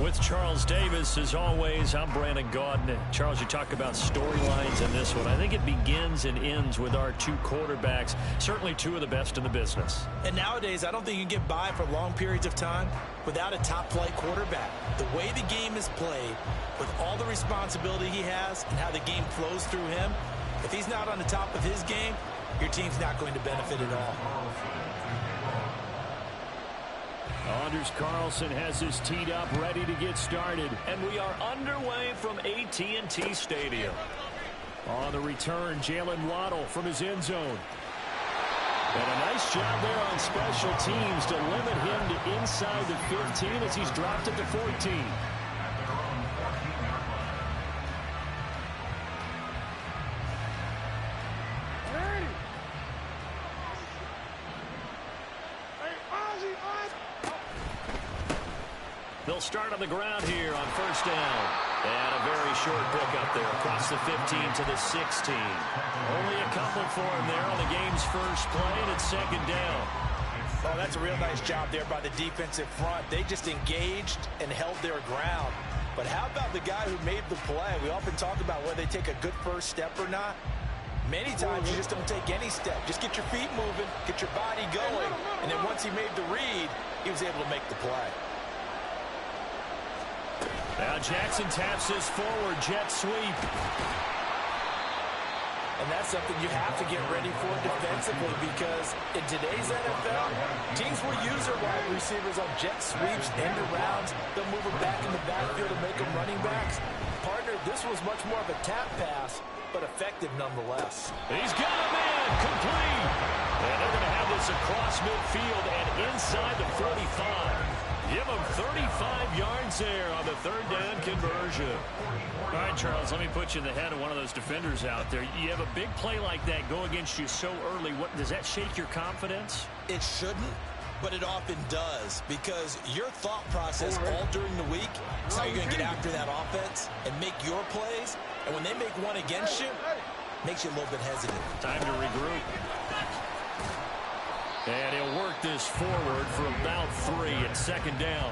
With Charles Davis, as always, I'm Brandon Gaudin. Charles, you talk about storylines in this one. I think it begins and ends with our two quarterbacks, certainly two of the best in the business. And nowadays, I don't think you can get by for long periods of time without a top-flight quarterback. The way the game is played, with all the responsibility he has and how the game flows through him, if he's not on the top of his game, your team's not going to benefit at all. Anders Carlson has his teed up, ready to get started. And we are underway from AT&T Stadium. On the return, Jalen Waddle from his end zone. And a nice job there on special teams to limit him to inside the 15 as he's dropped it to 14. They'll start on the ground here on first down. And a very short pickup there across the 15 to the 16. Only a couple for him there on the game's first play, and it's second down. Oh, that's a real nice job there by the defensive front. They just engaged and held their ground. But how about the guy who made the play? We often talk about whether they take a good first step or not. Many times you just don't take any step. Just get your feet moving, get your body going, and then once he made the read, he was able to make the play. Now Jackson taps this forward, jet sweep. And that's something you have to get ready for defensively because in today's NFL, teams will use their wide receivers on jet sweeps, end arounds. They'll move them back in the backfield and make them running backs. Partner, this was much more of a tap pass, but effective nonetheless. He's got a man, complete. And they're going to have this across midfield and inside the 45. Give him 35 yards there on the third down conversion. All right, Charles, let me put you in the head of one of those defenders out there. You have a big play like that go against you so early. What does that shake your confidence? It shouldn't, but it often does because your thought process all during the week is how you're going to get after that offense and make your plays. And when they make one against you, it makes you a little bit hesitant. Time to regroup. And he'll work this forward for about 3 at second down.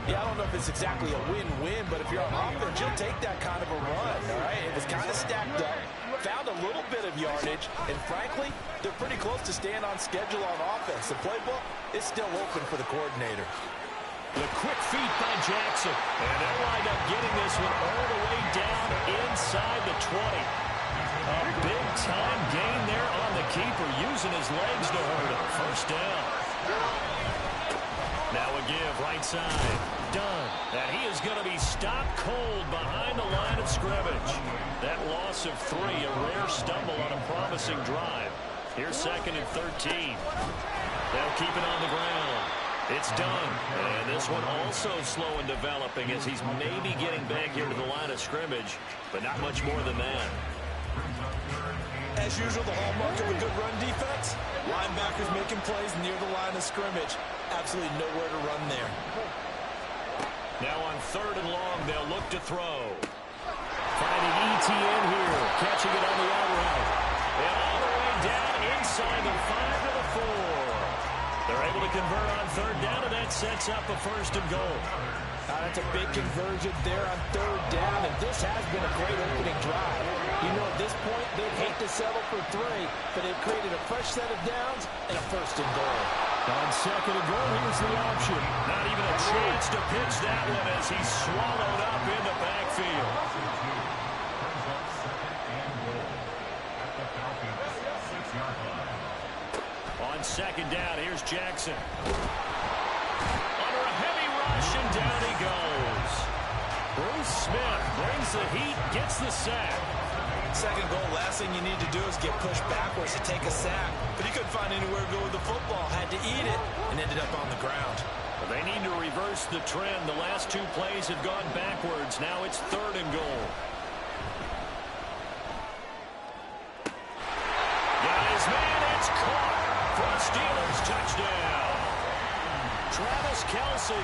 Yeah, I don't know if it's exactly a win-win, but if you're on offense, you'll take that kind of a run, all right? It was kind of stacked up, found a little bit of yardage, and frankly, they're pretty close to staying on schedule on offense. The playbook is still open for the coordinator. The quick feet by Jackson. And they'll wind up getting this one all the way down inside the 20. A big-time gain there on the keeper, using his legs to hurt him. First down. Now a give, right side. Done. And he is going to be stopped cold behind the line of scrimmage. That loss of 3, a rare stumble on a promising drive. Here's second and 13. They'll keep it on the ground. It's done. And this one also slow in developing as he's maybe getting back here to the line of scrimmage, but not much more than that. As usual, the hallmark of a good run defense, linebackers making plays near the line of scrimmage. Absolutely nowhere to run there. Now on third and long, they'll look to throw. Finding ETN here, catching it on the out route. And all the way down inside the 5 to the 4. They're able to convert on third down, and that sets up a first and goal. That's a big conversion there on third down, and this has been a great opening drive. You know, at this point, they'd hate to settle for 3, but they've created a fresh set of downs and a first and goal. On second and goal, here's the option. Not even a chance to pitch that one as he's swallowed up in the backfield. On second down, here's Jackson. Under a heavy rush, and down he goes. Bruce Smith brings the heat, gets the sack. Second goal, last thing you need to do is get pushed backwards to take a sack. But he couldn't find anywhere to go with the football. Had to eat it and ended up on the ground. Well, they need to reverse the trend. The last 2 plays have gone backwards. Now it's third and goal. Got his man. It's caught for a Steelers touchdown. Travis Kelce,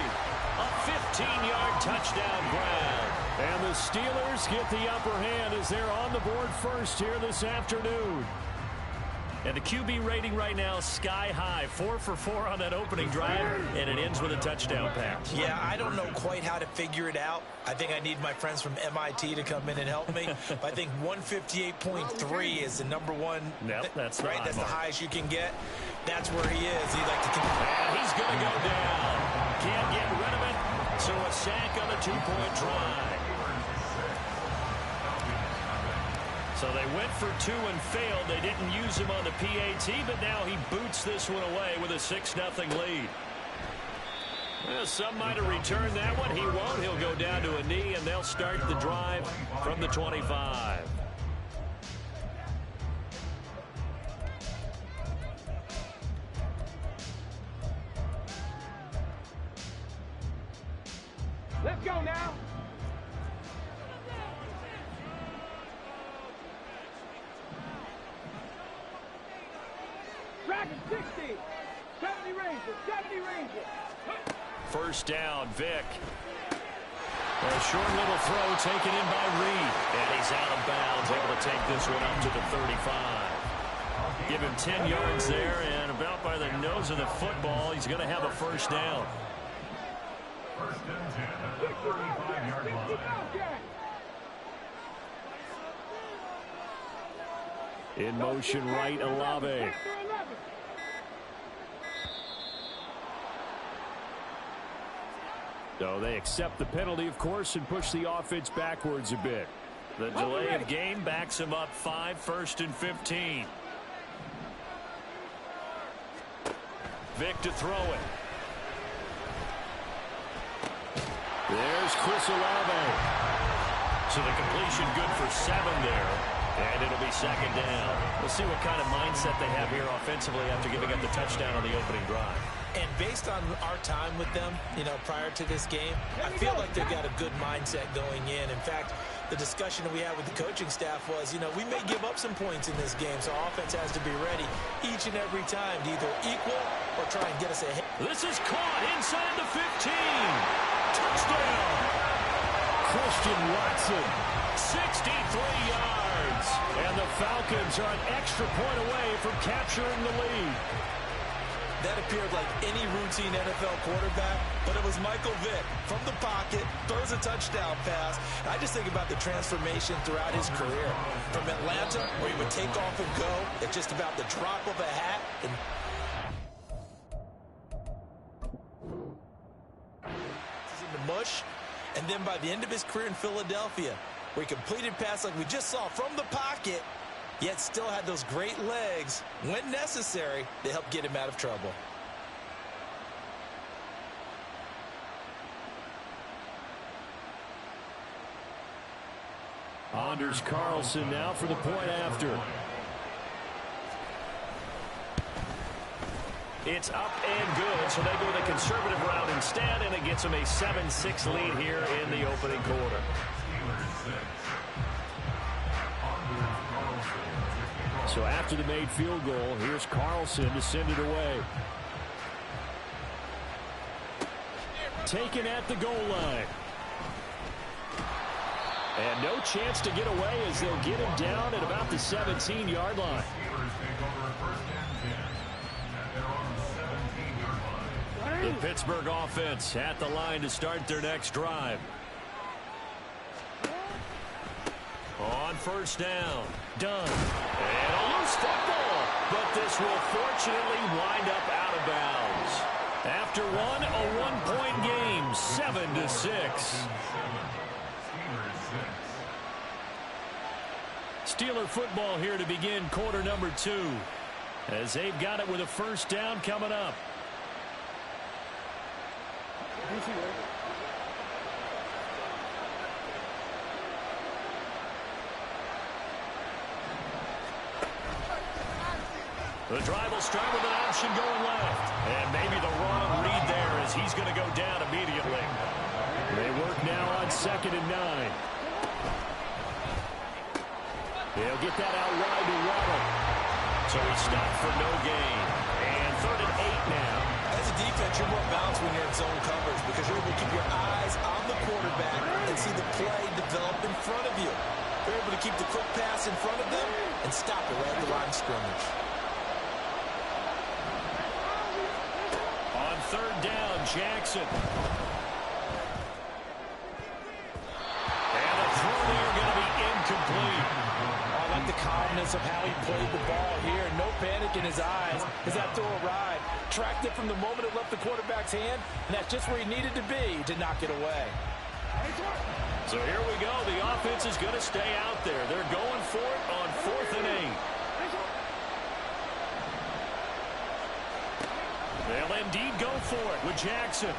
a 15-yard touchdown grab. And the Steelers get the upper hand as they're on the board first here this afternoon. And the QB rating right now, sky high. 4 for 4 on that opening drive, and it ends with a touchdown pass. Yeah, I don't know quite how to figure it out. I think I need my friends from MIT to come in and help me. But I think 158.3 is the number one. Yep, that's right. That's mark. the highest you can get. That's where he is. And he's going to go down. Can't get rid of it. So a sack on a 2-point try. So they went for 2 and failed. They didn't use him on the PAT, but now he boots this one away with a 6-0 lead. Well, some might have returned that one. He won't. He'll go down to a knee, and they'll start the drive from the 25. Let's go now. Dragon 60. 70 Rangers. 70 Rangers. First down, Vic. A short little throw taken in by Reed. And he's out of bounds, able to take this one up to the 35. Give him 10 yards there, and about by the nose of the football, he's going to have a first down. First and 10 at the 35-yard line. In motion right, Olave. So they accept the penalty, of course, and push the offense backwards a bit. The delay of game backs him up 5, 1st and 15. Vic to throw it. There's Chris Olave. So the completion good for 7 there. And it'll be second down. We'll see what kind of mindset they have here offensively after giving up the touchdown on the opening drive. And based on our time with them, prior to this game, I feel like they've got a good mindset going in. In fact, the discussion that we had with the coaching staff was, we may give up some points in this game, so our offense has to be ready each and every time to either equal or try and get us ahead. This is caught inside the 15. Touchdown. Christian Watson, 63 yards. And the Falcons are an extra point away from capturing the lead. That appeared like any routine NFL quarterback, but it was Michael Vick from the pocket, throws a touchdown pass. I just think about the transformation throughout his career. From Atlanta, where he would take off and go at just about the drop of a hat. And in the mush. And then by the end of his career in Philadelphia, where he completed pass like we just saw from the pocket, yet still had those great legs when necessary to help get him out of trouble. Anders Carlson now for the point after. It's up and good, so they go the conservative route instead, and it gets them a 7-6 lead here in the opening quarter. So after the made field goal, here's Carlson to send it away. Taken at the goal line. And no chance to get away as they'll get him down at about the 17-yard line. The Pittsburgh offense at the line to start their next drive. On first down, Dunn. And a loose football, but this will fortunately wind up out of bounds. After one, a one-point game, 7-6. Steeler football here to begin quarter number 2, as they've got it with a first down coming up. The drive will start with an option going left. And maybe the wrong read there as he's going to go down immediately. They work now on 2nd and 9. They'll get that out wide to Waddle. So he stopped for no gain. And 3rd and 8 now. As a defense, you're more balanced when you're in zone coverage because you're able to keep your eyes on the quarterback and see the play develop in front of you. You're able to keep the quick pass in front of them and stop it right at the line of scrimmage. third down. Jackson. And the throw there going to be incomplete. I like the calmness of how he played the ball here. No panic in his eyes as that throw arrived. Tracked it from the moment it left the quarterback's hand, and that's just where he needed to be to knock it away. So here we go. The offense is going to stay out there. They're going for it on 4th and 8. They'll indeed go for it with Jackson.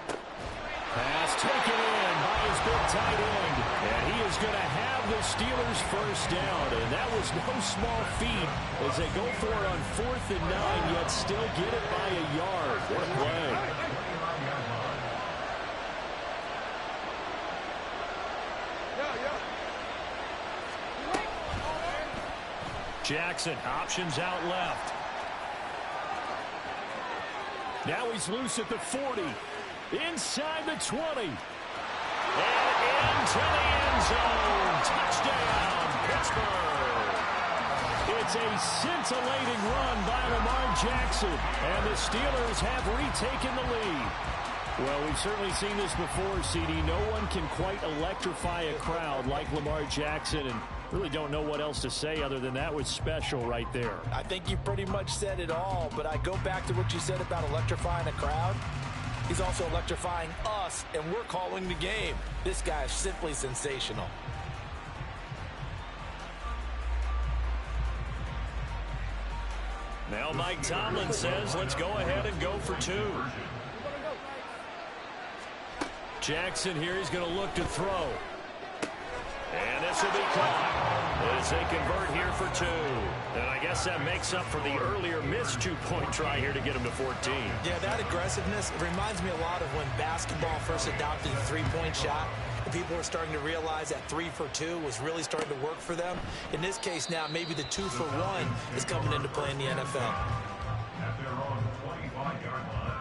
Pass taken in by his big tight end. And he is going to have the Steelers first down. And that was no small feat as they go for it on 4th and 9, yet still get it by a yard. What a play. Jackson, options out left. Now he's loose at the 40. Inside the 20. And into the end zone. Touchdown, Pittsburgh. It's a scintillating run by Lamar Jackson. And the Steelers have retaken the lead. Well, we've certainly seen this before, CD. No one can quite electrify a crowd like Lamar Jackson, and really don't know what else to say other than that was special right there. I think you pretty much said it all, but I go back to what you said about electrifying a crowd. He's also electrifying us, and we're calling the game. This guy is simply sensational. Now Mike Tomlin says, let's go ahead and go for 2. Jackson here, he's going to look to throw. And this will be caught as they convert here for 2. And I guess that makes up for the earlier missed 2-point try here to get him to 14. Yeah, that aggressiveness, it reminds me a lot of when basketball first adopted the 3-point shot. And people were starting to realize that 3 for 2 was really starting to work for them. In this case now, maybe the 2 for 1 is coming into play in the NFL. At their own 25-yard line.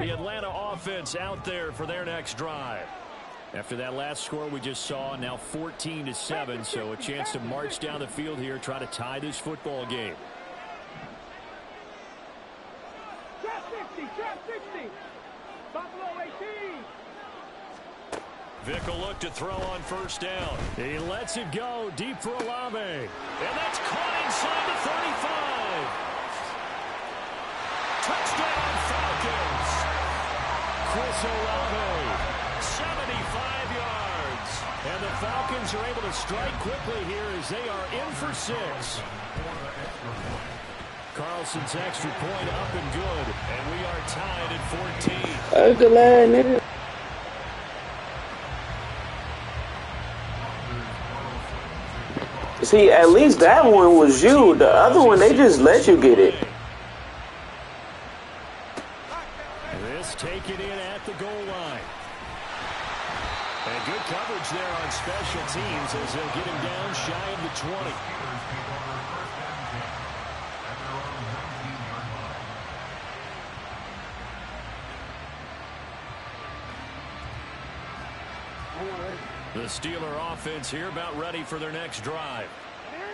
The Atlanta offense out there for their next drive. After that last score we just saw, now 14-7, so a chance to march down the field here, try to tie this football game. Trap 60, trap 60. Buffalo 18. Vick will look to throw on first down. He lets it go deep for Olave. And that's caught inside the 35. Touchdown Falcons. Chris Olave, 75 yards. And the Falcons are able to strike quickly here as they are in for 6. Carlson's extra point up and good. And we are tied at 14. That's the line, nigga. See, at least that one was you. The other one, they just let you get it. This taken in at the goal line. And good coverage there on special teams as they'll get him down shy of the 20. The Steeler offense here about ready for their next drive.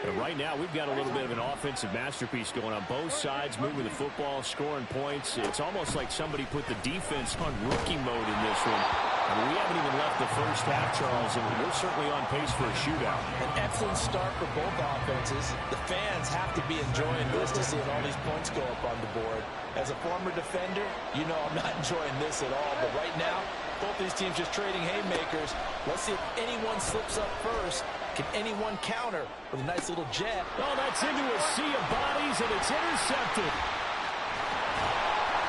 And right now, we've got a little bit of an offensive masterpiece going on. Both sides moving the football, scoring points. It's almost like somebody put the defense on rookie mode in this one. I mean, we haven't even left the first half, Charles, and we're certainly on pace for a shootout. An excellent start for both offenses. The fans have to be enjoying this to see all these points go up on the board. As a former defender, you know I'm not enjoying this at all. But right now, both these teams just trading haymakers. Let's see if anyone slips up first. Can anyone counter with a nice little jet? Oh, that's into a sea of bodies, and it's intercepted.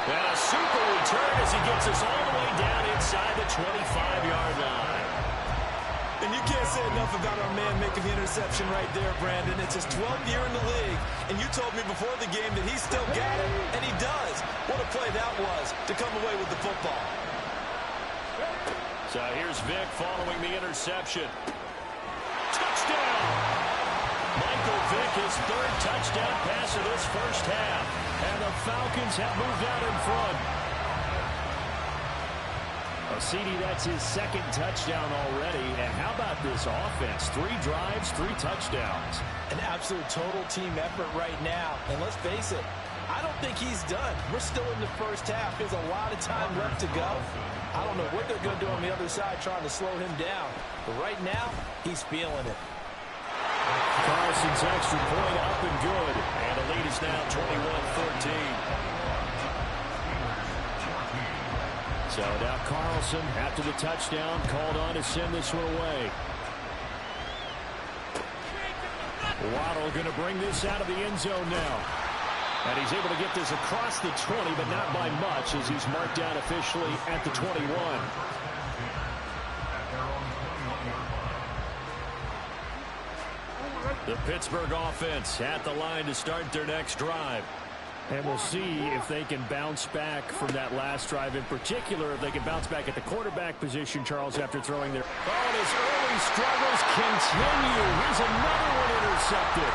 And a super return as he gets us all the way down inside the 25-yard line. And you can't say enough about our man making the interception right there, Brandon. It's his 12th year in the league, and you told me before the game that he's still got it, and he does. What a play that was to come away with the football. So here's Vick following the interception. Touchdown! Michael Vick, his third touchdown pass of this first half. And the Falcons have moved out in front. A CD, that's his second touchdown already. And how about this offense? 3 drives, 3 touchdowns. An absolute total team effort right now. And let's face it, I don't think he's done. We're still in the first half. There's a lot of time left to go. I don't know what they're going to do on the other side trying to slow him down. But right now, he's feeling it. Carlson's extra point up and good. And the lead is now 21-14. So now Carlson, after the touchdown, called on to send this one away. Waddle going to bring this out of the end zone now. And he's able to get this across the 20, but not by much, as he's marked down officially at the 21. The Pittsburgh offense at the line to start their next drive. And we'll see if they can bounce back from that last drive. In particular, if they can bounce back at the quarterback position, Charles, after throwing their... Oh, and his early struggles continue. Here's another one intercepted.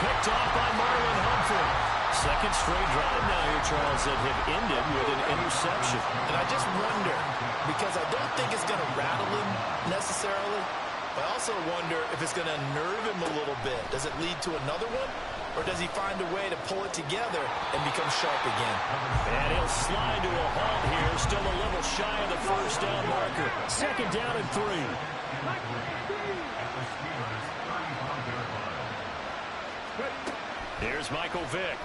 Picked off by Marlon Humphrey. Second straight drive now here, Charles, that have ended with an interception. And I just wonder, because I don't think it's going to rattle him necessarily, but I also wonder if it's going to nerve him a little bit. Does it lead to another one? Or does he find a way to pull it together and become sharp again? And he'll slide to a halt here. Still a little shy of the first down marker. Second down and 3. Here's Michael Vick.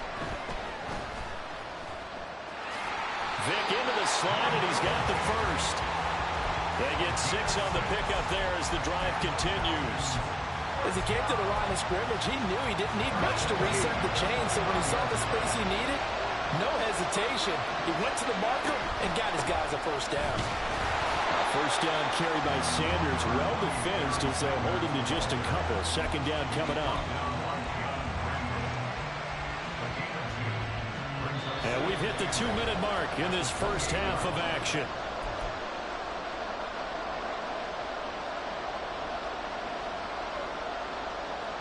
Vick into the slide, and he's got the first. They get 6 on the pickup there as the drive continues. As he came to the line of scrimmage, he knew he didn't need much to reset the chain, so when he saw the space he needed, no hesitation. He went to the marker and got his guys a first down. First down carry by Sanders, well defensed as they'll hold him to just a couple. Second down coming up. And we've hit the 2-minute mark in this first half of action.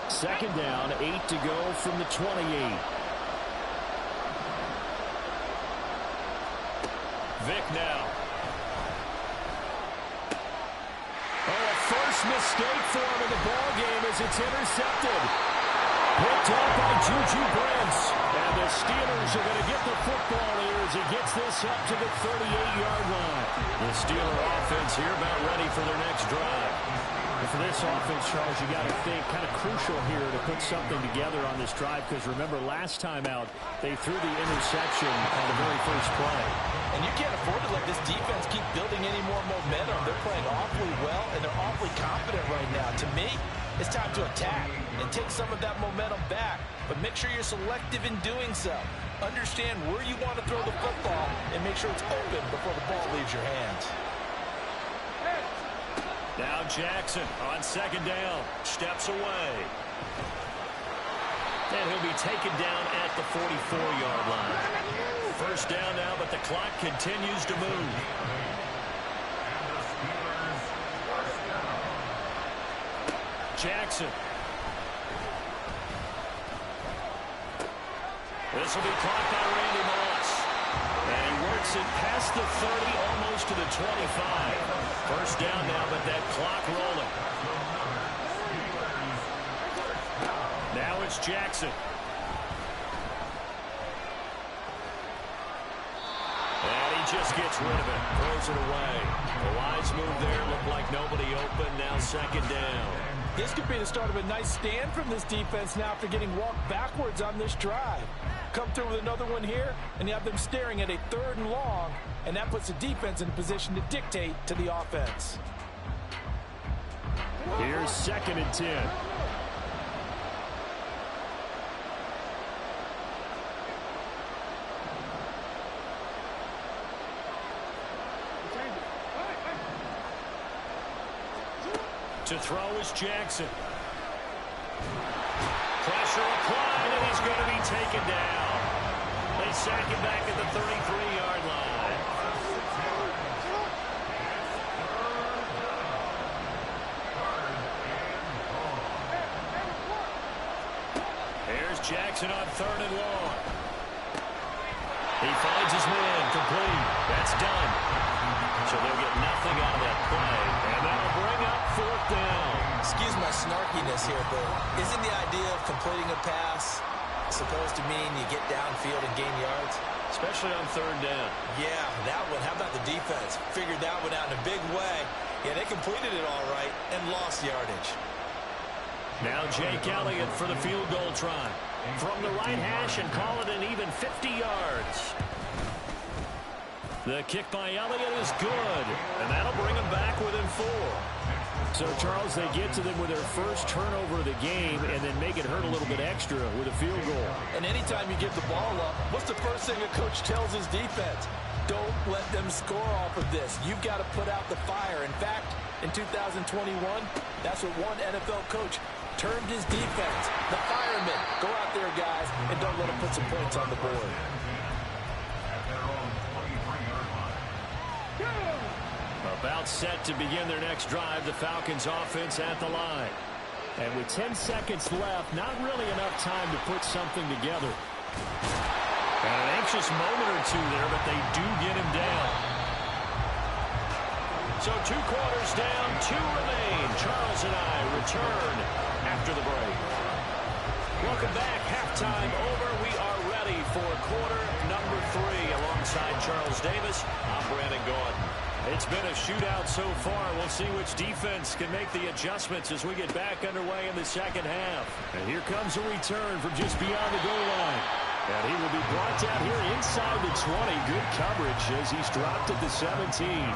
Second down, 8 to go from the 28. Vick now. Oh, a first mistake for him in the ball game as it's intercepted. Picked off by Juju Brents. And the Steelers are going to get the football here as he gets this up to the 38-yard line. The Steeler offense here about ready for their next drive. And for this offense, Charles, you got to think kind of crucial here to put something together on this drive, because remember last time out they threw the interception on the very first play. And you can't afford to let this defense keep building any more momentum. They're playing awfully well, and they're awfully confident right now. To me, it's time to attack and take some of that momentum back. But make sure you're selective in doing so. Understand where you want to throw the football and make sure it's open before the ball leaves your hands. Now Jackson on second down. Steps away. And he'll be taken down at the 44-yard line. First down now, but the clock continues to move. Jackson. This will be caught by Randy Moss. And he works it past the 30, almost to the 25. First down now, but that clock rolling. Now it's Jackson. And he just gets rid of it. Throws it away. The wise move there. Looked like nobody open. Now second down. This could be the start of a nice stand from this defense now after getting walked backwards on this drive. Come through with another one here, and you have them staring at a 3rd and long, and that puts the defense in a position to dictate to the offense. Here's 2nd and 10. To throw is Jackson. Pressure applied, and he's going to be taken down. They sack him back at the 33-yard line. Here's Jackson on 3rd and long. He finds his man complete. That's done. So they'll get here, but isn't the idea of completing a pass supposed to mean you get downfield and gain yards? Especially on third down. Yeah, that one. How about the defense? Figured that one out in a big way. Yeah, they completed it all right and lost yardage. Now Jake Elliott for the field goal try. From the right hash and call it an even 50 yards. The kick by Elliott is good, and that'll bring them back within 4. So, Charles, they get to them with their first turnover of the game and then make it hurt a little bit extra with a field goal. And anytime you give the ball up, what's the first thing a coach tells his defense? Don't let them score off of this. You've got to put out the fire. In fact, in 2021, that's what one NFL coach termed his defense. The firemen. Go out there, guys, and don't let them put some points on the board. About set to begin their next drive, the Falcons offense at the line. And with 10 seconds left, not really enough time to put something together. And an anxious moment or two there, but they do get him down. So 2 quarters down, 2 remain. Charles and I return after the break. Welcome back. Halftime over. We are ready for quarter number 3. Alongside Charles Davis, I'm Brandon Gordon. It's been a shootout so far. We'll see which defense can make the adjustments as we get back underway in the second half. And here comes a return from just beyond the goal line. And he will be brought down here inside the 20. Good coverage as he's dropped at the 17.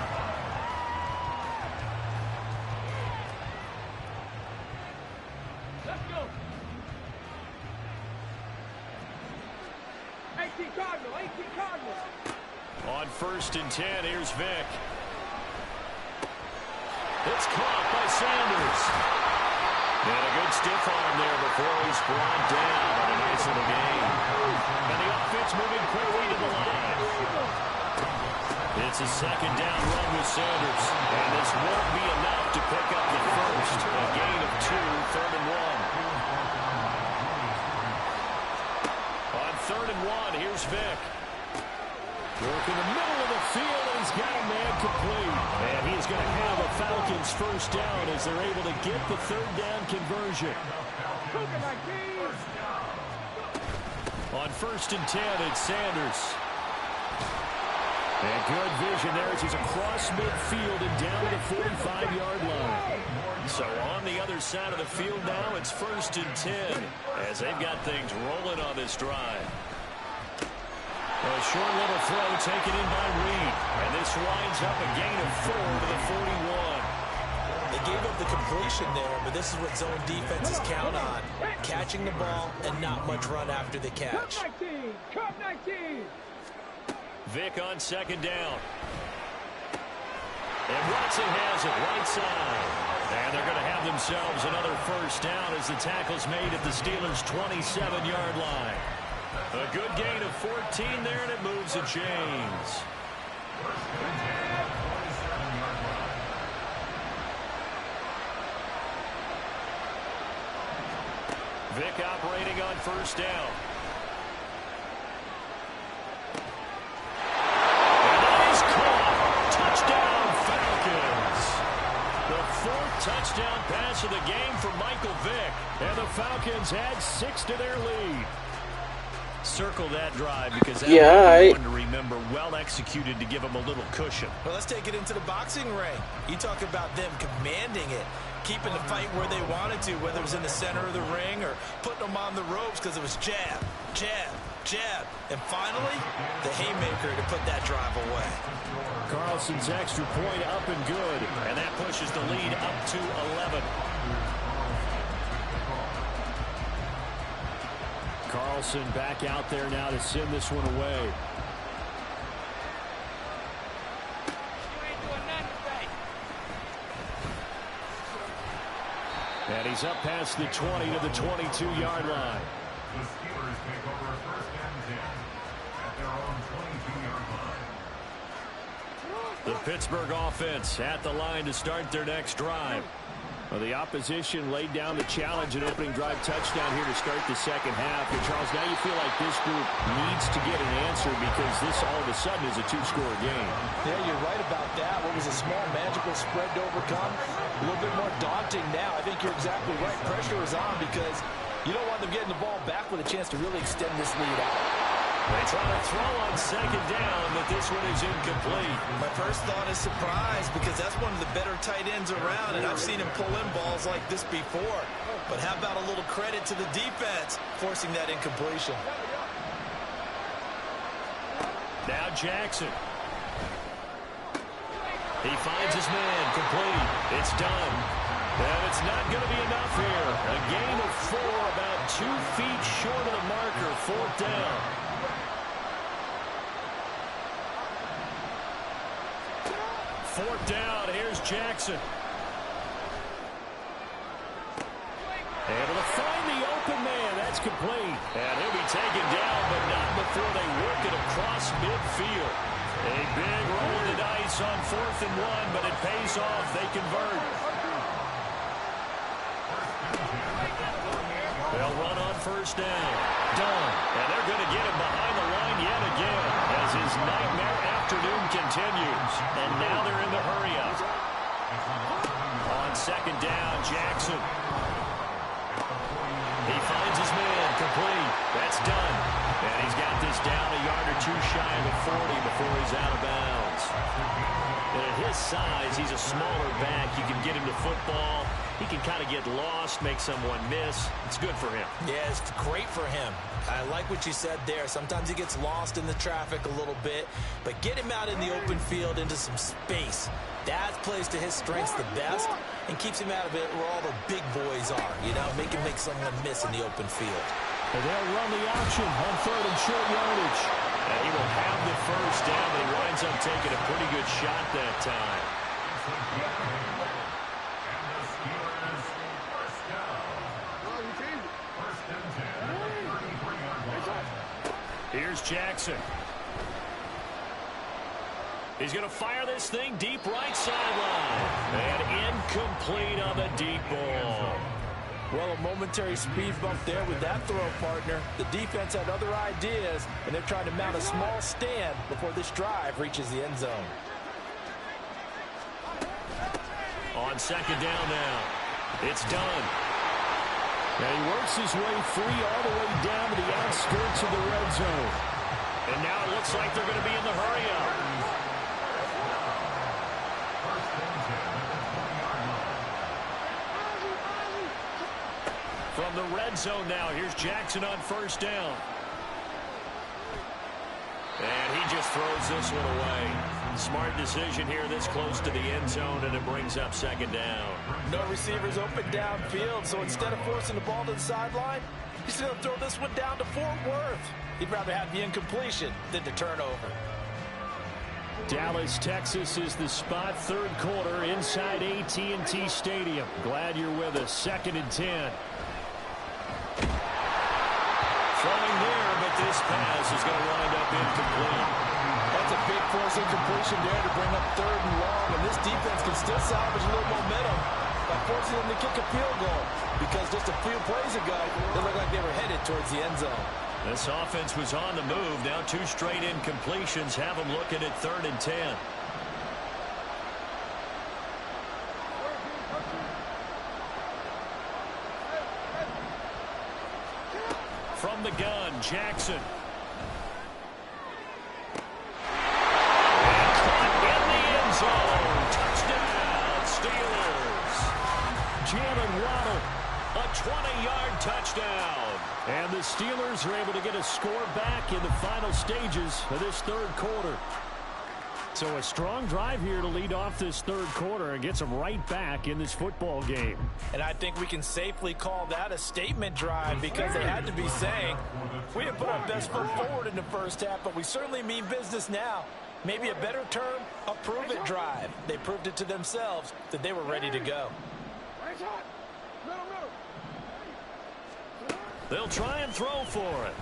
Let's go. 18 Cardinal, 18 Cardinal. On 1st and 10, here's Vick. It's caught by Sanders. And a good stiff arm there before he's brought down. A nice little gain. And the offense moving quickly to the line. It's a second down run with Sanders. And this won't be enough to pick up the first. A gain of 2, 3rd and 1. On 3rd and 1, here's Vick. Work in the middle of the field, and he's got a man complete. And he's going to have a Falcons first down as they're able to get the 3rd down conversion. On 1st and 10, it's Sanders. And good vision there as he's across midfield and down to the 45-yard line. So on the other side of the field now, it's 1st and 10 as they've got things rolling on this drive. A short little throw taken in by Reed. And this winds up a gain of 4 to the 41. They gave up the completion there, but this is what zone defenses count on. Catching the ball and not much run after the catch. Cup 19. Vick on 2nd down. And Watson has it right side. And they're going to have themselves another first down as the tackle's made at the Steelers' 27-yard line. A good gain of 14 there, and it moves the chains. Vick operating on 1st down. And that is caught. Touchdown, Falcons. The 4th touchdown pass of the game for Michael Vick. And the Falcons add 6 to their lead. Circle that drive because that one to remember, well executed to give them a little cushion. Well, let's take it into the boxing ring. You talk about them commanding it, keeping the fight where they wanted to, whether it was in the center of the ring or putting them on the ropes because it was jab, jab, jab. And finally, the haymaker to put that drive away. Carlson's extra point up and good. And that pushes the lead up to 11. Carlson back out there now to send this one away. And he's up past the 20 to the 22-yard line. The Steelers take over 1st and 10 at their own 22-yard line. The Pittsburgh offense at the line to start their next drive. Well, the opposition laid down the challenge and opening drive touchdown here to start the second half. And, Charles, now you feel like this group needs to get an answer because this all of a sudden is a 2-score game. Yeah, you're right about that? What was a small, magical spread to overcome? A little bit more daunting now. I think you're exactly right. Pressure is on because you don't want them getting the ball back with a chance to really extend this lead out. They try to throw on second down, but this one is incomplete. My first thought is surprise because that's one of the better tight ends around, and I've seen him pull in balls like this before. But how about a little credit to the defense forcing that incompletion? Now Jackson. He finds his man, complete. It's done. And it's not going to be enough here. A gain of 4, about 2 feet short of the marker, 4th down. Fourth down, here's Jackson. Able to find the open man, that's complete. And he'll be taken down, but not before they work it across midfield. A big roll of the dice on 4th and 1, but it pays off. They convert. They'll run on first down. Done. And they're going to get him behind the line yet again as his nightmare afternoon continues. And now they're in the hurry-up. On second down, Jackson. He finds his man, complete. That's done. And he's got this down a yard or 2 shy of the 40 before he's out of bounds. And at his size, he's a smaller back. You can get him to football. He can kind of get lost, make someone miss. It's good for him. Yeah, it's great for him. I like what you said there. Sometimes he gets lost in the traffic a little bit, but get him out in the open field into some space. That plays to his strengths the best and keeps him out of it where all the big boys are. You know, make him make someone miss in the open field. And they'll run the option on 3rd and short yardage. And he will have the first down, but he winds up taking a pretty good shot that time. Here's Jackson. He's going to fire this thing deep right sideline. And incomplete on the deep ball. Well, a momentary speed bump there with that throw, partner. The defense had other ideas, and they're trying to mount a small stand before this drive reaches the end zone. On second down now. It's done. And he works his way free all the way down to the outskirts of the red zone. And now it looks like they're going to be in the hurry-up. From the red zone now, here's Jackson on first down. And he just throws this one away. Smart decision here this close to the end zone, and it brings up second down. No receivers open downfield, so instead of forcing the ball to the sideline, he's going to throw this one down to Fort Worth. He'd rather have the incompletion than the turnover. Dallas, Texas is the spot, 3rd quarter inside AT&T Stadium. Glad you're with us. 2nd and 10. Throwing there, but this pass is going to wind up incomplete. That's a big force incompletion there to bring up 3rd and long, and this defense can still salvage a little momentum by forcing them to kick a field goal, because just a few plays ago, they looked like they were headed towards the end zone. This offense was on the move. Now 2 straight incompletions have them looking at 3rd and 10. From the gun, Jackson. And caught in the end zone. Touchdown, Steelers. Jalen Waddle. A 20-yard touchdown. And the Steelers are able to get a score back in the final stages of this 3rd quarter. So a strong drive here to lead off this 3rd quarter and gets them right back in this football game. And I think we can safely call that a statement drive, because they had to be saying, we didn't put our best foot forward in the first half, but we certainly mean business now. Maybe a better term, a prove-it drive. They proved it to themselves that they were ready to go. They'll try and throw for it.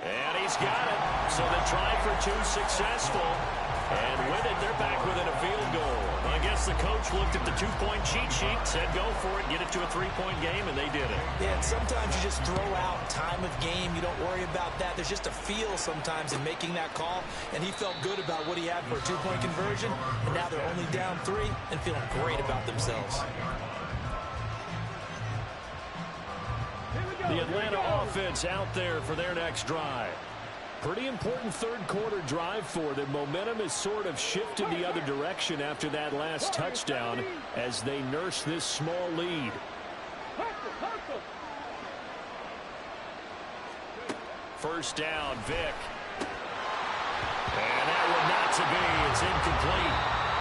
And he's got it. So they try for 2 successful. And with it, they're back within a field goal. I guess guess the coach looked at the two-point cheat sheet, said go for it, get it to a three-point game, and they did it. Yeah, and sometimes you just throw out time of game. You don't worry about that. There's just a feel sometimes in making that call, and he felt good about what he had for a two-point conversion, and now they're only down 3 and feeling great about themselves. The Atlanta offense out there for their next drive. Pretty important third quarter drive for them. Momentum has sort of shifted the other direction after that last touchdown as they nurse this small lead. First down, Vic. And that one not to be. It's incomplete.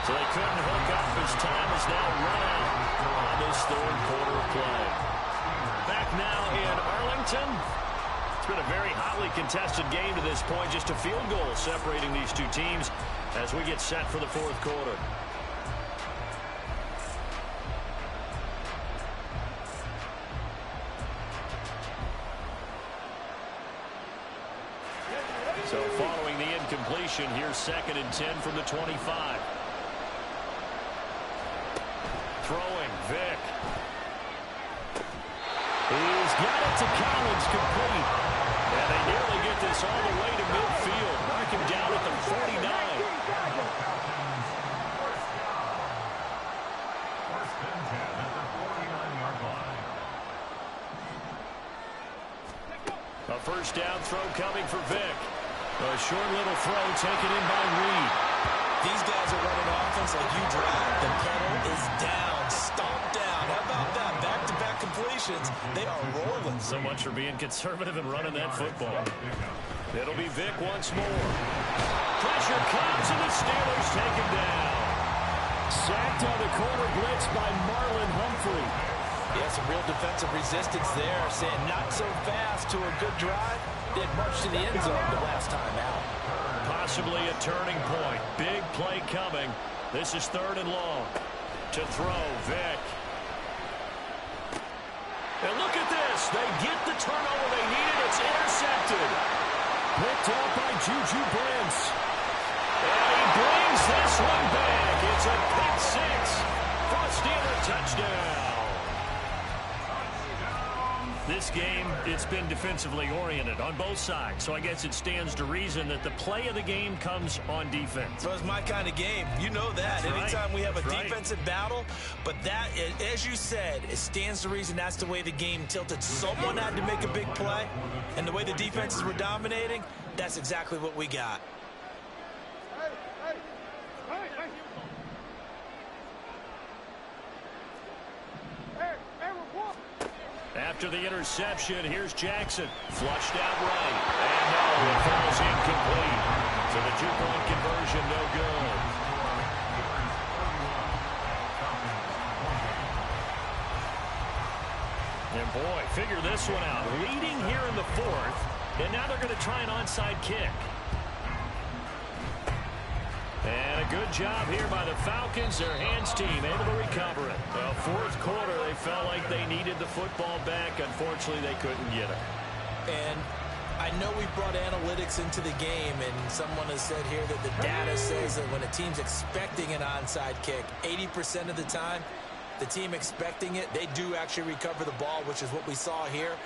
So they couldn't hook up as time is now run out on this third quarter of play. Back now in Arlington. It's been a very hotly contested game to this point. Just a field goal separating these two teams as we get set for the fourth quarter. So following the incompletion, here's 2nd and 10 from the 25. Throwing, Vic. He's got it to Collins, complete. And they nearly get this all the way to midfield. Mark him down at the 49. First and 10 at the 49-yard line. A first down throw coming for Vic. A short little throw taken in by Reed. These guys are running offense like you drive. The pedal is down, stomped down. How about that? Back-to-back completions. They are rolling. So much for being conservative and running that football. It'll be Vic once more. Pressure comes and the Steelers take him down. Sacked on the corner blitz by Marlon Humphrey. Yeah, some real defensive resistance there. Saying not so fast to a good drive. They'd marched to the end zone the last time out. Possibly a turning point. Big play coming. This is 3rd and long. To throw, Vic. And look at this. They get the turnover they needed. It's intercepted. Picked up by Juju Brents. And he brings this one back. It's a pick 6 for a Steeler touchdown. This game, it's been defensively oriented on both sides, so I guess it stands to reason that the play of the game comes on defense. So it's my kind of game. You know that. That's Anytime we have a right. defensive battle, but that, as you said, it stands to reason that's the way the game tilted. Someone had to make a big play, and the way the defenses were dominating, that's exactly what we got. After the interception, here's Jackson. Flushed out right. And no, it falls incomplete. So the two-point conversion, no good. And boy, figure this one out. Leading here in the 4th, and now they're going to try an onside kick. And a good job here by the Falcons. Their hands team able to recover it. Well, 4th quarter, they felt like they needed the football back. Unfortunately, they couldn't get it. And I know we brought analytics into the game, and someone has said here that the data says that when a team's expecting an onside kick, 80% of the time, the team expecting it, they do actually recover the ball, which is what we saw here.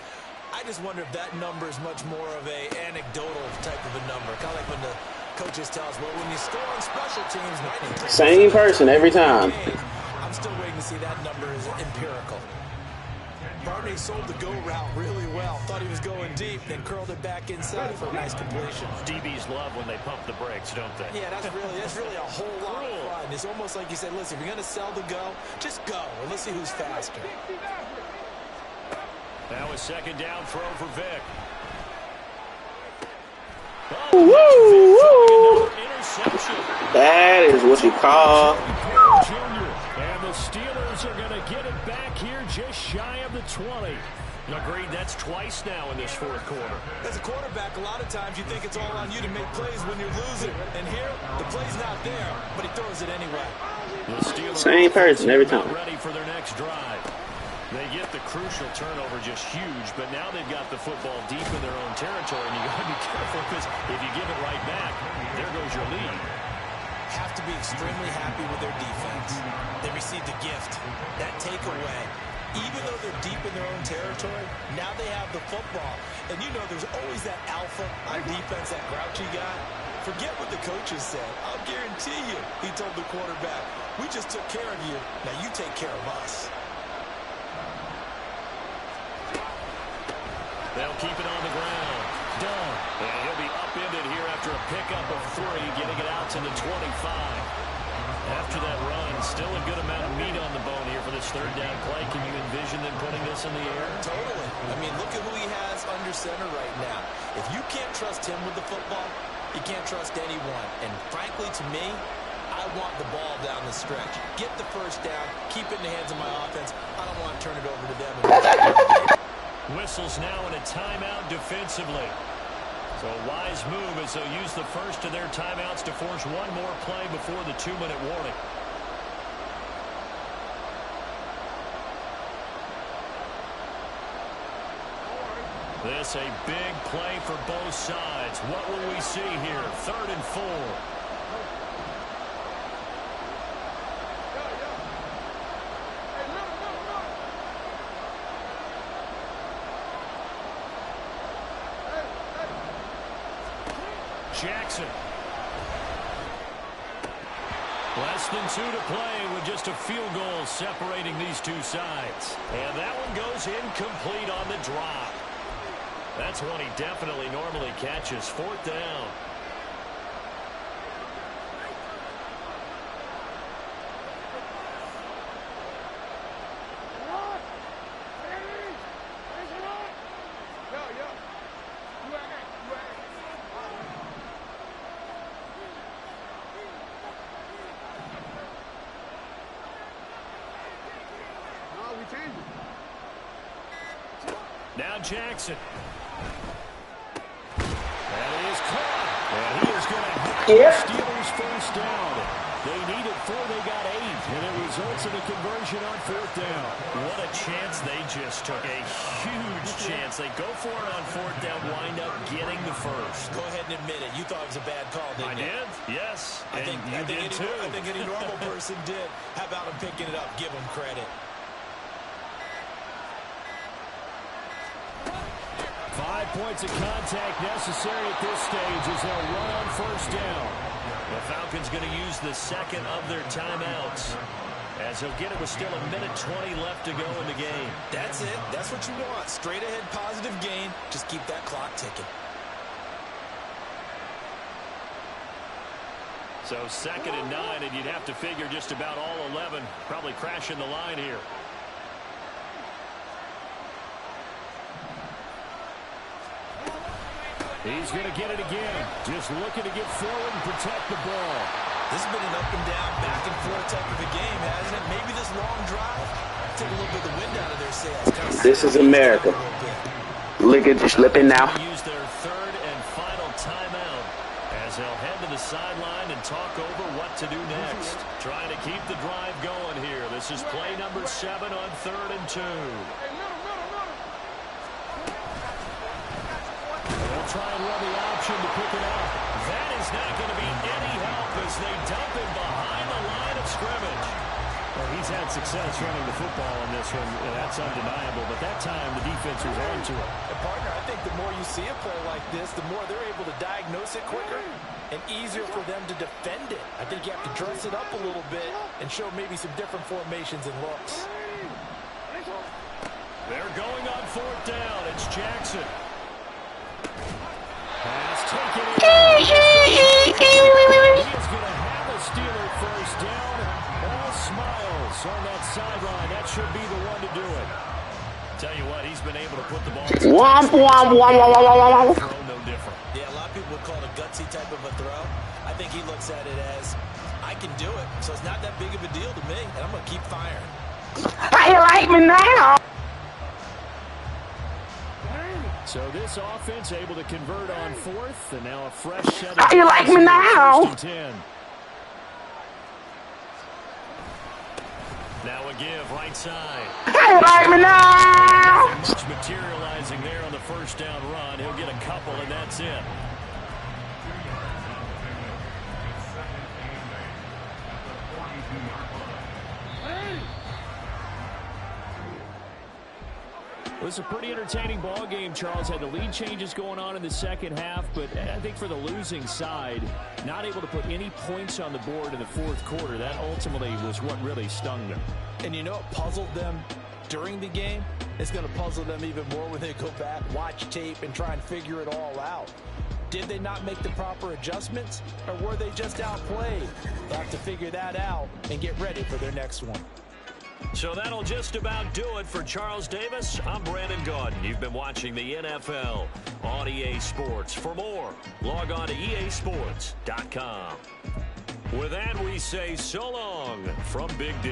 I just wonder if that number is much more of a anecdotal type of a number. Kind of like when the coaches tell us, well, when you score on special teams, same person every time. I'm still waiting to see that number is empirical. Barney sold the go route really well. Thought he was going deep, then curled it back inside for a nice completion. DBs love when they pump the brakes, don't they? Yeah, that's really a whole lot of fun. It's almost like you said, listen, if you're going to sell the go, just go, and let's see who's faster. Now a 2nd down throw for Vic. Woo, woo. That is what you call. And the Steelers are going to get it back here just shy of the 20. Agreed, that's twice now in this 4th quarter. As a quarterback, a lot of times you think it's all on you to make plays when you're losing. And here, the play's not there, but he throws it anyway. The Steelers same person every time. Ready for their next drive. They get the crucial turnover just huge, but now they've got the football deep in their own territory, and you got to be careful because if you give it right back, there goes your lead. have to be extremely happy with their defense. They received a gift. That takeaway, even though they're deep in their own territory, now they have the football. And you know there's always that alpha on defense, that grouchy guy. Forget what the coaches said. I'll guarantee you, he told the quarterback, we just took care of you. Now you take care of us. They'll keep it on the ground. Done. And he'll be upended here after a pickup of 3, getting it out to the 25. After that run, still a good amount of meat on the bone here for this third down play. Can you envision them putting this in the air? Totally. I mean, look at who he has under center right now. If you can't trust him with the football, you can't trust anyone. And frankly, to me, I want the ball down the stretch. Get the first down. Keep it in the hands of my offense. I don't want to turn it over to them. Whistles now in a timeout defensively. So a wise move as they'll use the first of their timeouts to force one more play before the 2-minute warning. This a big play for both sides. What will we see here? 3rd and 4. Jackson. Less than 2 to play with just a field goal separating these two sides. And that one goes incomplete on the drop. That's one he definitely normally catches. 4th down. Now Jackson. That is caught. And he is going to have the Steelers first down. They needed 4, they got 8. And it results in a conversion on 4th down. What a chance they just took. A huge chance. They go for it on 4th down, wind up getting the first. Go ahead and admit it. You thought it was a bad call, didn't you? I did, yes. I think any normal person did. How about him picking it up? Give him credit. 5 points of contact necessary at this stage as they'll run on 1st down. The Falcons going to use the second of their timeouts as they'll get it with still 1:20 left to go in the game. That's it. That's what you want. Straight ahead positive gain. Just keep that clock ticking. So 2nd and 9, and you'd have to figure just about all 11 probably crashing the line here. He's going to get it again. Just looking to get forward and protect the ball. This has been an up and down, back and forth type of a game, hasn't it? Maybe this long drive took a little bit of the wind out of their sails. This is America. Look at you slipping now. Use their 3rd and final timeout as they'll head to the sideline and talk over what to do next. Trying to keep the drive going here. This is play number 7 on 3rd and 2. They'll try and run the option to pick it up. That is not going to be any help as they dump him behind the line of scrimmage. Well, he's had success running the football in this one, and that's undeniable. But that time, the defense was on to it. And partner, I think the more you see a play like this, the more they're able to diagnose it quicker and easier for them to defend it. I think you have to dress it up a little bit and show maybe some different formations and looks. They're going on 4th down. It's Jackson. Pass taken in. He is going to have a Steeler first down. All smiles on that sideline. That should be the one to do it. Tell you what, he's been able to put the ball. Womp, womp, womp, womp, womp, womp. Throw no different. Yeah, a lot of people would call it a gutsy type of a throw. I think he looks at it as, I can do it, so it's not that big of a deal to me, and I'm going to keep firing. How you like me now? So this offense able to convert on 4th, and now a fresh set of... How you like me now? 1st and 10. Now a give, right side. How you like me now? Much materializing there on the first down run. He'll get a couple, and that's it. It was a pretty entertaining ball game. Charles had the lead changes going on in the second half, but I think for the losing side, not able to put any points on the board in the fourth quarter, that ultimately was what really stung them. And you know what puzzled them during the game? It's going to puzzle them even more when they go back, watch tape, and try and figure it all out. Did they not make the proper adjustments, or were they just outplayed? They'll have to figure that out and get ready for their next one. So that'll just about do it for Charles Davis. I'm Brandon Gaudin. You've been watching the NFL on EA Sports. For more, log on to easports.com. With that, we say so long from Big D.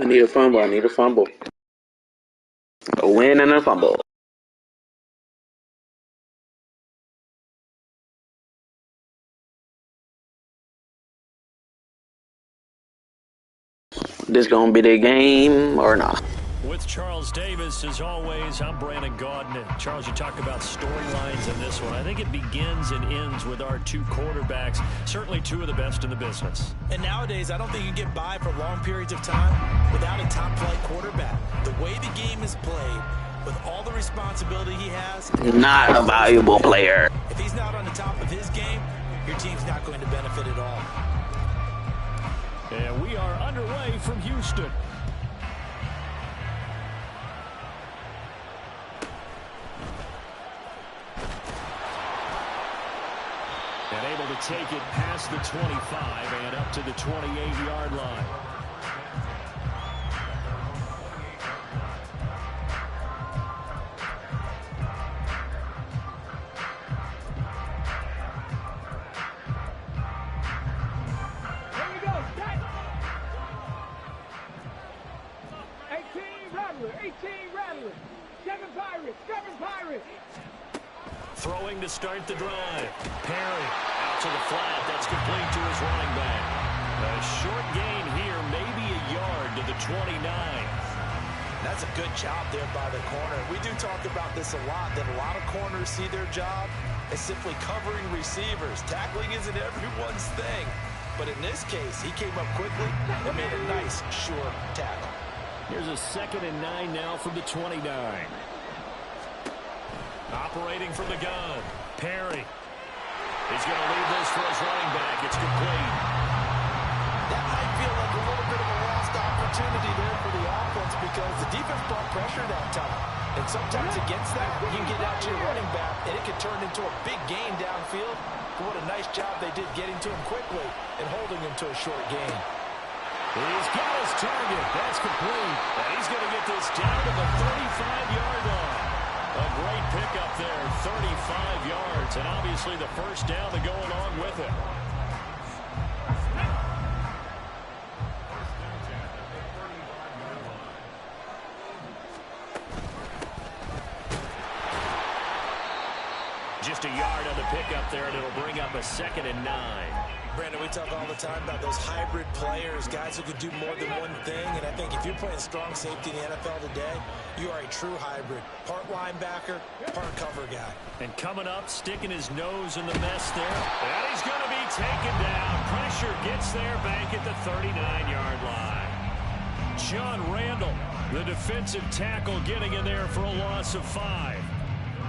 I need a fumble. I need a fumble. A win and a fumble. This gonna be the game or not? With Charles Davis, as always, I'm Brandon Gaudin. Charles, you talk about storylines in this one. I think it begins and ends with our two quarterbacks, certainly two of the best in the business. And nowadays, I don't think you can get by for long periods of time without a top-flight quarterback. The way the game is played, with all the responsibility he has. Not a valuable player. If he's not on the top of his game, your team's not going to benefit at all. And we are underway from Houston. And able to take it past the 25 and up to the 28-yard line. Here we go. Set. 18 Rattler. 18 Rattler. 7 Pirates. 7 Pirates. Throwing to start the drive. Perry out to the flat. That's complete to his running back. A short gain here, maybe a yard to the 29. That's a good job there by the corner. We do talk about this a lot, that a lot of corners see their job as simply covering receivers. Tackling isn't everyone's thing. But in this case, he came up quickly and made a nice, sure tackle. Here's a 2nd and 9 now from the 29. Operating from the gun. Perry. He's going to leave this for his running back. It's complete. That might feel like a little bit of a lost opportunity there for the offense because the defense brought pressure that time. And sometimes against that, you can get out to your running back, and it can turn into a big gain downfield. But what a nice job they did getting to him quickly and holding him to a short gain. He's got his target. That's complete. And he's going to get this down to the 35-yard line. A great pickup there, 35 yards, and obviously the first down to go along with it. Just a yard on the pickup there, and it'll bring up a 2nd and 9. Brandon, we talk all the time about those hybrid players, guys who can do more than one thing. And I think if you're playing strong safety in the NFL today, you are a true hybrid. Part linebacker, part cover guy. And coming up, sticking his nose in the mess there. And he's going to be taken down. Pressure gets there back at the 39-yard line. John Randall, the defensive tackle, getting in there for a loss of 5.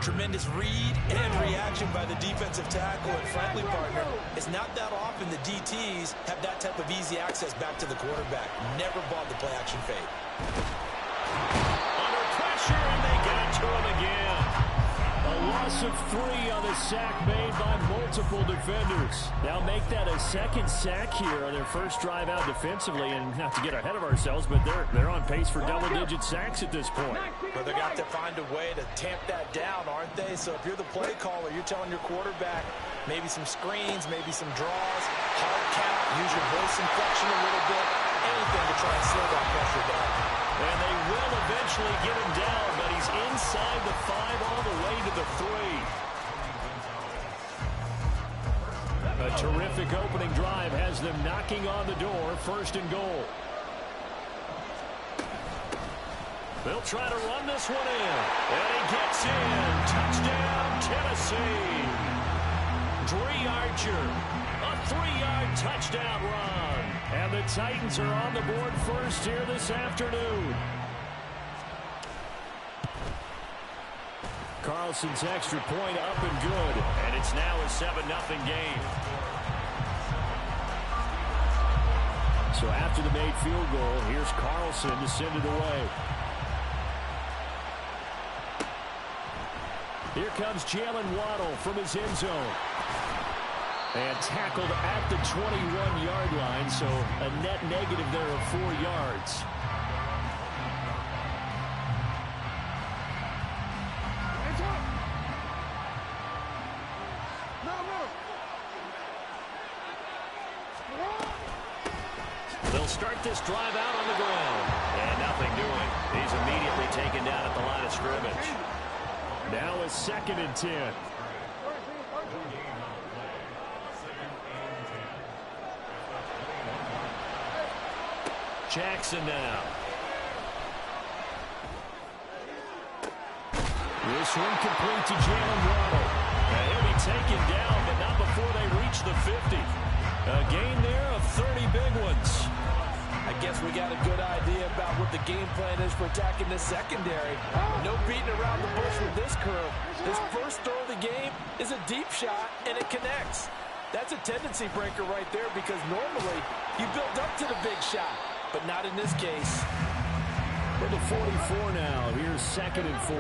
Tremendous read and reaction by the defensive tackle. And frankly, partner, it's not that often the DTs have that type of easy access back to the quarterback. Never bought the play action fade. Under pressure, and they got to him again. A loss of 3 on the sack made by multiple defenders. Now make that a 2nd sack here on their first drive out defensively. And not to get ahead of ourselves, but they're on pace for double-digit sacks at this point. But they're going to have to find a way to tamp that down, aren't they? So if you're the play caller, you're telling your quarterback maybe some screens, maybe some draws, hard count, use your voice inflection a little bit, anything to try and slow that pressure down. And they will eventually get him down, but he's inside the 5 all the way to the 3. A terrific opening drive has them knocking on the door, 1st and goal. They'll try to run this one in. And he gets in. Touchdown, Tennessee. Dree Archer, a 3-yard touchdown run. And the Titans are on the board first here this afternoon. Carlson's extra point up and good. And it's now a 7-0 game. So after the made field goal, here's Carlson to send it away. Here comes Jalen Waddle from his end zone. And tackled at the 21-yard line, so a net negative there of 4 yards. They'll start this drive out on the ground. And nothing doing. He's immediately taken down at the line of scrimmage. Now a 2nd and 10. Jackson now. This one complete to Jalen Waddle. He'll be taken down, but not before they reach the 50. A gain there of 30 big ones. I guess we got a good idea about what the game plan is for attacking this secondary. No beating around the bush with this crew. His first throw of the game is a deep shot, and it connects. That's a tendency breaker right there because normally you build up to the big shot, but not in this case. For the 44 now, here's 2nd and 4.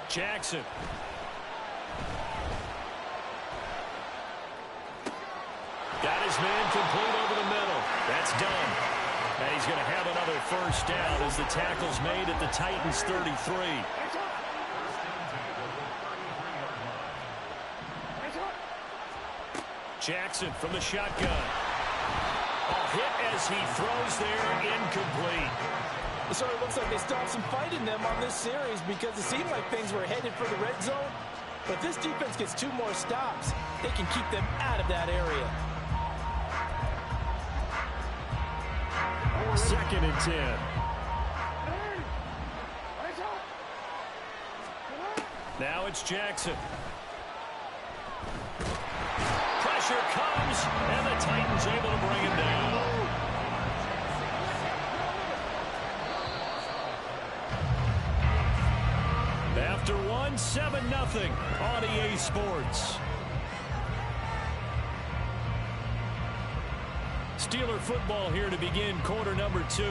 Jackson. Got his man complete over the middle. That's done. And he's going to have another first down as the tackle's made at the Titans' 33. Jackson from the shotgun. A hit as he throws there, incomplete. So it looks like they stopped some fight in them on this series because it seemed like things were headed for the red zone. But this defense gets 2 more stops. They can keep them out of that area. 2nd and 10. Now it's Jackson. Pressure comes, and the Titans able to bring him down. After 7-0 on EA Sports. Steeler football here to begin quarter number 2.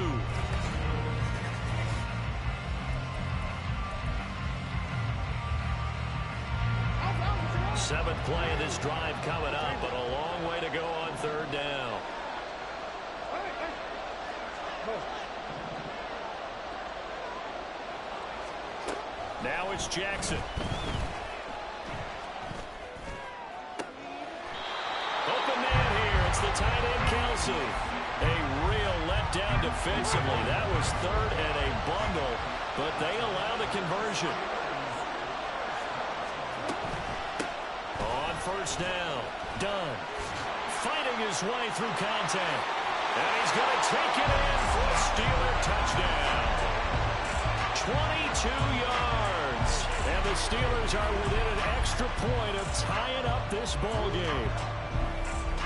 Seventh play of this drive coming up, but a long way to go on 3rd down. Now it's Jackson. Open man here. It's the tight end, Kelsey. A real letdown defensively. That was 3rd and a bundle, but they allow the conversion. On 1st down, Dunn fighting his way through contact. And he's going to take it in for a Steeler touchdown. 22 yards. And the Steelers are within an extra point of tying up this ball game.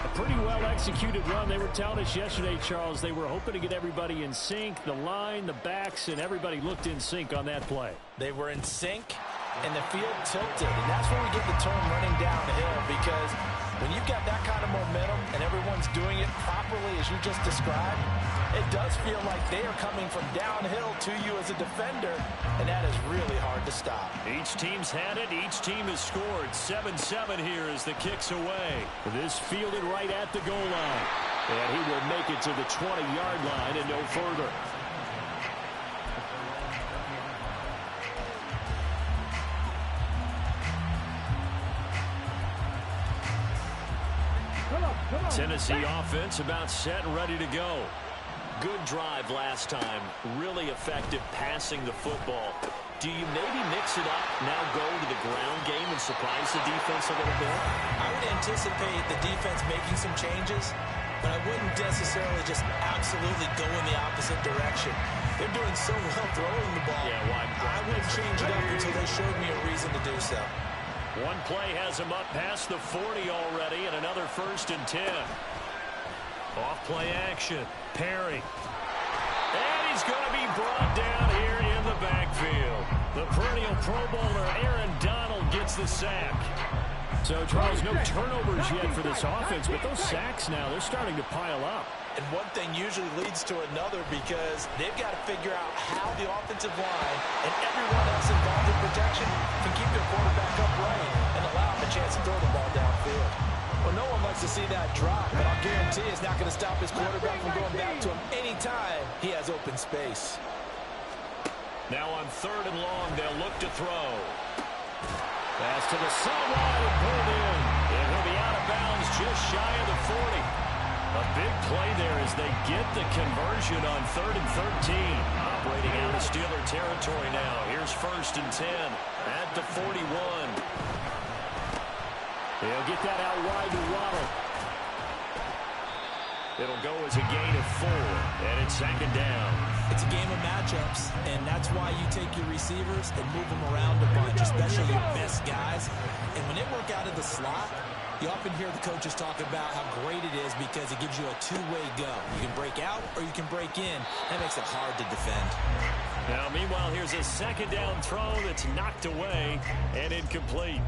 A pretty well-executed run. They were telling us yesterday, Charles, they were hoping to get everybody in sync. The line, the backs, and everybody looked in sync on that play. They were in sync, and the field tilted. And that's where we get the term running downhill, because when you've got that kind of momentum and everyone's doing it properly as you just described, it does feel like they are coming from downhill to you as a defender, and that is really hard to stop. Each team's had it. Each team has scored. 7-7 here as the kick's away. This fielded right at the goal line. And he will make it to the 20-yard line and no further. Tennessee offense about set and ready to go. Good drive last time. Really effective passing the football. Do you maybe mix it up, now go to the ground game and surprise the defense a little bit? I would anticipate the defense making some changes. but I wouldn't necessarily just absolutely go in the opposite direction. They're doing so well throwing the ball. Yeah, I wouldn't change it up until they showed me a reason to do so. One play has him up past the 40 already, and another 1st and 10. Off play action. Perry. And he's going to be brought down here in the backfield. The perennial Pro Bowler Aaron Donald gets the sack. So, Charles, no turnovers yet for this offense, but those sacks now, they're starting to pile up. And one thing usually leads to another because they've got to figure out how the offensive line and everyone else involved in protection can keep their quarterback upright and allow him a chance to throw the ball downfield. Well, no one likes to see that drop, but I'll guarantee it's not going to stop his quarterback from going back to him anytime he has open space. Now on 3rd and long, they'll look to throw. Pass to the sideline and pulled in. And he'll be out of bounds just shy of the 40. A big play there as they get the conversion on 3rd and 13. Operating out of Steeler territory now. Here's 1st and 10 at the 41. They'll get that out wide to Waddle. It'll go as a gain of 4, and it's 2nd down. It's a game of matchups, and that's why you take your receivers and move them around a bunch, especially your best guys. And when they work out of the slot, you often hear the coaches talk about how great it is because it gives you a two-way go. You can break out or you can break in. That makes it hard to defend. Now, meanwhile, here's a 2nd down throw that's knocked away and incomplete.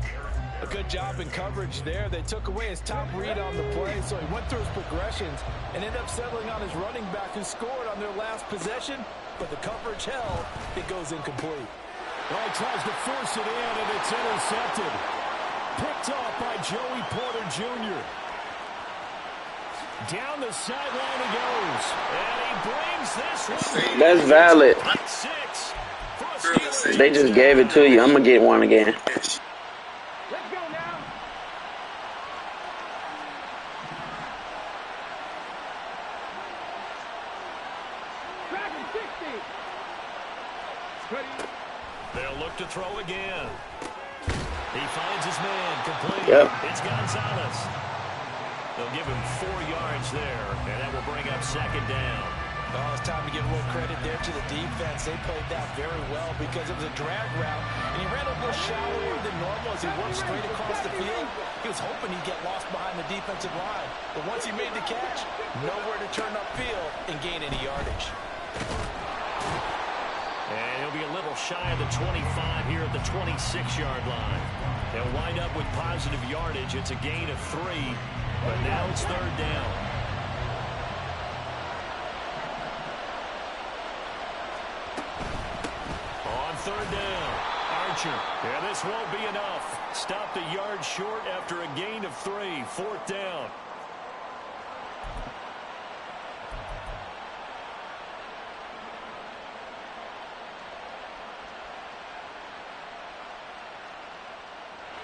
A good job in coverage there. They took away his top read on the play, so he went through his progressions and ended up settling on his running back who scored on their last possession, but the coverage held. It goes incomplete. Well, he tries to force it in, and it's intercepted. Picked off by Joey Porter Jr. Down the sideline he goes. And he brings this one. That's valid. 6 for a Steelers. They just gave it to you. I'm going to get one again. Let's go now. Tracking 60. Ready. They'll look to throw again. He finds his man complete. Yep. It's Gonzalez. They'll give him 4 yards there, and that will bring up 2nd down. Oh, it's time to give a little credit there to the defense. They played that very well because it was a drag route, and he ran a little shallower than normal as he worked straight across the field. He was hoping he'd get lost behind the defensive line, but once he made the catch, nowhere to turn upfield and gain any yardage. And he'll be a little shy of the 25 here at the 26-yard line. They'll wind up with positive yardage. It's a gain of 3, but now it's 3rd down. On 3rd down, Archer. Yeah, this won't be enough. Stopped a yard short after a gain of 3. 4th down.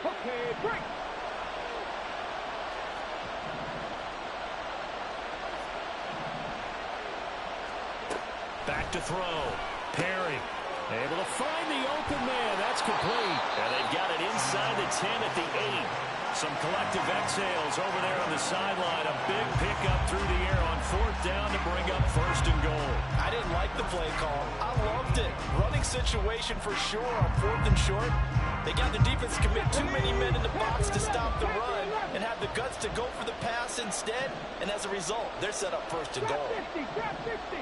Okay, break. Back to throw. Perry able to find the open man. That's complete. And they've got it inside the 10 at the 8. Some collective exhales over there on the sideline. A big pickup through the air on 4th down to bring up 1st and goal. I didn't like the play call. I loved it. Running situation for sure on 4th and short. They got the defense to commit too many men in the box to stop the run and have the guts to go for the pass instead. And as a result, they're set up 1st and goal. Grab 60.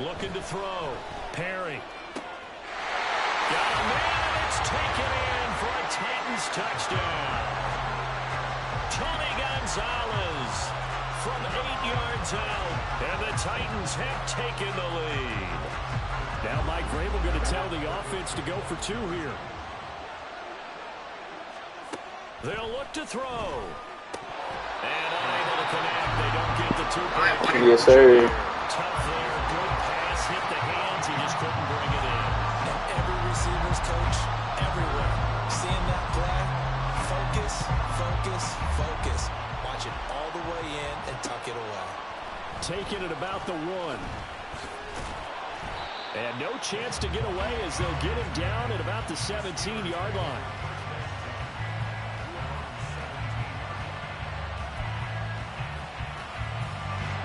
Looking to throw. Perry. Got a man. It's taken in for a Titans touchdown. Tony Gonzalez from 8 yards out. And the Titans have taken the lead. Now Mike Vrabel going to tell the offense to go for 2 here. They'll look to throw. And unable to connect. They don't get the 2-point. Yes, sir. Tough there. Good pass. Hit the hands. He just couldn't bring it in. And every receiver's coach, everywhere, seeing that play, focus, focus, focus. Watch it all the way in and tuck it away. Taking it about the 1. And no chance to get away as they'll get him down at about the 17-yard line.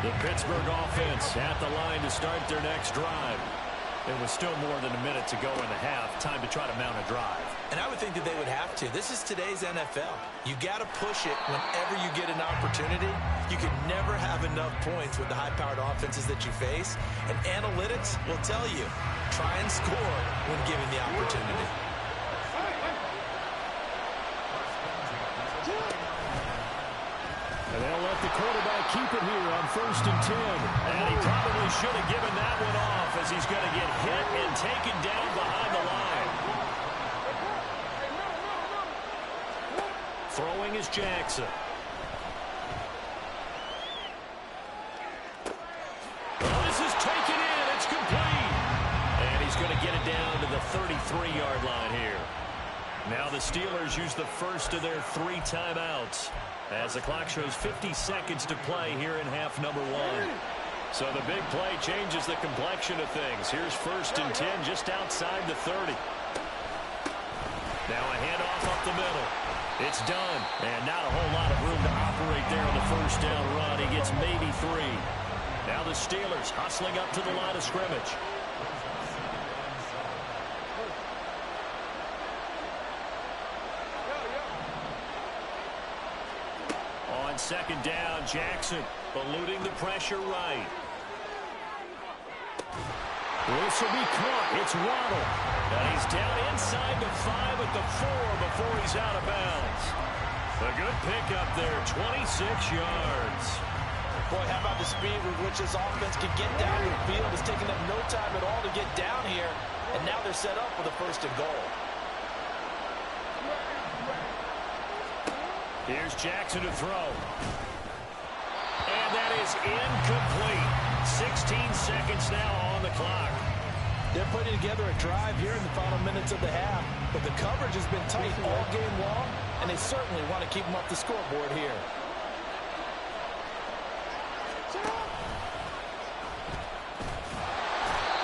The Pittsburgh offense at the line to start their next drive. There was still more than a minute to go in the half. Time to try to mount a drive. And I would think that they would have to. This is today's NFL. You got to push it whenever you get an opportunity. You can never have enough points with the high-powered offenses that you face. And analytics will tell you, try and score when given the opportunity. And they'll let the quarterback keep it here on 1st and 10. And he probably should have given that one off as he's going to get hit and taken down behind the line. Throwing is Jackson. Oh, this is taken in. It's complete. And he's going to get it down to the 33-yard line here. Now the Steelers use the first of their 3 timeouts, as the clock shows 50 seconds to play here in half number 1. So the big play changes the complexion of things. Here's 1st and 10 just outside the 30. Now a handoff up the middle. It's done. And not a whole lot of room to operate there on the first down run. He gets maybe 3. Now the Steelers hustling up to the line of scrimmage. On 2nd down, Jackson eluding the pressure right. This will be caught. It's Waddle. And he's down inside the 5 at the 4 before he's out of bounds. A good pickup there, 26 yards. Boy, how about the speed with which this offense can get down the field? It's taking them no time at all to get down here. And now they're set up for the 1st and goal. Here's Jackson to throw. And that is incomplete. 16 seconds now on the clock. They're putting together a drive here in the final minutes of the half. But the coverage has been tight all game long, and they certainly want to keep them off the scoreboard here.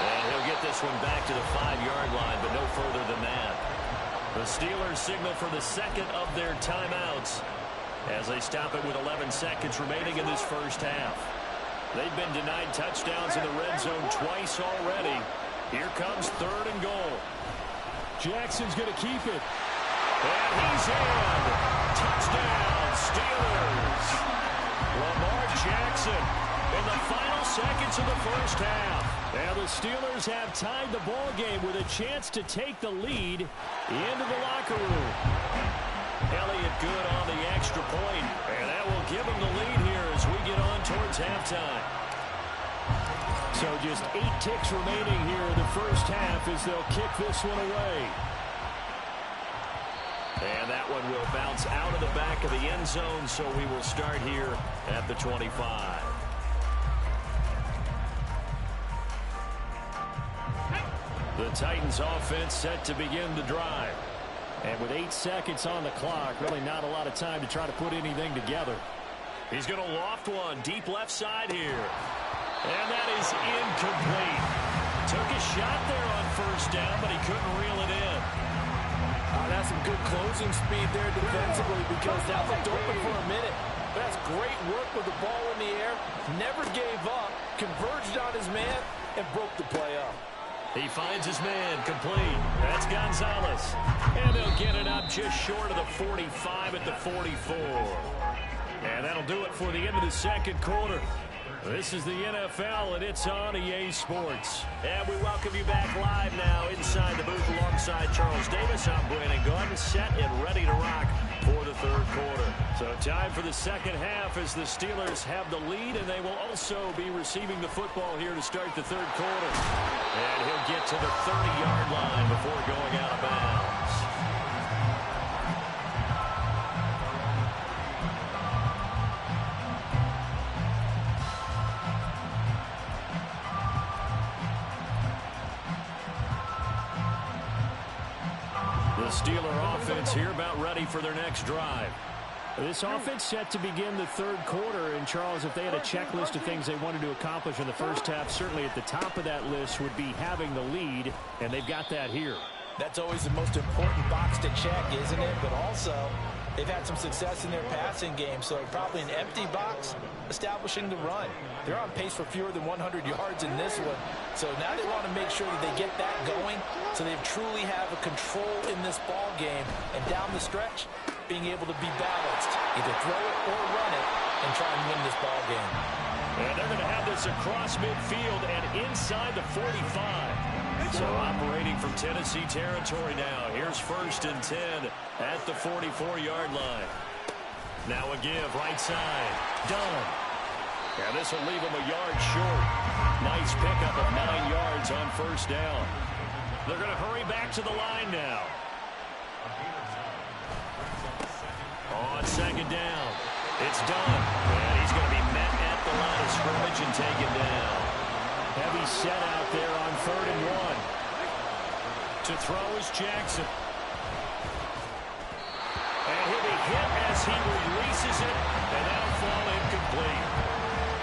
And he'll get this one back to the 5-yard line, but no further than that. The Steelers signal for the 2nd of their timeouts as they stop it with 11 seconds remaining in this first half. They've been denied touchdowns in the red zone twice already. Here comes 3rd and goal. Jackson's going to keep it. And he's in. Touchdown, Steelers. Lamar Jackson in the final seconds of the first half. And the Steelers have tied the ball game with a chance to take the lead into the locker room. Elliott good on the extra point, and that will give him the lead here as we get on towards halftime. So just 8 ticks remaining here in the first half as they'll kick this one away. And that one will bounce out of the back of the end zone, so we will start here at the 25. The Titans offense set to begin the drive. And with 8 seconds on the clock, really not a lot of time to try to put anything together. He's going to loft one deep left side here. And that is incomplete. Took a shot there on 1st down, but he couldn't reel it in. That's some good closing speed there defensively, because that looked open for a minute. But that's great work with the ball in the air. Never gave up, converged on his man, and broke the play up. He finds his man, complete. That's Gonzalez. And they'll get it up just short of the 45 at the 44. And that'll do it for the end of the 2nd quarter. This is the NFL, and it's on EA Sports. And we welcome you back live now inside the booth alongside Charles Davis. I'm Brandon Gunn, set and ready to rock for the 3rd quarter. So time for the 2nd half as the Steelers have the lead, and they will also be receiving the football here to start the 3rd quarter. And he'll get to the 30-yard line before going out of bounds. The Steeler offense here about ready for their next drive. This offense set to begin the 3rd quarter. And, Charles, if they had a checklist of things they wanted to accomplish in the first half, certainly at the top of that list would be having the lead, and they've got that here. That's always the most important box to check, isn't it? But also, They've had some success in their passing game, so probably an empty box establishing the run. They're on pace for fewer than 100 yards in this one. So now they want to make sure that they get that going so they truly have a control in this ball game. And down the stretch, being able to be balanced. Either throw it or run it and try and win this ball game. And they're going to have this across midfield and inside the 45. So operating from Tennessee territory now. Here's 1st and 10 at the 44-yard line. Now a give, right side. Done. And this will leave him a yard short. Nice pickup of 9 yards on 1st down. They're going to hurry back to the line now. On 2nd down. It's done. And he's going to be met at the line of scrimmage and taken down. Heavy set out there on 3rd and 1. To throw is Jackson. And he'll be hit as he releases it, and that'll fall incomplete.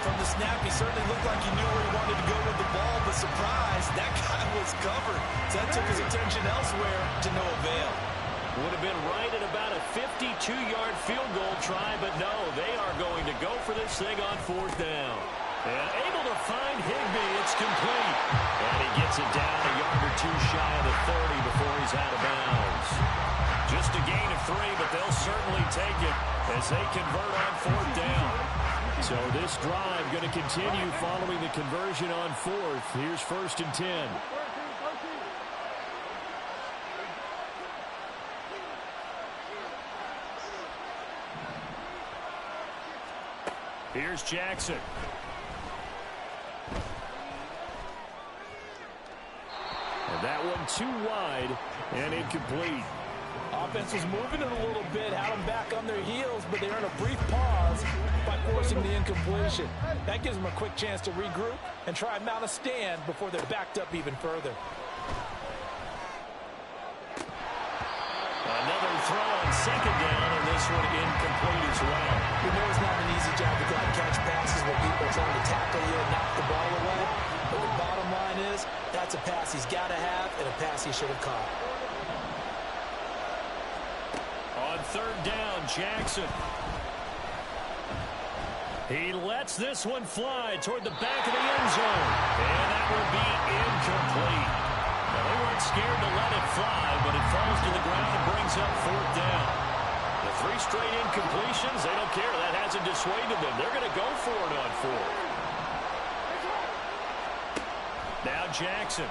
From the snap, he certainly looked like he knew where he wanted to go with the ball, but surprise, that guy was covered. So that took his attention elsewhere to no avail. Would have been right at about a 52-yard field goal try, but no, they are going to go for this thing on 4th down. And able to find Higbee. It's complete. And he gets it down a yard or 2 shy of the 30 before he's out of bounds. Just a gain of 3, but they'll certainly take it as they convert on 4th down. So this drive going to continue following the conversion on 4th. Here's 1st and 10. Here's Jackson. And that one too wide and incomplete. Offense was moving it a little bit, had them back on their heels, but they earned a brief pause by forcing the incompletion. That gives them a quick chance to regroup and try and mount a stand before they're backed up even further. Another throw on 2nd down, and this one incomplete as well. We know it's not an easy job to go out and catch passes where people are trying to tackle you and knock the ball away. But the bottom line is, that's a pass he's got to have and a pass he should have caught. On 3rd down, Jackson. He lets this one fly toward the back of the end zone. And that will be incomplete. Now, they weren't scared to let it fly, but it falls to the ground and brings up 4th down. The 3 straight incompletions, they don't care. That hasn't dissuaded them. They're going to go for it on 4th. Now Jackson.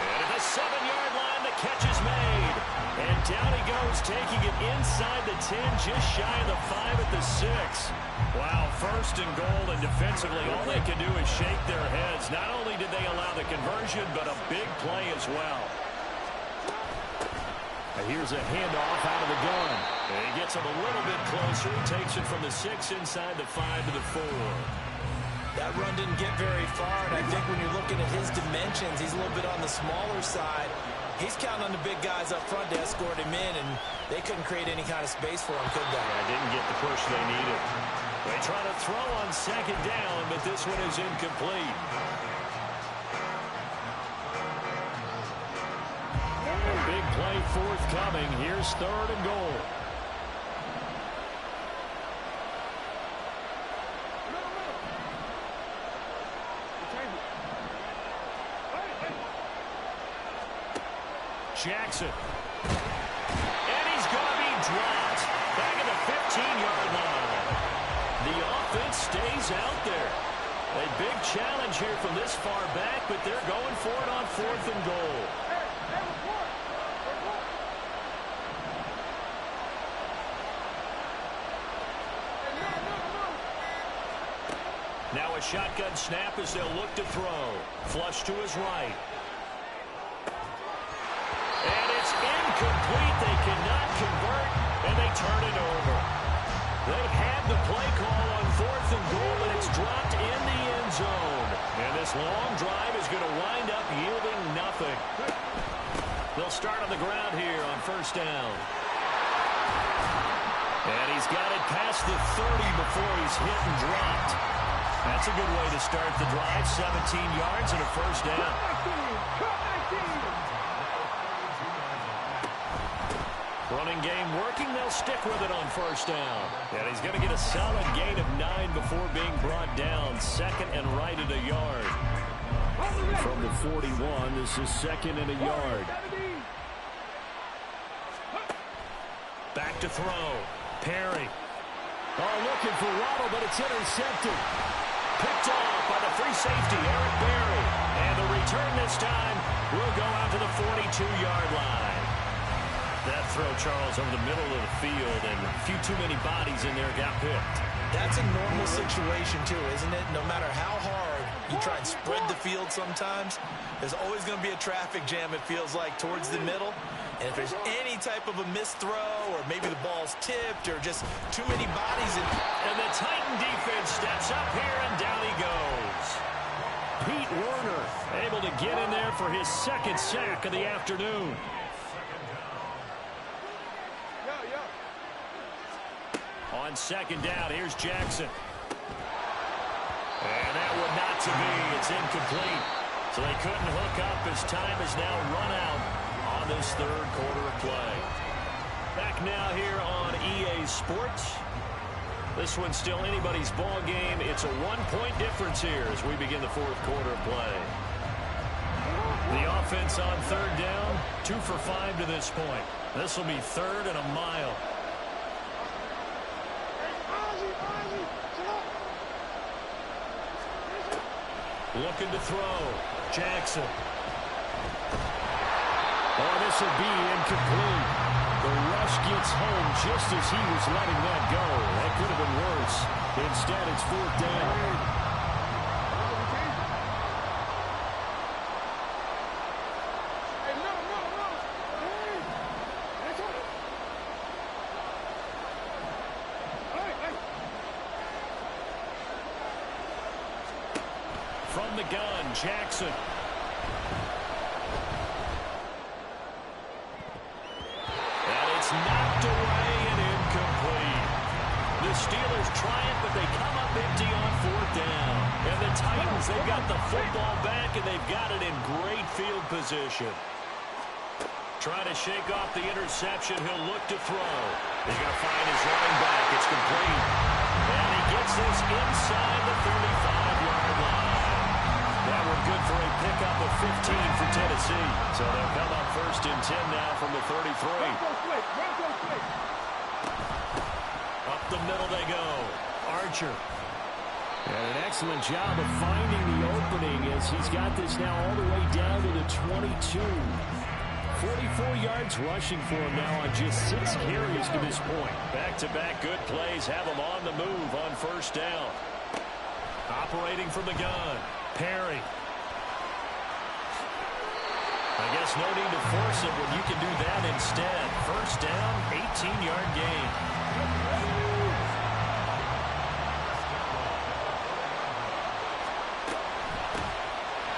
And at the 7-yard line, the catch is made. And down he goes, taking it inside the 10, just shy of the 5 at the 6. Wow, 1st and goal, and defensively, all they can do is shake their heads. Not only did they allow the conversion, but a big play as well. Here's a handoff out of the gun. And he gets him a little bit closer. Takes it from the 6 inside the 5 to the 4. That run didn't get very far, and I think when you're looking at his dimensions, he's a little bit on the smaller side. He's counting on the big guys up front to escort him in, and they couldn't create any kind of space for him, could they? Yeah, didn't get the push they needed. They try to throw on 2nd down, but this one is incomplete. A big play forthcoming. Here's 3rd and goal. Jackson. And he's going to be dropped back at the 15-yard line. The offense stays out there. A big challenge here from this far back, but they're going for it on 4th and goal. Now a shotgun snap as they'll look to throw. Flush to his right. And it's incomplete. They cannot convert, and they turn it over. They had the play call on 4th and goal, and it's dropped in the end zone. And this long drive is going to wind up yielding nothing. They'll start on the ground here on 1st down. And he's got it past the 30 before he's hit and dropped. That's a good way to start the drive. 17 yards and a 1st down. Running game working. They'll stick with it on first down. And he's going to get a solid gain of 9 before being brought down. Second and right at a yard. From the 41, this is second and a yard. Back to throw. Perry. Oh, looking for Waddle, but it's intercepted. Picked off by the free safety, Eric Berry. And the return this time will go out to the 42-yard line. That throw, Charles, over the middle of the field, and a few too many bodies in there got picked. That's a normal situation, too, isn't it? No matter how hard you try and spread the field sometimes, there's always going to be a traffic jam, it feels like, towards the middle. And if there's any type of a missed throw, or maybe the ball's tipped, or just too many bodies. And the Titan defense steps up here, and down he goes. Pete Werner able to get in there for his second sack of the afternoon. On second down, here's Jackson. And that would not to be. It's incomplete. So they couldn't hook up as time is now run out on this third quarter of play. Back now here on EA Sports. This one's still anybody's ball game. It's a 1-point difference here as we begin the fourth quarter of play. The offense on third down, 2 for 5 to this point. This will be third and a mile. Looking to throw. Jackson. Oh, this will be incomplete. The rush gets home just as he was letting that go. That could have been worse. Instead, it's fourth down. From the gun, Jackson. And it's knocked away and incomplete. The Steelers try it, but they come up empty on fourth down. And the Titans, they've got the football back, and they've got it in great field position. Trying to shake off the interception. He'll look to throw. He's going to find his running back. It's complete. And he gets this inside the 35-yard line. That one good for a pickup of 15 for Tennessee. So they'll come up first and 10 now from the 33. Up the middle they go. Archer. And an excellent job of finding the opening as he's got this now all the way down to the 22. 44 yards rushing for him now on just 6 carries to this point. Back-to-back good plays have him on the move on first down. Operating from the gun. Perry. I guess no need to force it when you can do that instead. First down, 18-yard gain.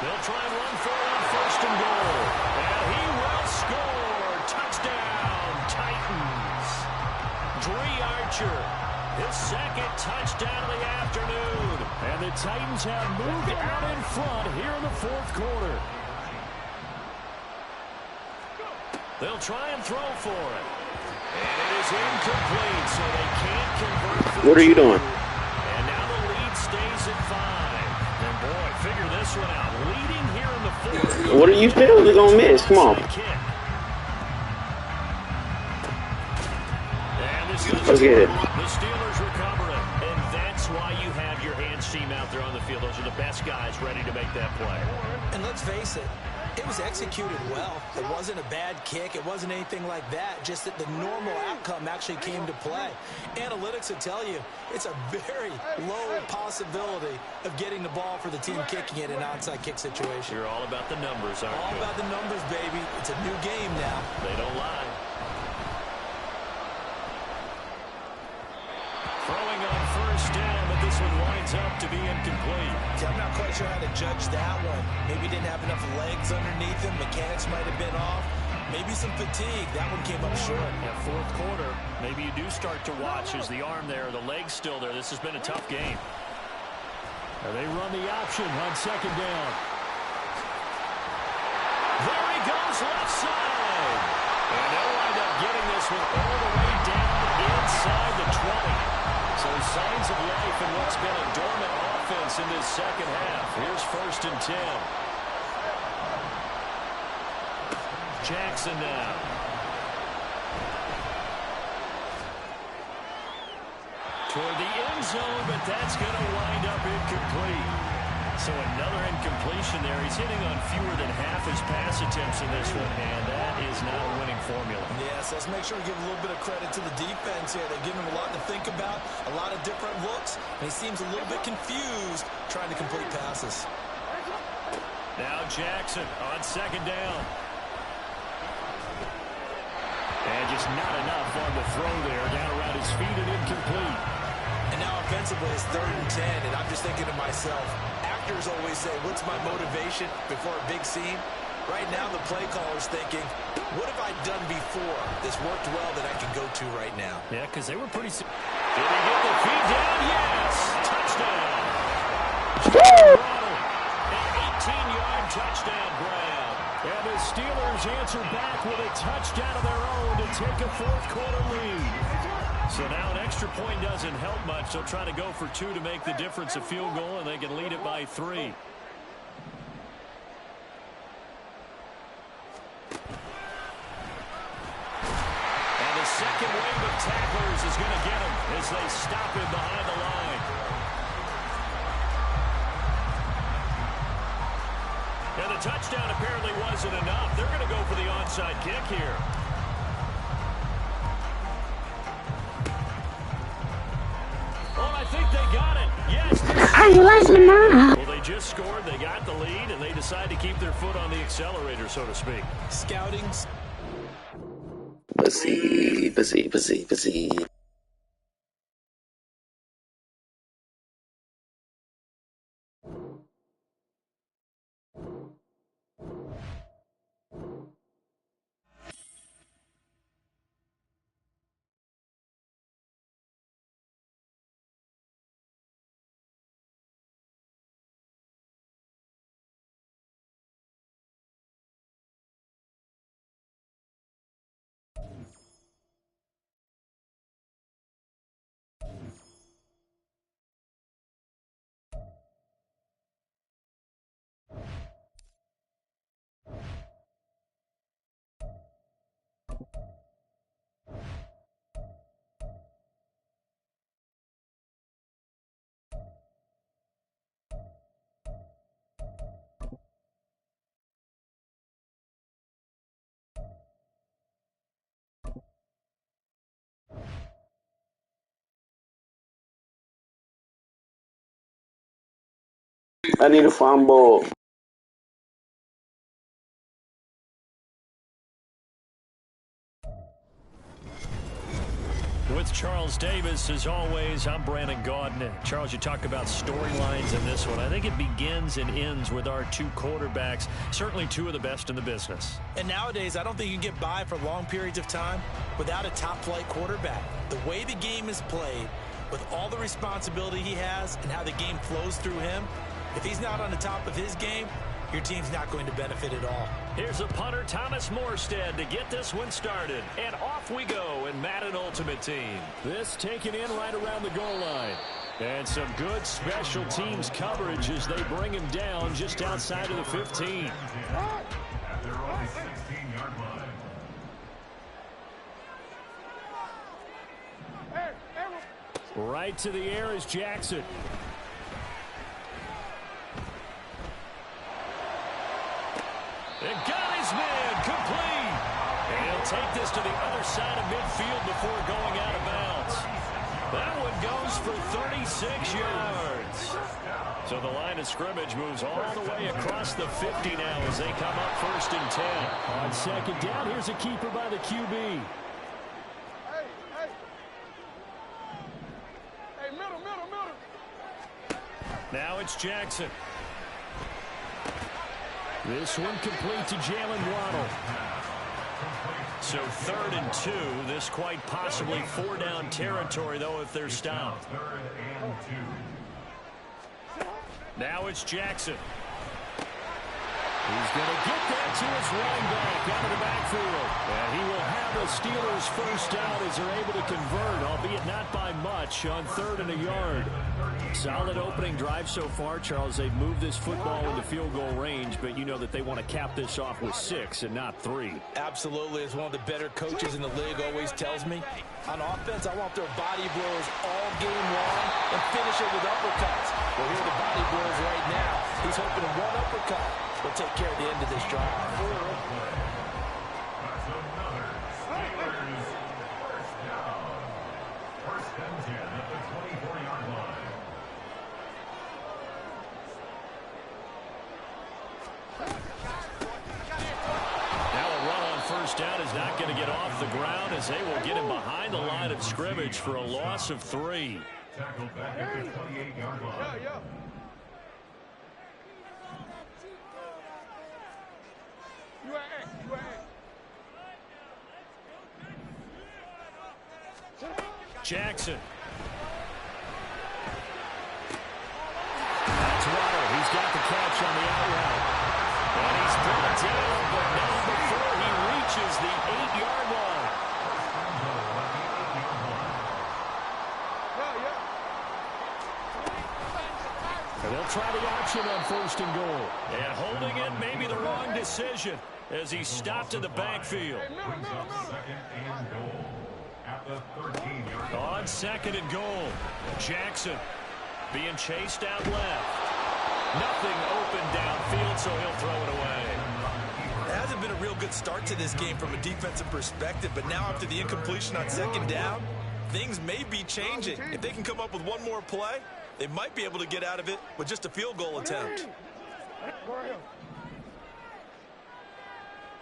They'll try and run for it on first and goal. And he will score. Touchdown, Titans. Dree Archer, his second touchdown of the afternoon. And the Titans have moved out in front here in the fourth quarter. They'll try and throw for it. And it is incomplete, so they can't convert. What are you doing? And now the lead stays at 5. And boy, figure this one out. Leading here in the fourth. What are you still gonna miss? Come on. Let's get it. The Steelers recover it. And that's why you have your hands team out there on the field. Those are the best guys ready to make that play. And let's face it, it was executed well. It wasn't a bad kick. It wasn't anything like that. Just that the normal outcome actually came to play. Analytics will tell you it's a very low possibility of getting the ball for the team kicking it in an onside kick situation. You're all about the numbers, aren't you? All about the numbers, baby. It's a new game now. They don't lie. Throwing on first down, but this one winds up to be incomplete. See, I'm not quite sure how to judge that one. Maybe didn't have enough legs underneath him. Mechanics might have been off. Maybe some fatigue. That one came up short. Yeah, fourth quarter, maybe you do start to watch as the arm there, the leg's still there. This has been a tough game. They run the option on second down. There he goes left side. And they'll wind up getting this one all the way down inside the 20. So signs of life in what's been a dormant offense in this second half. Here's 1st and 10. Jackson now. Toward the end zone, but that's going to wind up incomplete. So another incompletion there. He's hitting on fewer than half his pass attempts in this one, and that is not a winning formula. Yes, let's make sure we give a little bit of credit to the defense here. They give him a lot to think about, a lot of different looks, and he seems a little bit confused trying to complete passes. Now Jackson on 2nd down. And just not enough on the throw there. Down around his feet and incomplete. And now offensively it's 3rd and 10, and I'm just thinking to myself, actors always say, what's my motivation before a big scene? Right now the play caller's thinking, what have I done before this worked well that I can go to right now? Yeah, because they were pretty... Did he get the feet down? Yes! Touchdown! An 18-yard touchdown grab. And the Steelers answer back with a touchdown of their own to take a 4th quarter lead. So now an extra point doesn't help much. They'll try to go for 2 to make the difference a field goal, and they can lead it by 3. And the second wave of tacklers is going to get him as they stop him behind the line. And the touchdown apparently wasn't enough. They're going to go for the onside kick here. I think they got it. Yes. How you like me now? Well, they just scored. They got the lead, and they decide to keep their foot on the accelerator, so to speak. Scouting. Busy. I need a fumble. With Charles Davis, as always, I'm Brandon Gaudin. Charles, you talk about storylines in this one. I think it begins and ends with our 2 quarterbacks, certainly 2 of the best in the business. And nowadays, I don't think you can get by for long periods of time without a top-flight quarterback. The way the game is played, with all the responsibility he has and how the game flows through him, if he's not on the top of his game, your team's not going to benefit at all. Here's a punter, Thomas Morstead, to get this one started. And off we go in Madden Ultimate Team. This taken in right around the goal line. And some good special teams coverage as they bring him down just outside of the 15. At their own 16-yard line. Right to the air is Jackson. And got his man complete. And he'll take this to the other side of midfield before going out of bounds. That one goes for 36 yards. So the line of scrimmage moves all the way across the 50 now as they come up 1st and 10. On 2nd down, here's a keeper by the QB. Middle. Now it's Jackson. This one complete to Jalen Waddle. So 3rd and 2. This quite possibly 4-down territory, though, if they're stopped. 3rd and 2. Now it's Jackson. He's going to get that to his running back. back out of the backfield. And he will have the Steelers first down as they're able to convert, albeit not by much, on 3rd and a yard. Solid opening drive so far, Charles. They've moved this football into field goal range, but you know that they want to cap this off with 6 and not 3. Absolutely. As one of the better coaches in the league always tells me, on offense, I want their body blows all game long and finish it with uppercuts. Well, here are the body blows right now. He's hoping one uppercut will take care of the end of this drive. That's another Steelers first down. 1st and 10 at the 24-yard line. Now a run on 1st down is not going to get off the ground as they will get him behind the line of scrimmage for a loss of 3. Tackled back at the 28-yard line. Jackson. That's Waddle. He's got the catch on the out route. And he's brought down, but not before he reaches the 8-yard line. And they'll try the option on 1st and goal. And holding it may be the wrong decision as he stopped in the backfield. Brings up 2nd and goal at the 13-yard line. On 2nd and goal, Jackson being chased out left. Nothing open downfield, so he'll throw it away. It hasn't been a real good start to this game from a defensive perspective, but now after the incompletion on 2nd down, things may be changing. If they can come up with one more play, they might be able to get out of it with just a field goal attempt.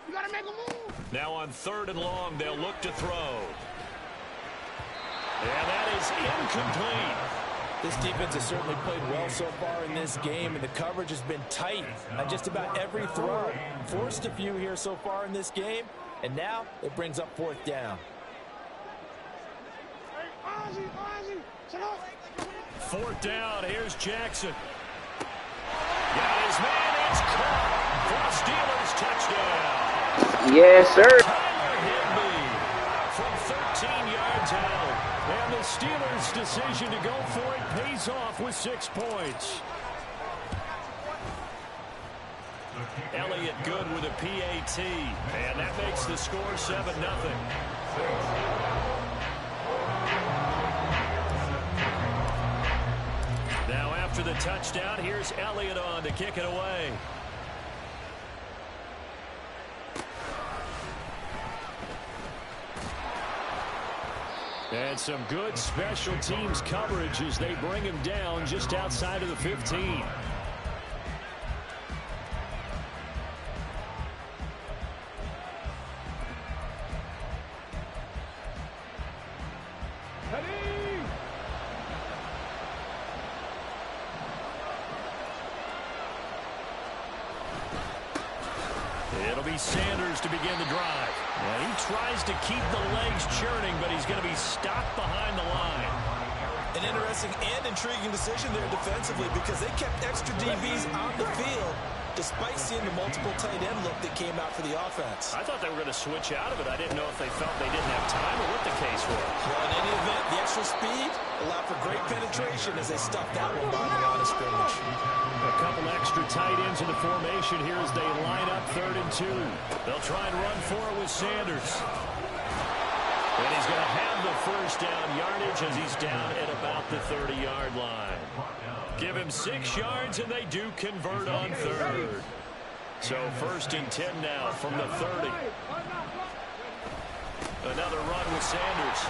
You gotta make a move. Now on 3rd and long, they'll look to throw. And that is incomplete. This defense has certainly played well so far in this game, and the coverage has been tight on just about every throw. Forced a few here so far in this game, and now it brings up 4th down. 4th down, here's Jackson. Got his man, it's caught for a Steelers touchdown. Yes, sir. Tyler Higbee from 13 yards out. And the Steelers' decision to go for it pays off with 6 points. Elliott good with a PAT. And that makes the score 7-0. Now after the touchdown, here's Elliott on to kick it away. And some good special teams coverage as they bring him down just outside of the 15. It'll be Sanders to begin the drive. And he tries to keep the legs churning, but he's going to be stopped behind the line. An interesting and intriguing decision there defensively because they kept extra DBs on the field despite seeing the multiple tight end look that came out for the offense. I thought they were going to switch out of it. I didn't know if they felt they didn't have time or what the case was. Well, in any event, the extra speed allowed for great penetration as they stuffed that one behind the line of scrimmage. A couple extra tight ends in the formation here as they line up 3rd and 2. They'll try and run for it with Sanders. And he's going to have the first down yardage as he's down at about the 30-yard line. Give him 6 yards, and they do convert on 3rd. So 1st and 10 now from the 30. Another run with Sanders.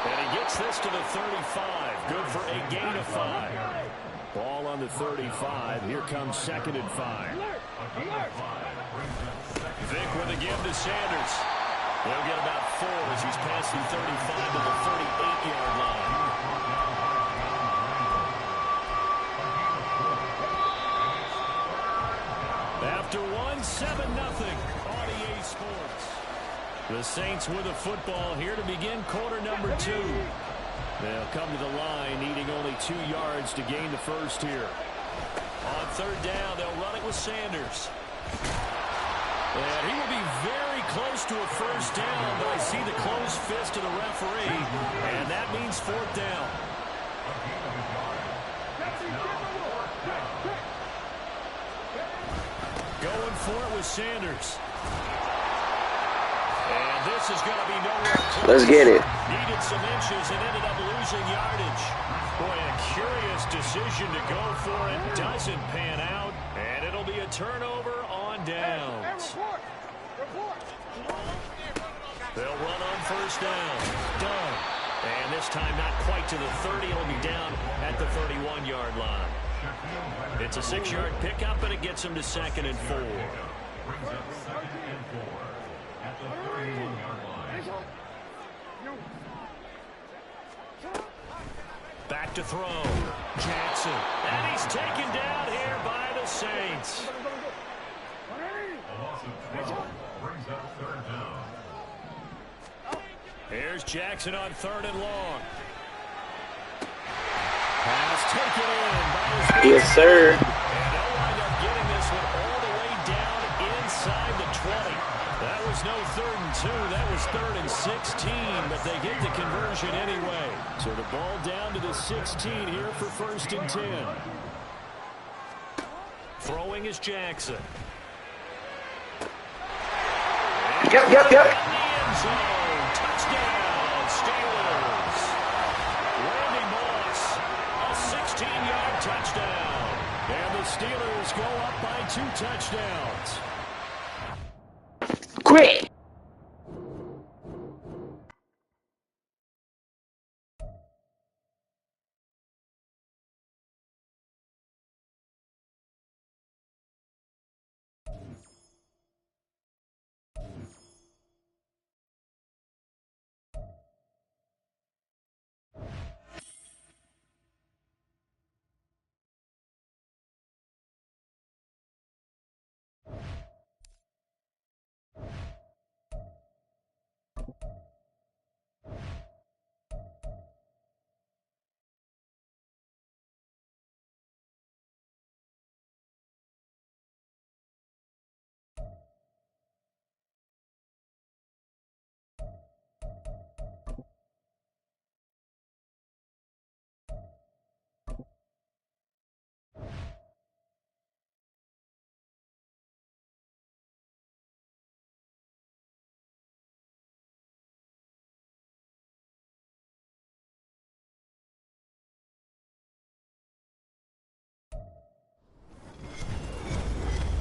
And he gets this to the 35. Good for a gain of 5. Ball on the 35. Here comes 2nd and 5. Vick with a give to Sanders. He'll get about 4 as he's past the 35 to the 38-yard line. After 1, 7-0 on EA Sports. The Saints with the football here to begin quarter number 2. They'll come to the line needing only 2 yards to gain the first here. On 3rd down, they'll run it with Sanders. And he will be very close to a first down, but I see the closed fist of the referee, and that means fourth down. Going for it with Sanders. And this is going to be nowhere close. Let's get it. Needed some inches and ended up losing yardage. Boy, a curious decision to go for it. Doesn't pan out, and it'll be a turnover on downs. They'll run on first down. Done. And this time not quite to the 30. It'll be down at the 31-yard line. It's a 6-yard pickup, and it gets him to 2nd and 4. Brings up 2nd and 4 at the 31-yard line. Back to throw. Jackson. And he's taken down here by the Saints. A loss of 12 brings up 3rd down. Here's Jackson on 3rd and long. Pass taken in by his... Yes, sir. And they'll wind up getting this one all the way down inside the 20. That was no 3rd and 2. That was 3rd and 16, but they get the conversion anyway. So the ball down to the 16 here for 1st and 10. Throwing is Jackson. Yep. In the end zone. Touchdown, Steelers. Randy Moss, a 16-yard touchdown. And the Steelers go up by 2 touchdowns. Quick.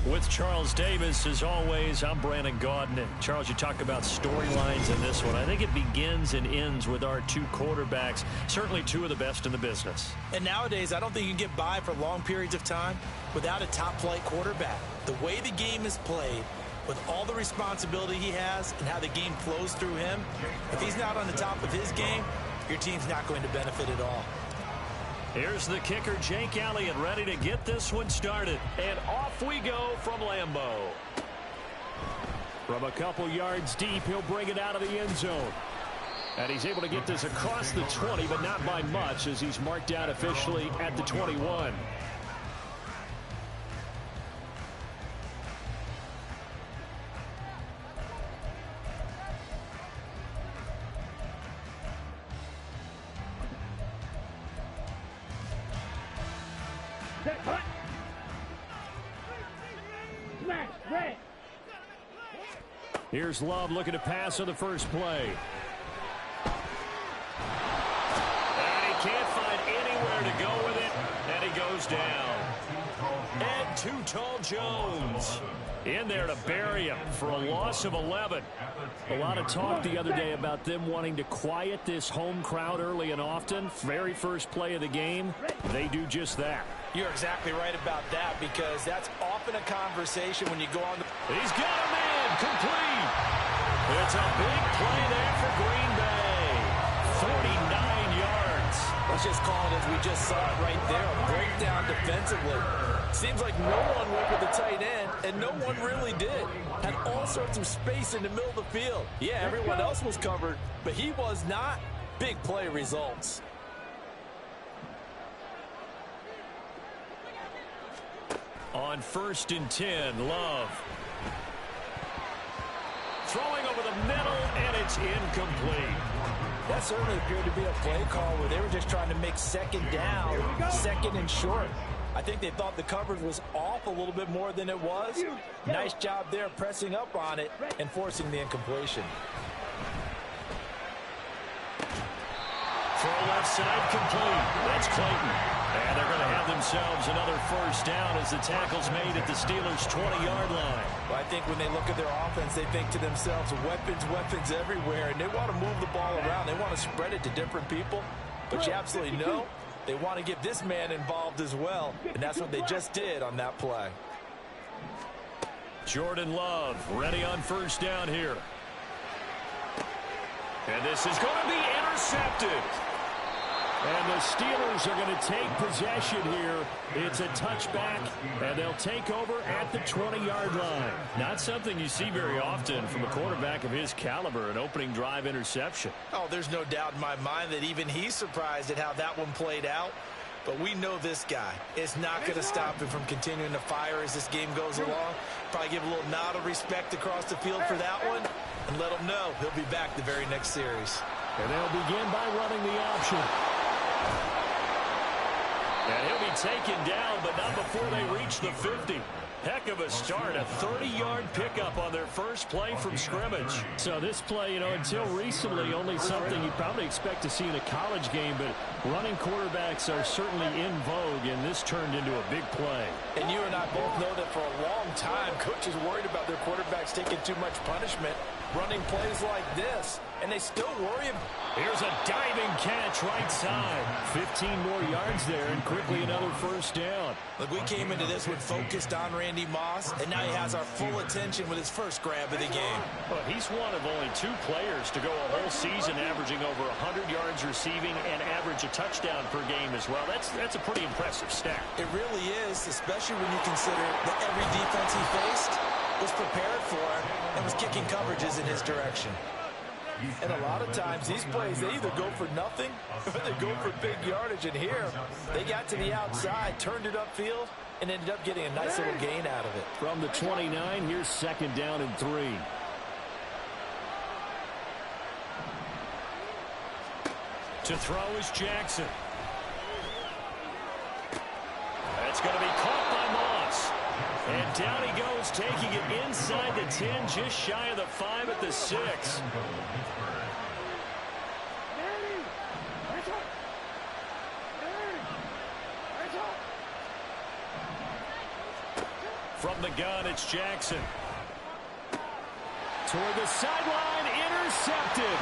With Charles Davis, as always, I'm Brandon Gaudin. And Charles, you talk about storylines in this one. I think it begins and ends with our 2 quarterbacks, certainly 2 of the best in the business. And nowadays, I don't think you can get by for long periods of time without a top-flight quarterback. The way the game is played, with all the responsibility he has and how the game flows through him, if he's not on the top of his game, your team's not going to benefit at all. Here's the kicker, Jake Elliott, ready to get this one started. And off we go from Lambeau. From a couple yards deep, he'll bring it out of the end zone. And he's able to get this across the 20, but not by much, as he's marked down officially at the 21. Here's Love looking to pass on the first play. And he can't find anywhere to go with it, and he goes down. And Too Tall Jones in there to bury him for a loss of 11. A lot of talk the other day about them wanting to quiet this home crowd early and often. Very first play of the game, they do just that. You're exactly right about that, because that's often a conversation when you go on the... He's got a man complete. It's a big play there for Green Bay. 49 yards. Let's just call it as we just saw it right there. A breakdown defensively. Seems like no one went with the tight end, and no one really did. Had all sorts of space in the middle of the field. Yeah, everyone else was covered, but he was not. Big play results. On 1st and 10, Love. throwing over the middle, and it's incomplete. That certainly appeared to be a play call where they were just trying to make second down, second and short. I think they thought the coverage was off a little bit more than it was. Nice job there pressing up on it and forcing the incompletion. Throw left side complete. That's Clayton. And they're going to have themselves another first down as the tackle's made at the Steelers' 20-yard line. Well, I think when they look at their offense, they think to themselves, weapons everywhere, and they want to move the ball around. They want to spread it to different people. But you absolutely know they want to get this man involved as well, and that's what they just did on that play. Jordan Love ready on first down here. And this is going to be intercepted. And the Steelers are going to take possession here. It's a touchback, and they'll take over at the 20-yard line. Not something you see very often from a quarterback of his caliber, an opening drive interception. Oh, there's no doubt in my mind that even he's surprised at how that one played out. But we know this guy is not going to stop him from continuing to fire as this game goes along. Probably give a little nod of respect across the field for that one and let him know he'll be back the very next series. And they'll begin by running the option. And he'll be taken down, but not before they reach the 50. Heck of a start, a 30-yard pickup on their first play from scrimmage. So this play, until recently, only something you'd probably expect to see in a college game, but running quarterbacks are certainly in vogue, and this turned into a big play. And you and I both know that for a long time, coaches worried about their quarterbacks taking too much punishment, running plays like this, and they still worry about. Here's a diving catch right side. 15 more yards there, and quickly another first down. Look, we came into this one focused on Randy Moss, and now he has our full attention with his first grab of the game. But he's one of only 2 players to go a whole season averaging over 100 yards receiving and average a touchdown per game as well. That's a pretty impressive stat. It really is, especially when you consider that every defense he faced was prepared for him and was kicking coverages in his direction. And a lot of times, these plays, they either go for nothing or they go for big yardage. And here, they got to the outside, turned it upfield, and ended up getting a nice little gain out of it. From the 29, here's second down and 3. To throw is Jackson. That's going to be caught by Moss. And down he goes, taking it inside the 10, just shy of the 5 at the 6. From the gun, it's Jackson. Toward the sideline, intercepted.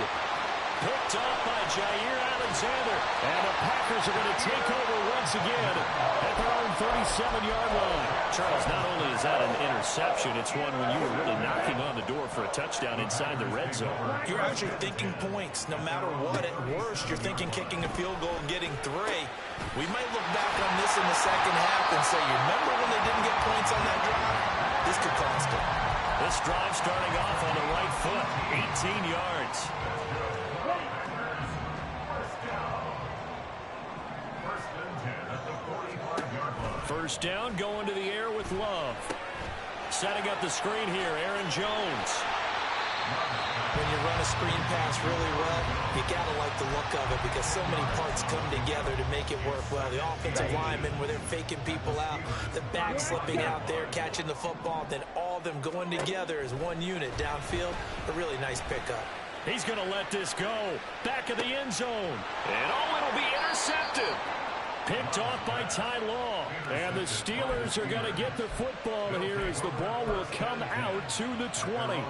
Picked off by Jair Alexander. And the Packers are going to take over once again at their own 37-yard line. Charles, not only is that an interception, it's one when you were really knocking on the door for a touchdown inside the red zone. You're actually thinking points no matter what. At worst, you're thinking kicking a field goal and getting 3. We might look back on this in the second half and say, you remember when they didn't get points on that drive? This could cost them. This drive starting off on the right foot, 18 yards. First down, going to the air with Love. Setting up the screen here, Aaron Jones. When you run a screen pass really well, you got to like the look of it because so many parts come together to make it work well. The offensive linemen, where they're faking people out, the back slipping out there, catching the football, then all of them going together as one unit downfield. A really nice pickup. He's going to let this go. Back of the end zone. And it'll be intercepted. Picked off by Ty Law. And the Steelers are going to get the football here as the ball will come out to the 20.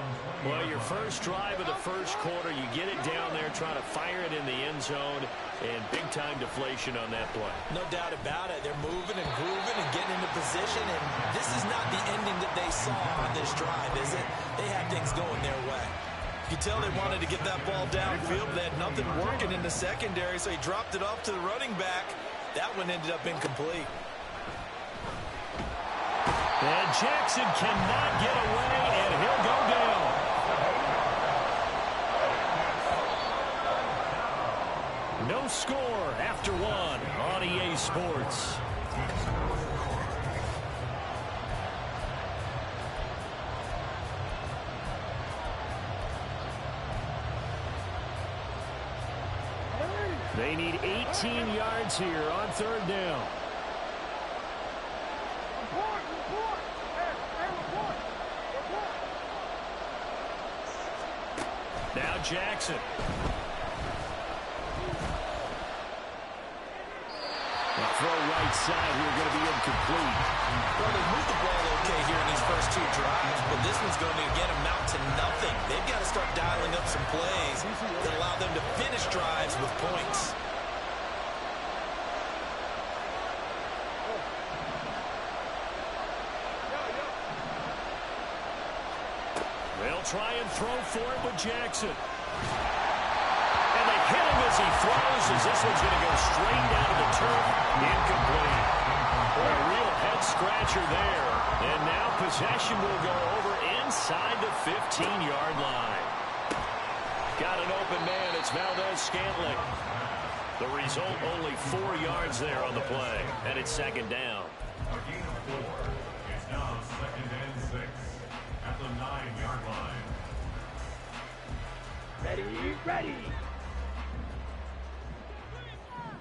Well, your first drive of the first quarter, you get it down there, try to fire it in the end zone, and big-time deflation on that play. No doubt about it. They're moving and grooving and getting into position, and this is not the ending that they saw on this drive, is it? They had things going their way. You tell they wanted to get that ball downfield. They had nothing working in the secondary, so he dropped it off to the running back. That one ended up incomplete. And Jackson cannot get away, and he'll go down. No score after 1 on EA Sports. They need 18 yards here on third down. Now Jackson. The throw right side here going to be incomplete. Well, they moved the ball okay here in these first 2 drives, but this one's going to again amount to nothing. They've got to start dialing up some plays that allow them to finish drives with points. They'll try and throw for it with Jackson. And they hit him as he throws, as this one's going to go straight down to the turf. Incomplete. Boy, a real head-scratcher there. And now possession will go over inside the 15-yard line. Got an open man. It's Valdez-Scantling. The result, only 4 yards there on the play. And it's second down. A gain of 4. It's now 2nd and 6 at the 9-yard line. Ready.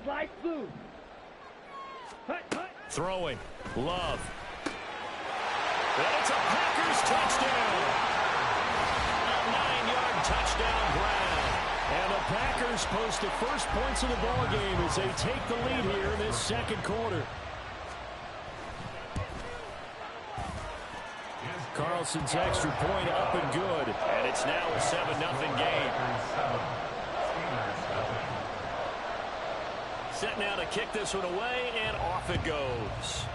Slide through. Throwing. Love. And it's a Packers touchdown. A 9-yard touchdown grab. And the Packers post the first points of the ball game as they take the lead here in this second quarter. Carlson's extra point up and good. And it's now a 7-0 game. Set now to kick this one away, and off it goes.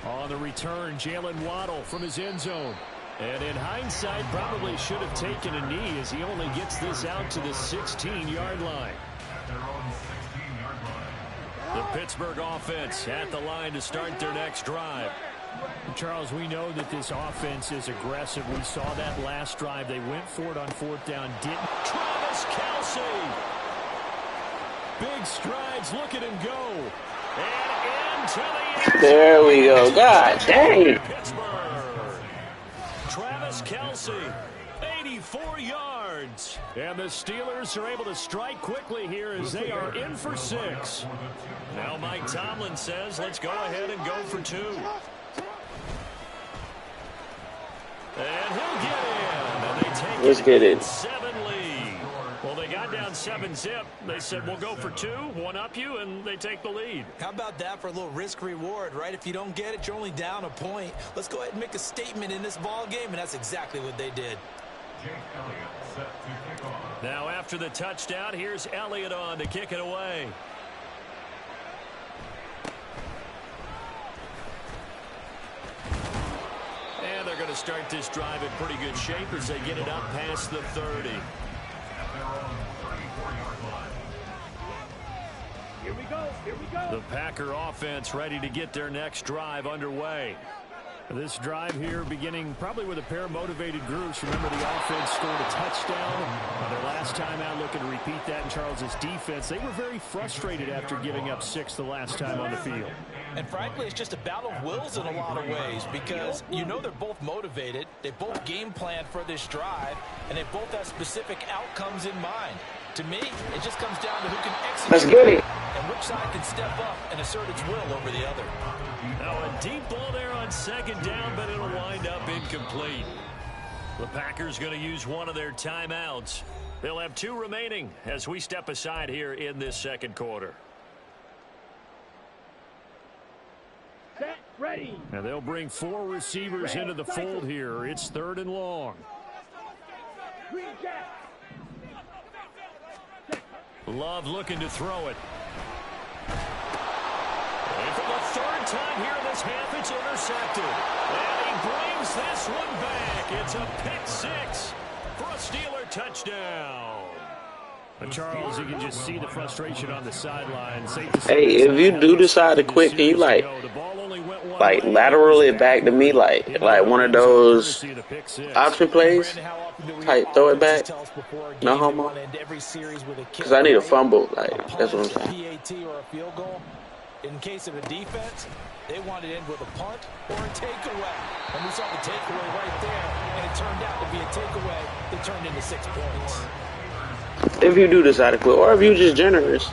On the return, Jalen Waddle from his end zone. And in hindsight, probably should have taken a knee as he only gets this out to the 16-yard line. At their own 16-yard line. The Pittsburgh offense at the line to start their next drive. Charles, we know that this offense is aggressive. We saw that last drive. They went for it on 4th down. Didn't. Travis Kelce. Big strides. Look at him go. And into the end zone. There we go. God dang. Pittsburgh. Travis Kelce. 84 yards. And the Steelers are able to strike quickly here as they are in for 6. Now Mike Tomlin says, let's go ahead and go for 2. And he'll get in. And they take Let's get it. 7 lead. Well, they got down 7-zip. They said, we'll go for 2, 1-up you, and they take the lead. How about that for a little risk-reward, right? If you don't get it, you're only down a point. Let's go ahead and make a statement in this ball game, and that's exactly what they did. Jake Elliott set to kick off. Now after the touchdown, here's Elliott on to kick it away. And they're going to start this drive in pretty good shape as they get it up past the 30. At their own 34-yard line. Here we go. The Packer offense ready to get their next drive underway. This drive here beginning probably with a pair of motivated groups. Remember, the offense scored a touchdown. Their last time out, looking to repeat that in Charles's defense. They were very frustrated after giving up 6 the last time on the field. And frankly, it's just a battle of wills in a lot of ways because you know they're both motivated. They both game plan for this drive, and they both have specific outcomes in mind. To me, it just comes down to who can execute. Let's get it. And which side can step up and assert its will over the other. Now a deep ball there on 2nd down, but it'll wind up incomplete. The Packers going to use one of their timeouts. They'll have 2 remaining as we step aside here in this second quarter. Set, ready. Now they'll bring 4 receivers into the fold here. It's 3rd and long. Green jack. Love looking to throw it. And for the 3rd time here in this half, it's intercepted. And he brings this one back. It's a pick 6 for a Steeler touchdown. But Charles, you can just see the frustration on the sideline. Hey, if you do decide to quit, can you like lateral it back to me like one of those option plays? Type throw it back. No homo. Because I need a fumble. Like that's what I'm saying. PAT or a field goal. In case of a defense, they wanted it in with a punt or a takeaway. And we saw the takeaway right there, and it turned out to be a takeaway that turned into 6 points. If you do decide to quit, or if you just generous.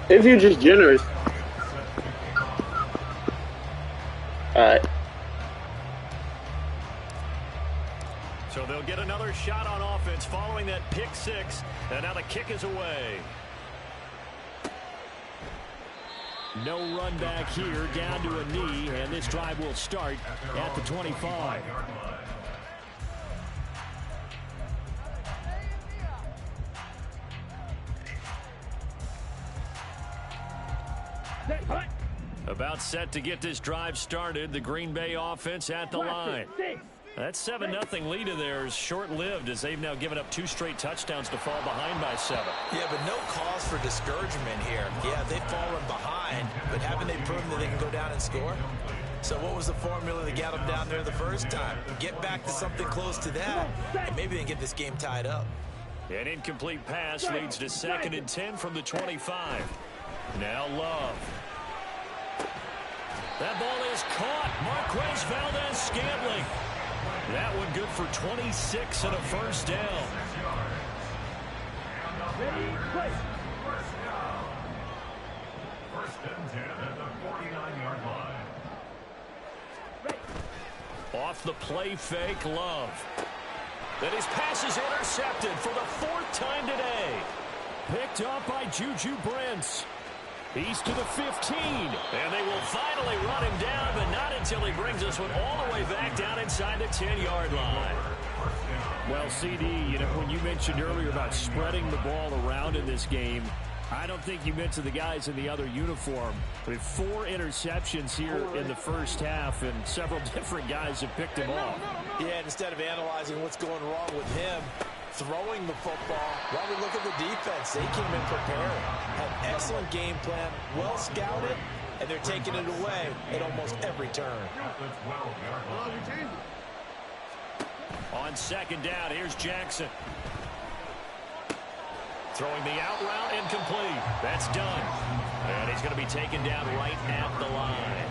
If you just generous. Alright. So they'll get another shot on offense following that pick six. And now the kick is away. No run back here, down to a knee, and this drive will start at the 25. About set to get this drive started. The Green Bay offense at the line. That 7-0 lead of theirs short-lived as they've now given up 2 straight touchdowns to fall behind by 7. Yeah, but no cause for discouragement here. Yeah, they've fallen behind, but haven't they proven that they can go down and score? So what was the formula that got them down there the first time? Get back to something close to that, and maybe they can get this game tied up. An incomplete pass leads to 2nd and 10 from the 25. Now Love. That ball is caught. Marquez Valdez-Scantling. That one good for 26 and a first down. First and 10 at the 49-yard line. Off the play fake, Love. Then his pass is intercepted for the 4th time today. Picked up by Juju Brents. He's to the 15. And they will finally run him down, but not until he brings us one all the way back down inside the 10-yard line. Well, CD, you know, when you mentioned earlier about spreading the ball around in this game, I don't think you mentioned the guys in the other uniform. We have 4 interceptions here in the first half, and several different guys have picked him off. Yeah, instead of analyzing what's going wrong with him, throwing the football, while we look at the defense, they came in prepared, had excellent game plan, well scouted, and they're taking it away at almost every turn. On 2nd down, here's Jackson. Throwing the out route, incomplete. That's done. And he's going to be taken down right at the line.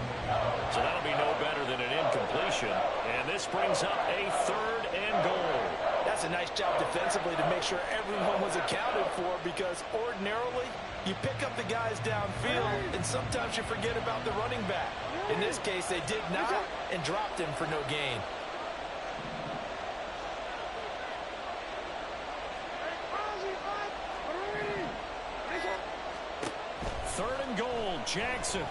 So that'll be no better than an incompletion. And this brings up a 3rd and goal. That's a nice job defensively to make sure everyone was accounted for, because ordinarily you pick up the guys downfield and sometimes you forget about the running back. In this case, they did not and dropped him for no gain. Third and goal, Jackson.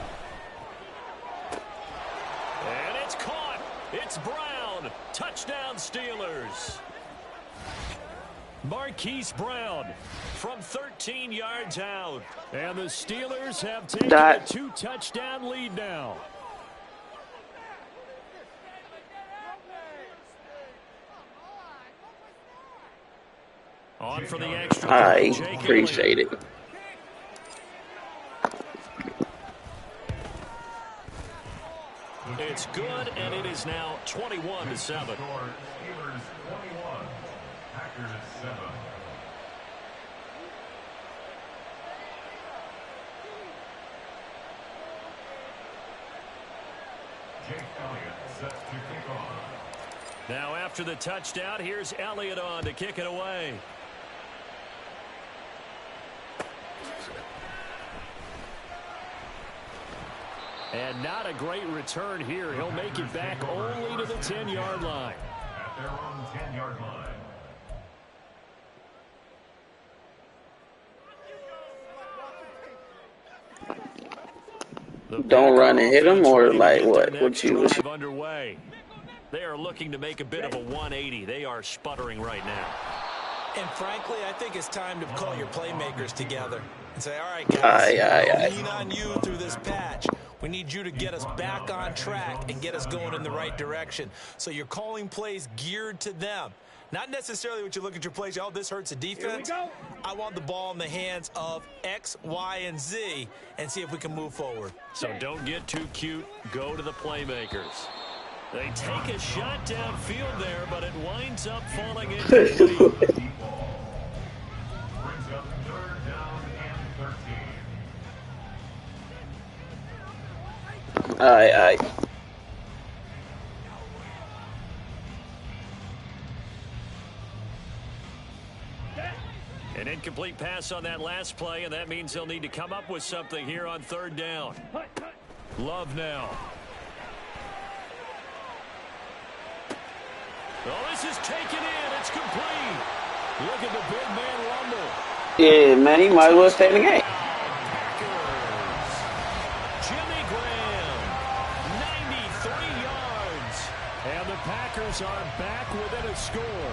And it's caught. It's Brown. Touchdown, Steelers. Marquise Brown from 13 yards out. And the Steelers have taken a 2-touchdown lead now. On for the extra. I appreciate it. It's good, and it is now 21-7. Steelers 21, Packers 7. Jake Elliott set to kick off. Now after the touchdown, here's Elliott on to kick it away. And not a great return here. He'll make it back only to the 10-yard line. At their own 10-yard line. Don't run and hit him, or like what? What you? Underway. They are looking to make a bit of a 180. They are sputtering right now. And frankly, I think it's time to call your playmakers together and say, all right, guys, we'll lean on you through this patch. We need you to get us back on track and get us going in the right direction. So you're calling plays geared to them. Not necessarily what you look at your plays, oh, this hurts the defense. I want the ball in the hands of X, Y, and Z and see if we can move forward. So don't get too cute. Go to the playmakers. They take a shot downfield there, but it winds up falling incomplete. Brings up 3rd down and 13. Aye. An incomplete pass on that last play, and that means they'll need to come up with something here on third down. Love now. Oh, this is taken in. It's complete. Look at the big man rumble. Yeah, man, he might as well stay in the game. Packers. Jimmy Graham, 93 yards. And the Packers are back within a score.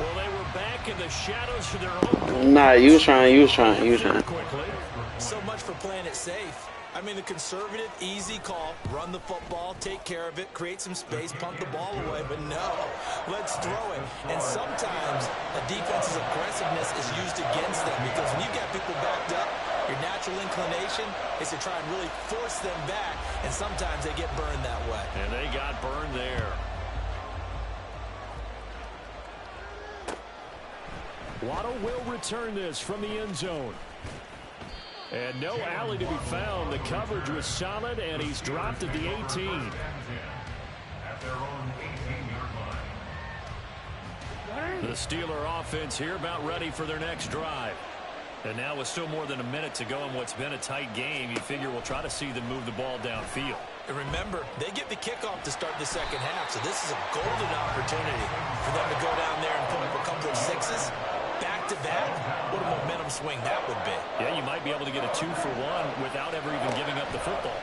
Well, they were back in the shadows for their own goal. Nah, you was trying. Quickly. So much for playing it safe. I mean, the conservative, easy call, run the football, take care of it, create some space, punt the ball away, but no, let's throw it. And sometimes a defense's aggressiveness is used against them because when you got people backed up, your natural inclination is to try and really force them back, and sometimes they get burned that way. And they got burned there. Waddle will return this from the end zone. And no alley to be found. The coverage was solid, and he's dropped at the 18. At their own 18-yard line. The Steeler offense here about ready for their next drive. And now with still more than a minute to go in what's been a tight game, you figure we'll try to see them move the ball downfield. And remember, they get the kickoff to start the second half, so this is a golden opportunity for them to go down there and put up a couple of sixes. Back-to-back, what a momentum swing that would be. Yeah, you might be able to get a 2-for-1 without ever even giving up the football.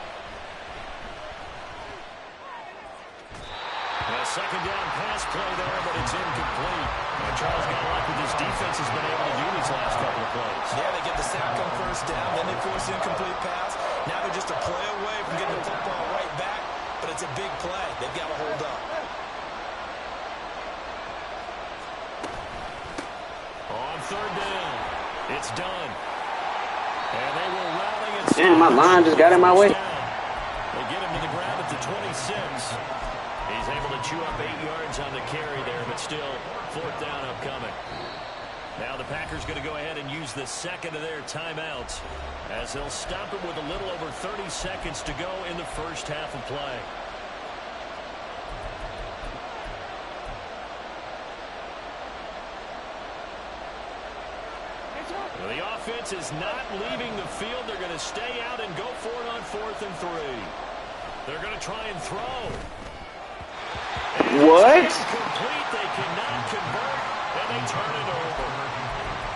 A second down pass play there, but it's incomplete. And Charles got lucky. This defense has been able to do these last couple of plays. Yeah, they get the sack on first down, then they force an incomplete pass. Now they're just a play away from getting the football right back, but it's a big play. They've got to hold up. On third down, it's done. And they will rally and Damn, my line just got in my way. They get him to the ground at the 26. He's able to chew up 8 yards on the carry there, but still fourth down upcoming. Now the Packers going to go ahead and use the second of their timeouts as they'll stop it with a little over 30 seconds to go in the first half of play. Well, the offense is not leaving the field. They're going to stay out and go for it on 4th and 3. They're going to try and throw. What? Complete. They cannot convert, and they turn it over.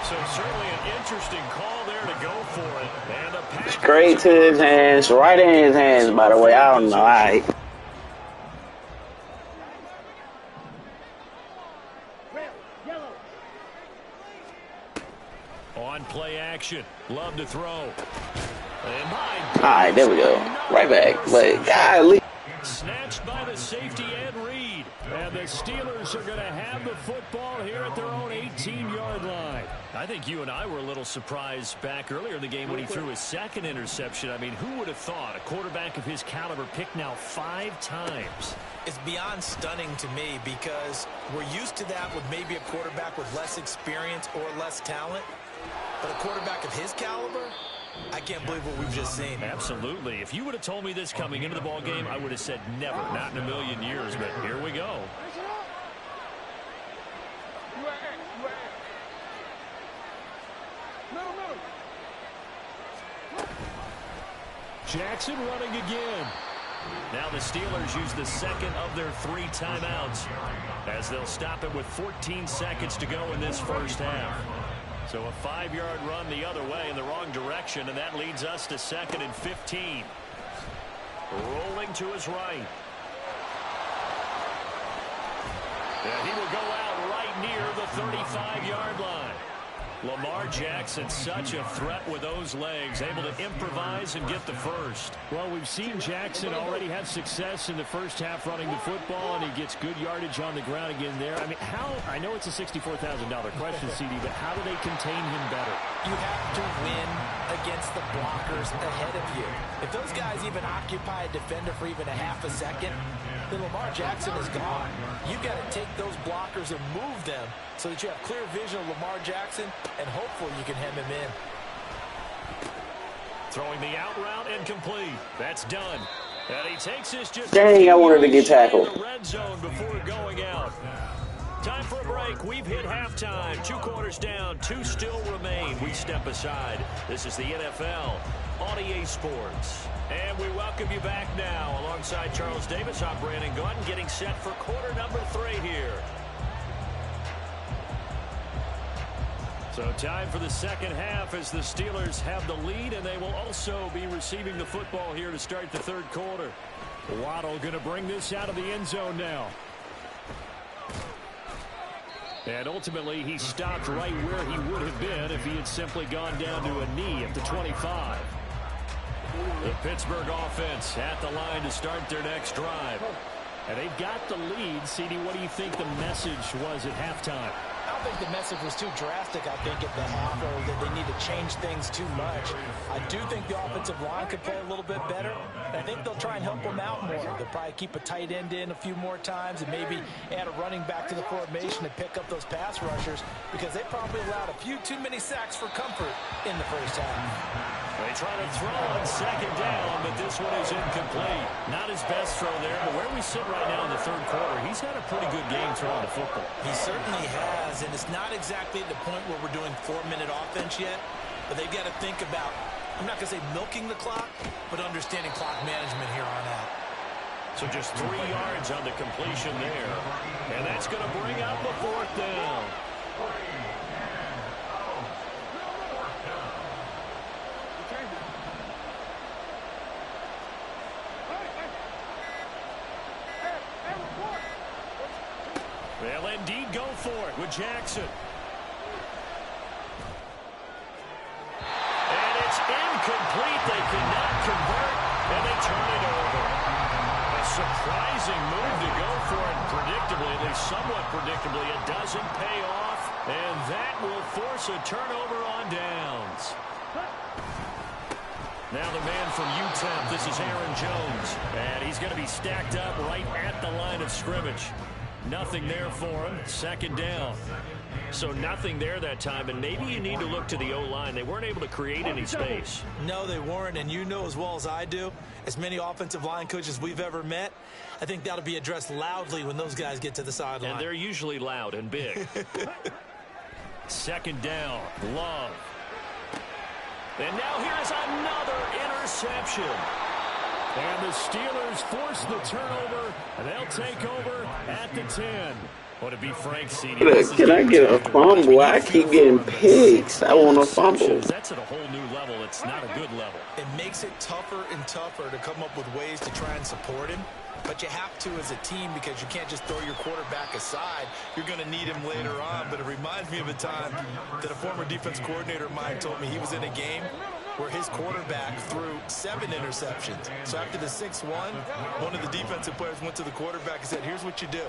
So certainly an interesting call there to go for it. And the Packers Straight to his hands, right in his hands, by the way. I don't know. All right. Red, yellow. on play action. Love to throw. And all right, there we go. Right back. But golly. Snatched by the safety Ed Reed. And the Steelers are going to have the football here at their own 18-yard line. I think you and I were a little surprised back earlier in the game when he threw his second interception. I mean, who would have thought a quarterback of his caliber picked now 5 times? It's beyond stunning to me because we're used to that with maybe a quarterback with less experience or less talent. But a quarterback of his caliber, I can't believe what we've just seen. Absolutely. If you would have told me this coming into the ball game, I would have said never, not in a million years. But here we go. Jackson running again. Now the Steelers use the second of their 3 timeouts as they'll stop it with 14 seconds to go in this first half. So a 5-yard run the other way in the wrong direction, and that leads us to 2nd and 15. Rolling to his right. And he will go out right near the 35-yard line. Lamar Jackson, such a threat with those legs, able to improvise and get the first. Well, we've seen Jackson already have success in the first half running the football, and he gets good yardage on the ground again there. I mean, I know it's a $64,000 question, CD, but how do they contain him better? You have to win against the blockers ahead of you. If those guys even occupy a defender for even a half a second, then Lamar Jackson is gone. You've got to take those blockers and move them so that you have clear vision of Lamar Jackson, and hopefully you can hem him in. Throwing the out route incomplete. That's done. And he takes this just Dang, I wanted to get tackled. in the red zone before going out. Time for a break. We've hit halftime. 2 quarters down. 2 still remain. We step aside. This is the NFL on EA Sports. And we welcome you back now. Alongside Charles Davis, I'm Brandon Gaudin, getting set for quarter number 3 here. So time for the second half as the Steelers have the lead, and they will also be receiving the football here to start the third quarter. Waddle going to bring this out of the end zone now. And ultimately, he stopped right where he would have been if he had simply gone down to a knee at the 25. The Pittsburgh offense at the line to start their next drive. And they've got the lead. CD, what do you think the message was at halftime? I don't think the message was too drastic, I think, at the half, or that they need to change things too much. I do think the offensive line could play a little bit better. I think they'll try and help them out more. They'll probably keep a tight end in a few more times and maybe add a running back to the formation to pick up those pass rushers, because they probably allowed a few too many sacks for comfort in the first half. They try to throw on second down, but this one is incomplete. Not his best throw there, but where we sit right now in the third quarter, he's had a pretty good game throwing the football. He certainly has, and it's not exactly at the point where we're doing 4-minute offense yet, but they've got to think about, I'm not going to say milking the clock, but understanding clock management here on out. So just 3 yards on the completion there, and that's going to bring out the 4th down. They'll indeed go for it with Jackson. And it's incomplete. They cannot convert, and they turn it over. A surprising move to go for it predictably, at least somewhat predictably. It doesn't pay off, and that will force a turnover on downs. Now the man from UTEP, this is Aaron Jones, and he's going to be stacked up right at the line of scrimmage. Nothing there for him. Second down. So nothing there that time, and maybe you need to look to the O-line. They weren't able to create any space. No, they weren't, and you know as well as I do, as many offensive line coaches we've ever met, I think that'll be addressed loudly when those guys get to the sideline. And they're usually loud and big. Second down. Love. And now here's another interception. And the Steelers force the turnover, and they'll take over at the 10. Well, to be frank, CD, can I get a fumble? I keep getting picks. I want a fumble. That's at a whole new level. It's not a good level. It makes it tougher and tougher to come up with ways to try and support him. But you have to as a team, because you can't just throw your quarterback aside. You're going to need him later on. But it reminds me of a time that a former defense coordinator of mine told me he was in a game where his quarterback threw 7 interceptions. So after the 6-1, one of the defensive players went to the quarterback and said, here's what you do.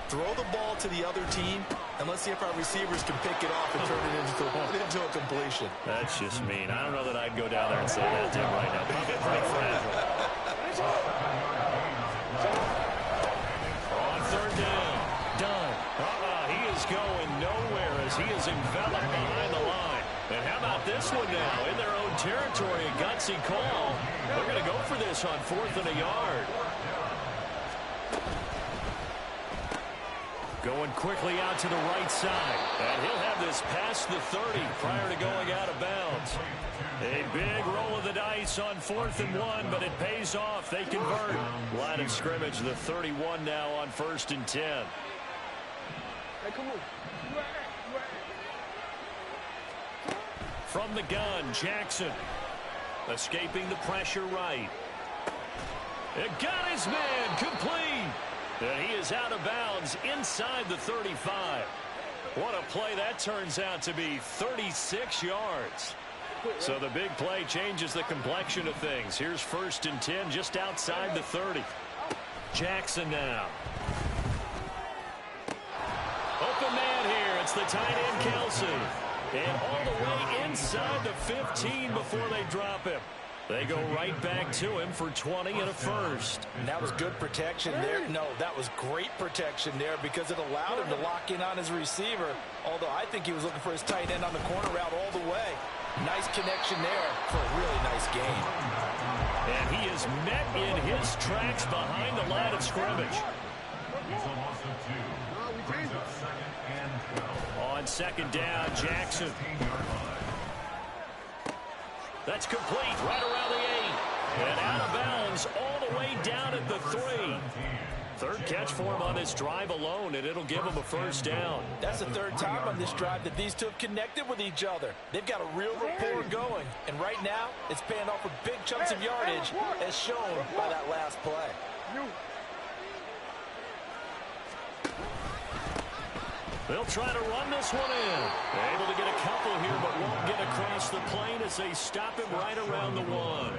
Throw the ball to the other team, and let's see if our receivers can pick it off and turn it into a completion. That's just mean. I don't know that I'd go down there and say that to him right now. Probably pretty fragile. On third down, done. He is going nowhere as he is enveloped behind the line. And how about this one now? In their own territory, a gutsy call. They're going to go for this on 4th and a yard. Going quickly out to the right side. And he'll have this past the 30 prior to going out of bounds. A big roll of the dice on 4th and 1, but it pays off. They convert. Line of scrimmage, the 31 now on 1st and 10. Hey, come on. From the gun, Jackson. Escaping the pressure right. It got his man complete. And he is out of bounds inside the 35. What a play that turns out to be, 36 yards. So the big play changes the complexion of things. Here's 1st and 10 just outside the 30. Jackson now. Open man here. It's the tight end, Kelsey. And all the way inside the 15 before they drop him. They go right back to him for 20 and a first. And that was good protection there. No, that was great protection there, because it allowed him to lock in on his receiver. Although I think he was looking for his tight end on the corner route all the way. Nice connection there for a really nice gain. And he is met in his tracks behind the line of scrimmage. It's a loss of 2. Brings up 2nd second down, Jackson. That's complete right around the 8. And out of bounds all the way down at the 3. Third catch for him on this drive alone, and it'll give him a first down. That's the third time on this drive that these two have connected with each other. They've got a real rapport going. And right now, it's paying off with big chunks of yardage, as shown by that last play. They'll try to run this one in. Able to get a couple here, but won't get across the plane as they stop him right around the 1.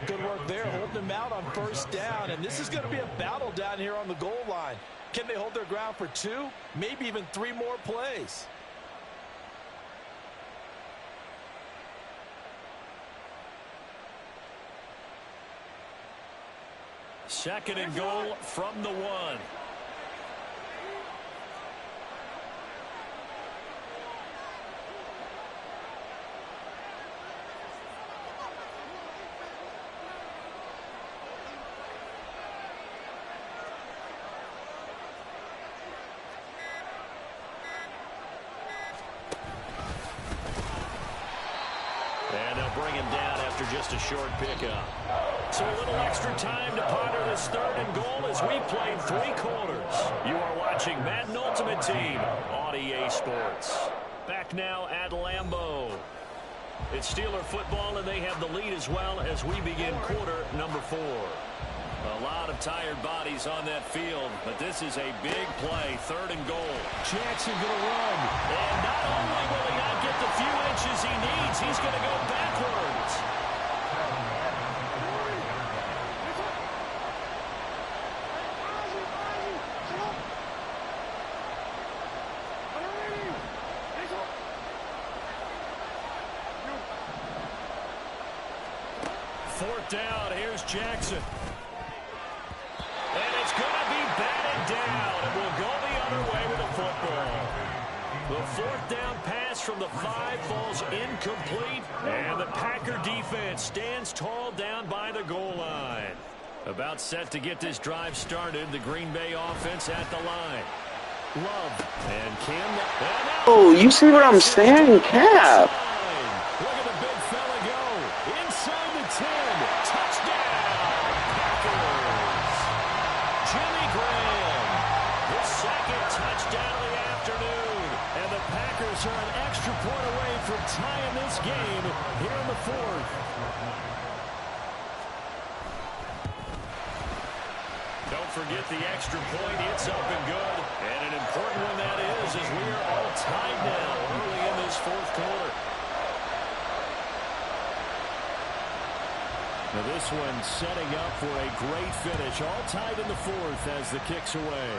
Good work there, holding him out on first down. And this is going to be a battle down here on the goal line. Can they hold their ground for 2, maybe even 3 more plays? Second and goal from the 1. And they'll bring him down after just a short pickup. So a little extra time to ponder this third and goal as we played 3 quarters. You are watching Madden Ultimate Team on EA Sports. Back now at Lambeau. It's Steeler football, and they have the lead as well as we begin quarter number 4. A lot of tired bodies on that field, but this is a big play, third and goal. Jackson going to run. And not only will he not get the few inches he needs, he's going to go backwards. Fourth down, here's Jackson. And it's going to be batted down, and we'll go the other way with the football. The fourth down pass from the 5 falls incomplete, and the Packer defense stands tall down by the goal line. About set to get this drive started, the Green Bay offense at the line. Love and Kim. Oh, you see what I'm saying, Cap? Look at the big fella go. Inside the 10. Touchdown, Packers. Jimmy Graham, his second touchdown of the afternoon. And the Packers are an extra point away from tying this game here in the 4th. Don't forget the extra point. It's up and good. And an important one that is, as we are all tied now early in this 4th quarter. Now this one setting up for a great finish. All tied in the 4th as the kick's away.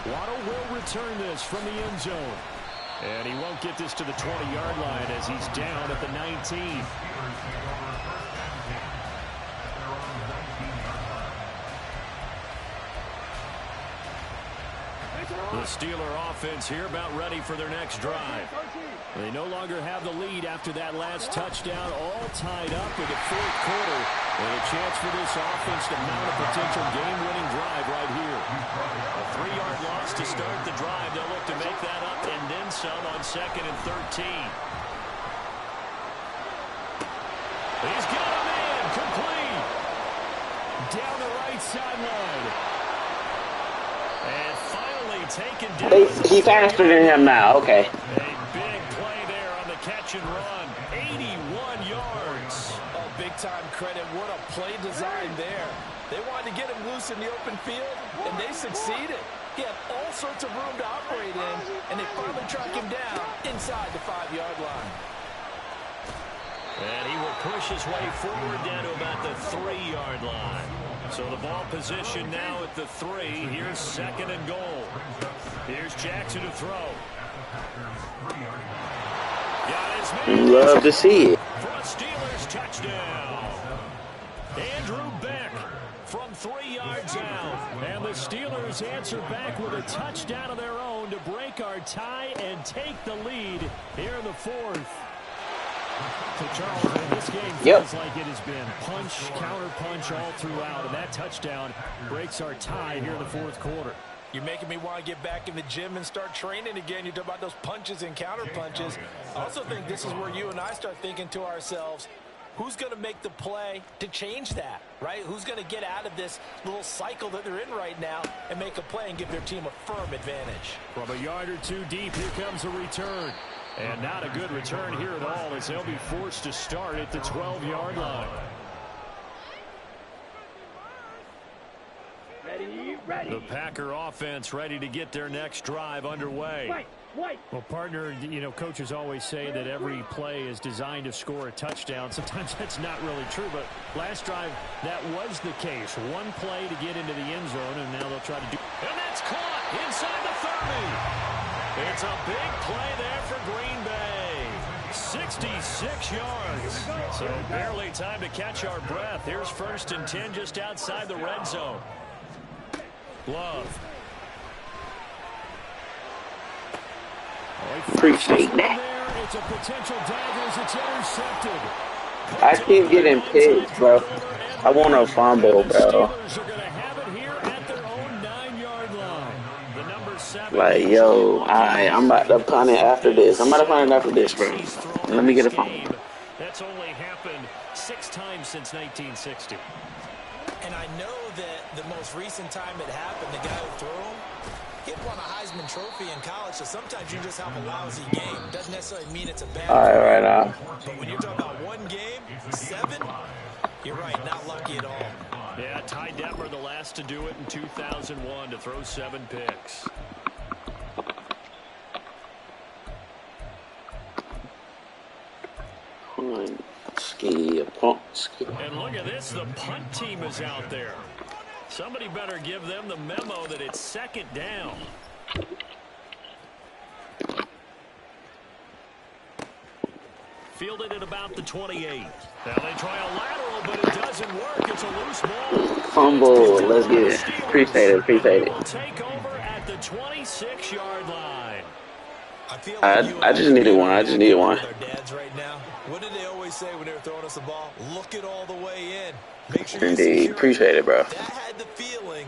Waddle will return this from the end zone. And he won't get this to the 20-yard line as he's down at the 19. The Steeler offense here about ready for their next drive. They no longer have the lead after that last touchdown, all tied up in the 4th quarter. And a chance for this offense to mount a potential game-winning drive right here. A 3-yard loss to start the drive. They'll look to make that up and then some on 2nd and 13. He's got a man complete. Down the right sideline. And finally taken down. He's faster than him now. Okay. A big play there on the catch and run. 81 yards. Oh, big-time credit. What a play design there. They wanted to get him loose in the open field, and they succeeded. He had all sorts of room to operate in, and they finally track him down inside the 5-yard line. And he will push his way forward down to about the 3-yard line. So the ball position now at the 3. Here's 2nd and goal. Here's Jackson to throw. Got his man. Love to see it. For a Steelers touchdown. Andrew Beck from 3 yards out. And the Steelers answer back with a touchdown of their own to break our tie and take the lead here in the 4th. So, Charles, this game feels like it has been punch, counter punch all throughout, and that touchdown breaks our tie here in the 4th quarter. You're making me want to get back in the gym and start training again. You talk about those punches and counter punches. I also think this is where you and I start thinking to ourselves, who's going to make the play to change that, right? Who's going to get out of this little cycle that they're in right now and make a play and give their team a firm advantage? From a yard or two deep, here comes a return. And not a good return here at all, as they'll be forced to start at the 12-yard line. The Packer offense ready to get their next drive underway. Well, partner, you know, coaches always say that every play is designed to score a touchdown. Sometimes that's not really true, but last drive, that was the case. One play to get into the end zone, and now they'll try to do. And that's caught inside the 30. It's a big play there for Green Bay. 66 yards. So barely time to catch our breath. Here's 1st and 10 just outside the red zone. Love. Appreciate that. It's a potential dagger as it's intercepted. I keep getting picked, bro. I want a fumble, bro. Like, yo, I'm about to punt it after this. I'm about to punt it after this, bro. Let me get a fumble. That's only happened 6 times since 1960. And I know that the most recent time it happened, the guy who threw him, he won a Heisman Trophy in college, so sometimes you just have a lousy game. Doesn't necessarily mean it's a bad All right, right. But when you're talking about one game, 7, you're right, not lucky at all. Yeah, Ty Detmer, the last to do it in 2001, to throw 7 picks. And look at this, the punt team is out there. Somebody better give them the memo that it's 2nd down. Fielded at about the 28. Now they try a lateral, but it doesn't work. It's a loose ball. Fumble. Let's get it. Appreciate it. Appreciate it. Will take over at the 26-yard line. I just needed one. I just needed one. Right now, what did they always say when they were throwing us the ball? Look it all the way in. Make sure Indeed. Appreciate it, bro. That had the feeling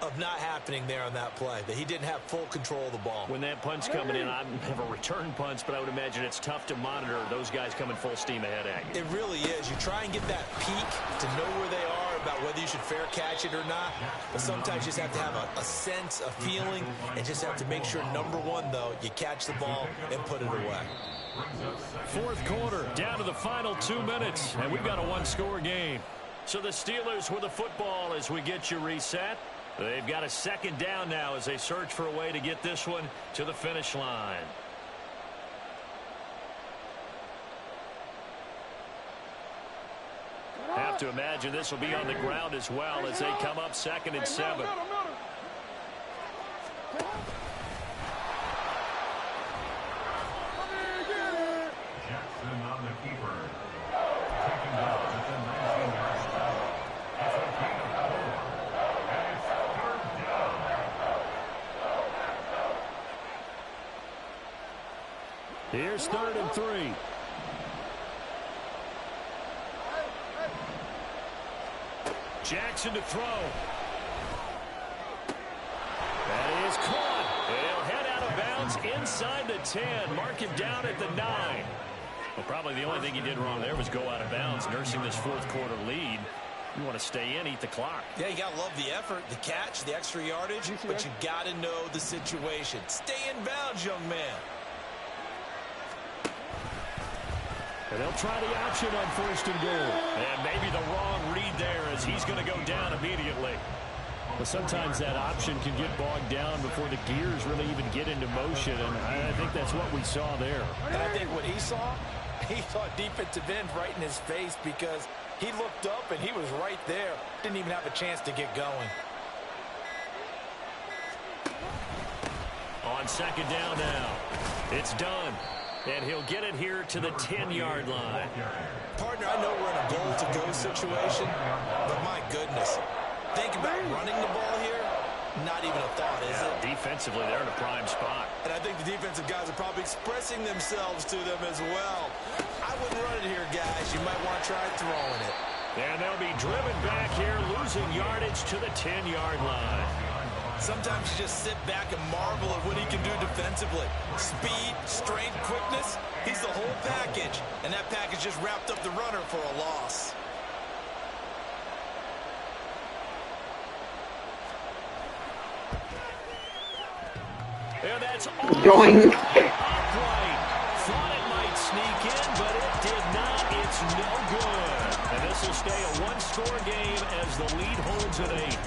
of not happening there on that play, that he didn't have full control of the ball. When that punt's coming in, I have a return punch, but I would imagine it's tough to monitor those guys coming full steam ahead at you. It really is. You try and get that peek to know where they are, about whether you should fair catch it or not, but sometimes you just have to have a sense, a feeling, and just have to make sure, number one, though, you catch the ball and put it away. 4th quarter, down to the final 2 minutes, and we've got a 1-score game. So the Steelers with the football as we get you reset. They've got a 2nd down now as they search for a way to get this one to the finish line. Have to imagine this will be on the ground as well as they come up 2nd and 7. Jackson on the keeper. Taking down at the 19-yard line. It's a gain of 4. And it's 3rd down. Here's 3rd and 3. Jackson to throw. That is caught. And he'll head out of bounds inside the 10. Mark him down at the 9. Well, probably the only thing he did wrong there was go out of bounds, nursing this 4th quarter lead. You want to stay in, eat the clock. Yeah, you got to love the effort, the catch, the extra yardage, but you got to know the situation. Stay in bounds, young man. And they'll try the option on 1st and goal. And maybe the wrong read there as he's going to go down immediately. But sometimes that option can get bogged down before the gears really even get into motion, and I think that's what we saw there. And I think what he saw defensive end right in his face, because he looked up and he was right there. Didn't even have a chance to get going. On 2nd down now. It's done. And he'll get it here to the 10-yard line. Partner, I know we're in a goal-to-go situation, but my goodness. Think about running the ball here. Not even a thought, is it? Defensively, they're in a prime spot. And I think the defensive guys are probably expressing themselves to them as well. I wouldn't run it here, guys. You might want to try throwing it. And they'll be driven back here, losing yardage to the 10-yard line. Sometimes you just sit back and marvel at what he can do defensively. Speed, strength, quickness, he's the whole package. And that package just wrapped up the runner for a loss. And that's Going. upright. Thought it might sneak in, but it did not. It's no good. And this will stay a one-score game as the lead holds at 8.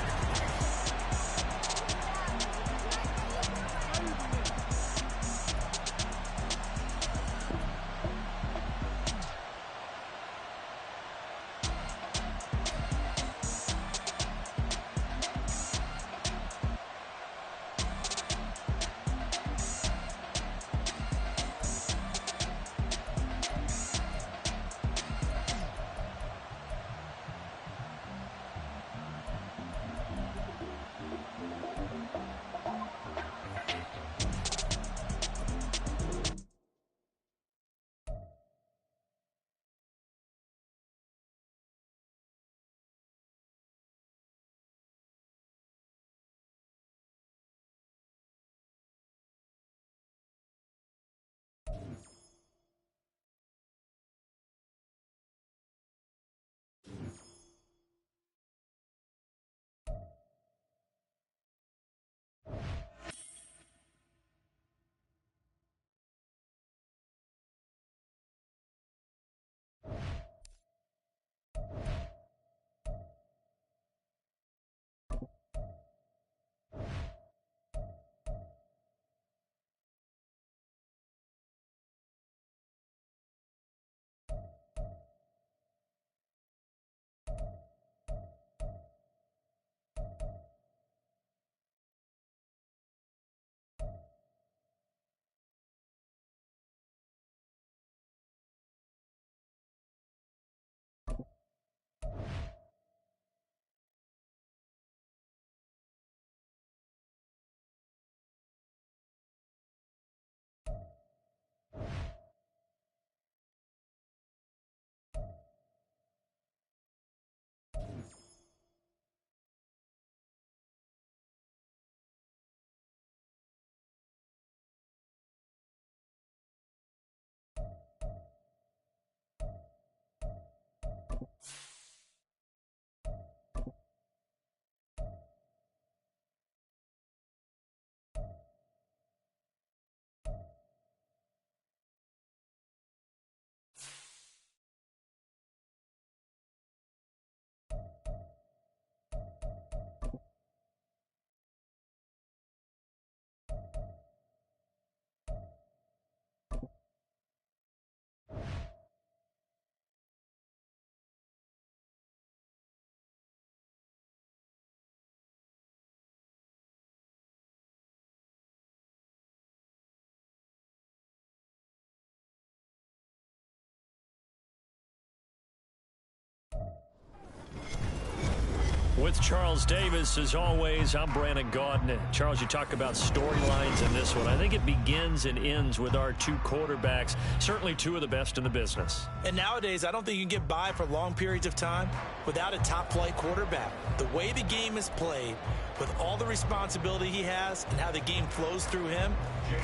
With Charles Davis, as always, I'm Brandon Gaudin. Charles, you talk about storylines in this one. I think it begins and ends with our two quarterbacks, certainly two of the best in the business. And nowadays, I don't think you can get by for long periods of time without a top-flight quarterback. The way the game is played, with all the responsibility he has and how the game flows through him,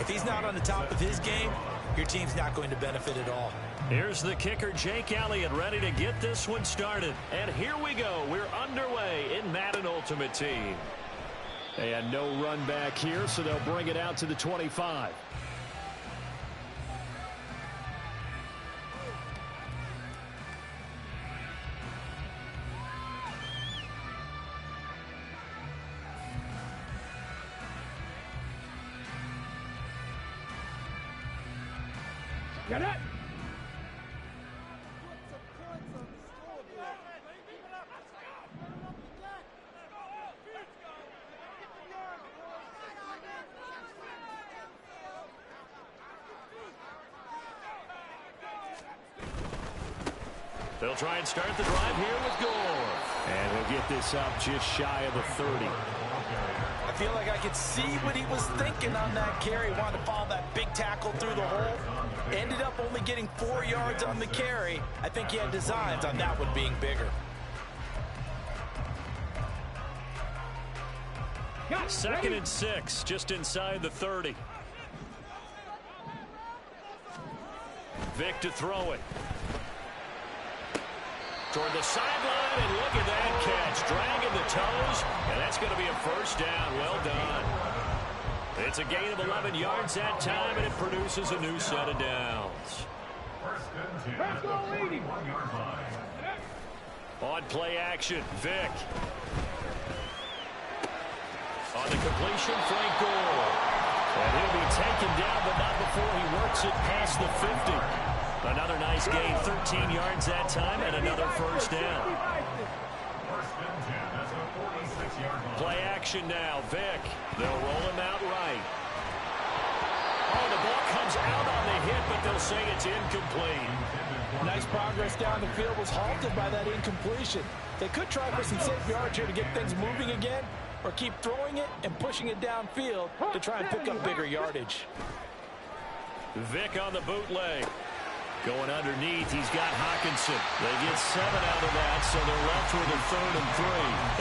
if he's not on the top of his game, your team's not going to benefit at all. Here's the kicker, Jake Elliott, ready to get this one started. And here we go. We're underway in Madden Ultimate Team. And no run back here, so they'll bring it out to the 25. Get it! They'll try and start the drive here with Gore. And we'll get this up just shy of the 30. I feel like I could see what he was thinking on that carry. Wanted to follow that big tackle through the hole. Ended up only getting 4 yards on the carry. I think he had designs on that one being bigger. Second and 6, just inside the 30. Vic to throw it. Toward the sideline, and look at that catch. Dragging the toes, and that's going to be a first down. Well done. It's a gain of 11 yards that time, and it produces a new set of downs. First and 10 at the 41-yard line. On play action, Vic. On the completion, Frank Gore. And he'll be taken down, but not before he works it past the 50. Another nice gain, 13 yards that time, and another first down. First and 10 at the 46-yard line. Play action now, Vic. They'll roll him out right. Oh, the ball comes out on the hit, but they'll say it's incomplete. Nice progress down the field was halted by that incompletion. They could try for some safe yards here to get things moving again, or keep throwing it and pushing it downfield to try and pick up bigger yardage. Vic on the bootleg. Going underneath, he's got Hawkinson. They get 7 out of that, so they're left with a 3rd and 3.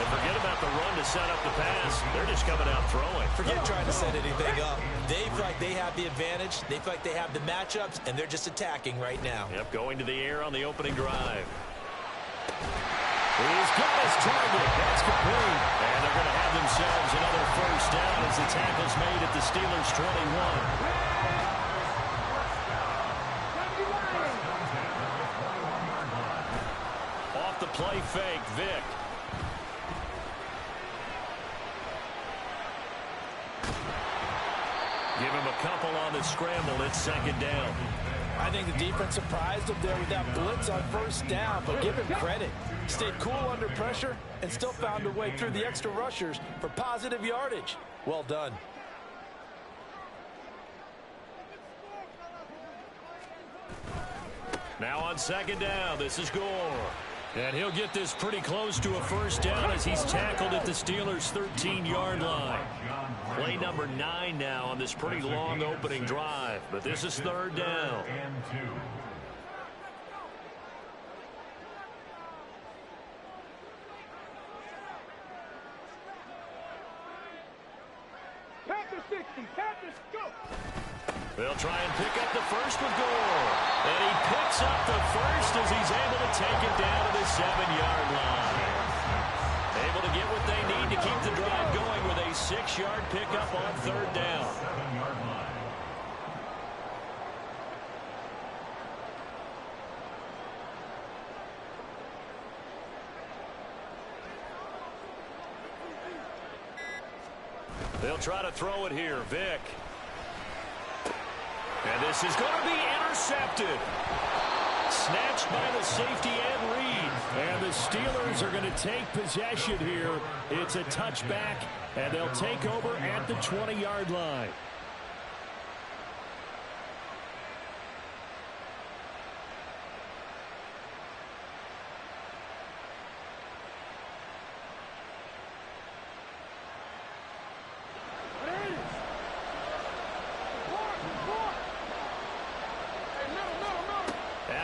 And forget about the run to set up the pass. They're just coming out throwing. Forget trying to set anything up. They feel like they have the advantage. They feel like they have the matchups, and they're just attacking right now. Yep, going to the air on the opening drive. He's got his target. That's complete. And they're going to have themselves another first down as the tackle's made at the Steelers' 21. Off the play fake, Vic. Give him a couple on the scramble. It's second down. I think the defense surprised him there with that blitz on first down, but give him credit. Stayed cool under pressure and still found a way through the extra rushers for positive yardage. Well done. Now on second down, this is Gore. And he'll get this pretty close to a first down as he's tackled at the Steelers' 13-yard line. Play number 9 now on this pretty long opening drive. But this is third down. Panther 60, Panthers, go! They'll try and pick up the first with Gore. And he picks up the first as he's able to take it down to the 7-yard line. Able to get what they need to keep the drive going with a 6-yard pickup on third down. 7-yard line. They'll try to throw it here, Vic. And this is going to be intercepted. Snatched by the safety and Reed. And the Steelers are going to take possession here. It's a touchback, and they'll take over at the 20-yard line.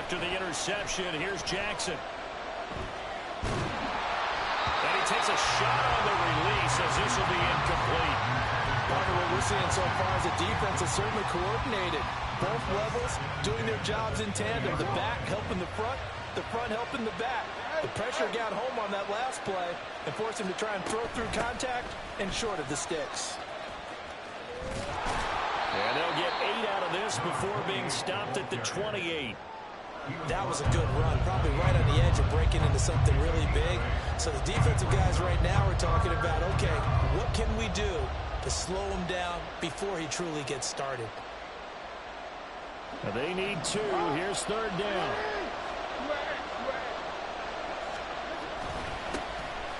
After the interception, here's Jackson. And he takes a shot on the release as this will be incomplete. Part of what we're seeing so far is the defense is certainly coordinated. Both levels doing their jobs in tandem. The back helping the front helping the back. The pressure got home on that last play and forced him to try and throw through contact and short of the sticks. And they'll get 8 out of this before being stopped at the 28. That was a good run, probably right on the edge of breaking into something really big. So the defensive guys right now are talking about, okay, what can we do to slow him down before he truly gets started? They need 2. Here's third down.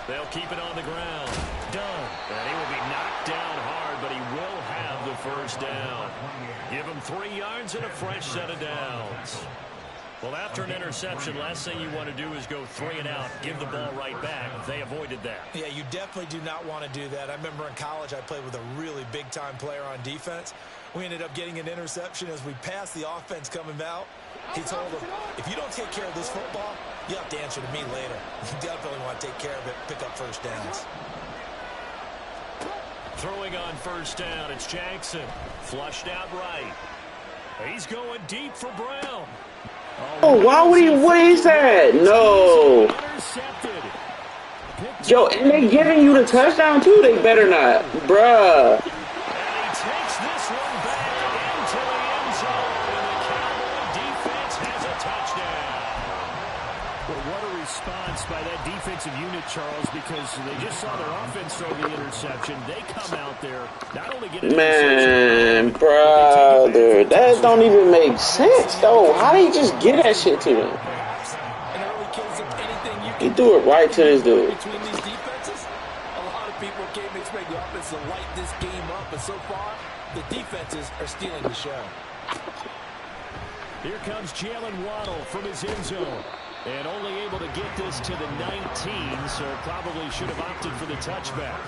They'll keep it on the ground. Done. And he will be knocked down hard, but he will have the first down. Give him 3 yards and a fresh set of downs. Well, after an interception, last thing you want to do is go 3 and out, give the ball right back. They avoided that. Yeah, you definitely do not want to do that. I remember in college I played with a really big-time player on defense. We ended up getting an interception as we passed the offense coming out. He told him, if you don't take care of this football, you have to answer to me later. You definitely want to take care of it, pick up first downs. throwing on first down. It's Jackson. Flushed out right. He's going deep for Brown. Oh, why would he? What is that? No. Yo, and they giving you the touchdown too. They better not, bruh. And he takes this one back into the end zone. And the Cowboy defense has a touchdown. Well, what a response by that defensive unit, Charles, because they just saw their offense throw the interception. They come out there, not only get an Man, brother, that don't even make sense, though. How they just get that shit to them? He threw it right to this dude. Between these defenses, a lot of people came to expect the offense to light this game up, but so far, the defenses are stealing the show. Here comes Jalen Waddle from his end zone. And only able to get this to the 19, so probably should have opted for the touchback.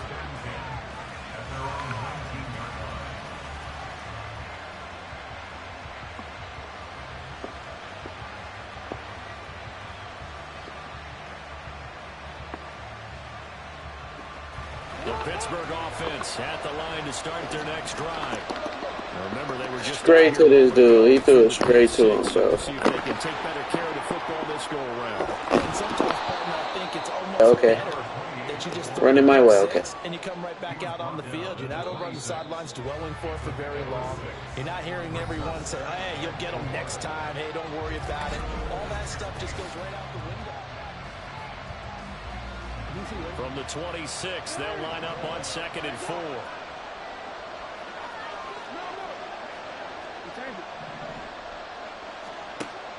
The Pittsburgh offense at the line to start their next drive. Now remember, they were just straight to this dude. He threw it straight to him, so. See if they can take better care of the football this go around. And sometimes, partner, I think it's almost Okay. better that you just Running my way, okay. And you come right back out on the field. You're not over on the sidelines dwelling for very long. You're not hearing everyone say, hey, you'll get them next time. Hey, don't worry about it. All that stuff just goes right out the window. From the 26, they'll line up on 2nd and 4.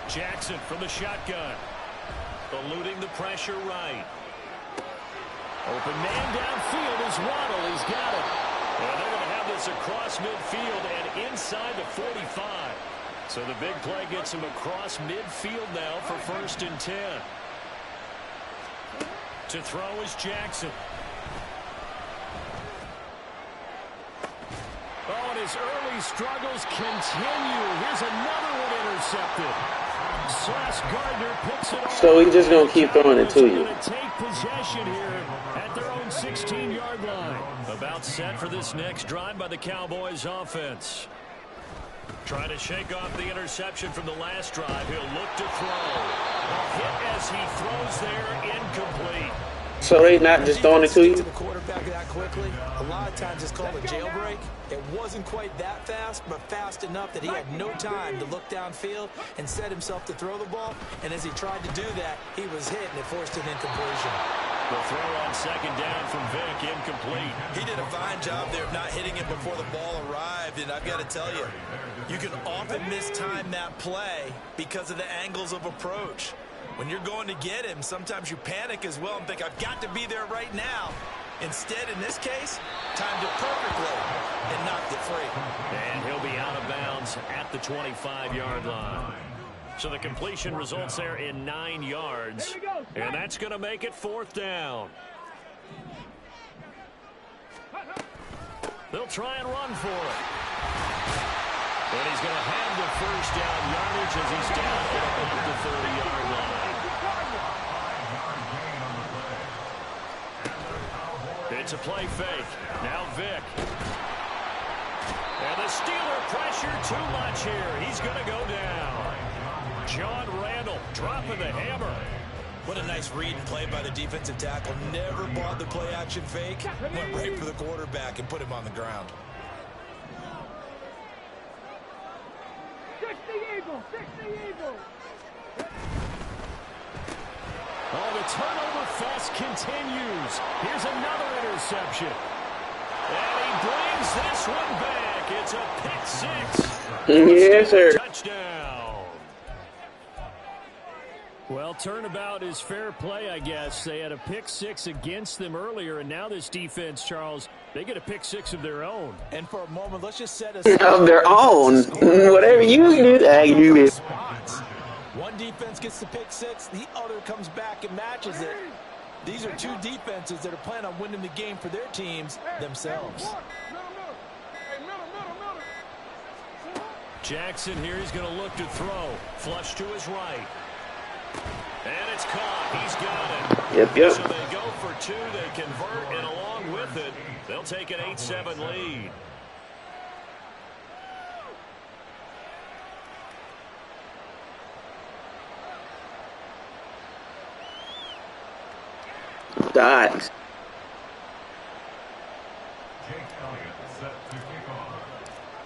Jackson from the shotgun. Eluding the pressure right. Open man downfield is Waddle. He's got it. And they're going to have this across midfield and inside the 45. So the big play gets him across midfield now for 1st and 10. To throw is Jackson. Oh, and his early struggles continue. Here's another one intercepted. Sauce Gardner picks it off. So he just gonna keep throwing it to you. Take possession here at their own 16-yard line. About set for this next drive by the Cowboys offense. Trying to shake off the interception from the last drive. He'll look to throw. A hit as he throws there, incomplete. So they not just throwing it to you? The quarterback that quickly. A lot of times it's called a jailbreak. It wasn't quite that fast, but fast enough that he had no time to look downfield and set himself to throw the ball. And as he tried to do that, he was hit, and it forced an incompletion. The throw on 2nd down from Vick, incomplete. He did a fine job there of not hitting it before the ball arrived, and I've got to tell you, you can often mistime that play because of the angles of approach. When you're going to get him, sometimes you panic as well and think, I've got to be there right now. Instead, in this case, timed it perfectly and knocked it free. And he'll be out of bounds at the 25-yard line. So the completion results there in 9 yards. And that's going to make it 4th down. They'll try and run for it. And he's going to have the 1st down yardage as he's down at about the 30-yard line. It's a play fake. Now Vick. And the Steeler pressure too much here. He's going to go down. John Randall dropping the hammer. What a nice read and play by the defensive tackle. Never bought the play-action fake. Went right for the quarterback and put him on the ground. 60 Eagles! 60 Eagles! Oh, the turnover fest continues. Here's another interception. And he brings this one back. It's a pick 6. Yes, sir. Touchdown. Well, turnabout is fair play, I guess. They had a pick 6 against them earlier, and now this defense, Charles, they get a pick 6 of their own. And for a moment, let's just set us Of their own. Whatever you do, I can do it. One defense gets the pick 6, the other comes back and matches it. These are two defenses that are planning on winning the game for their teams themselves. Jackson here, he's going to look to throw. Flush to his right. And it's caught. He's got it. Yep. So they go for two. They convert, and along with it, they'll take an 8-7 lead. Dodge.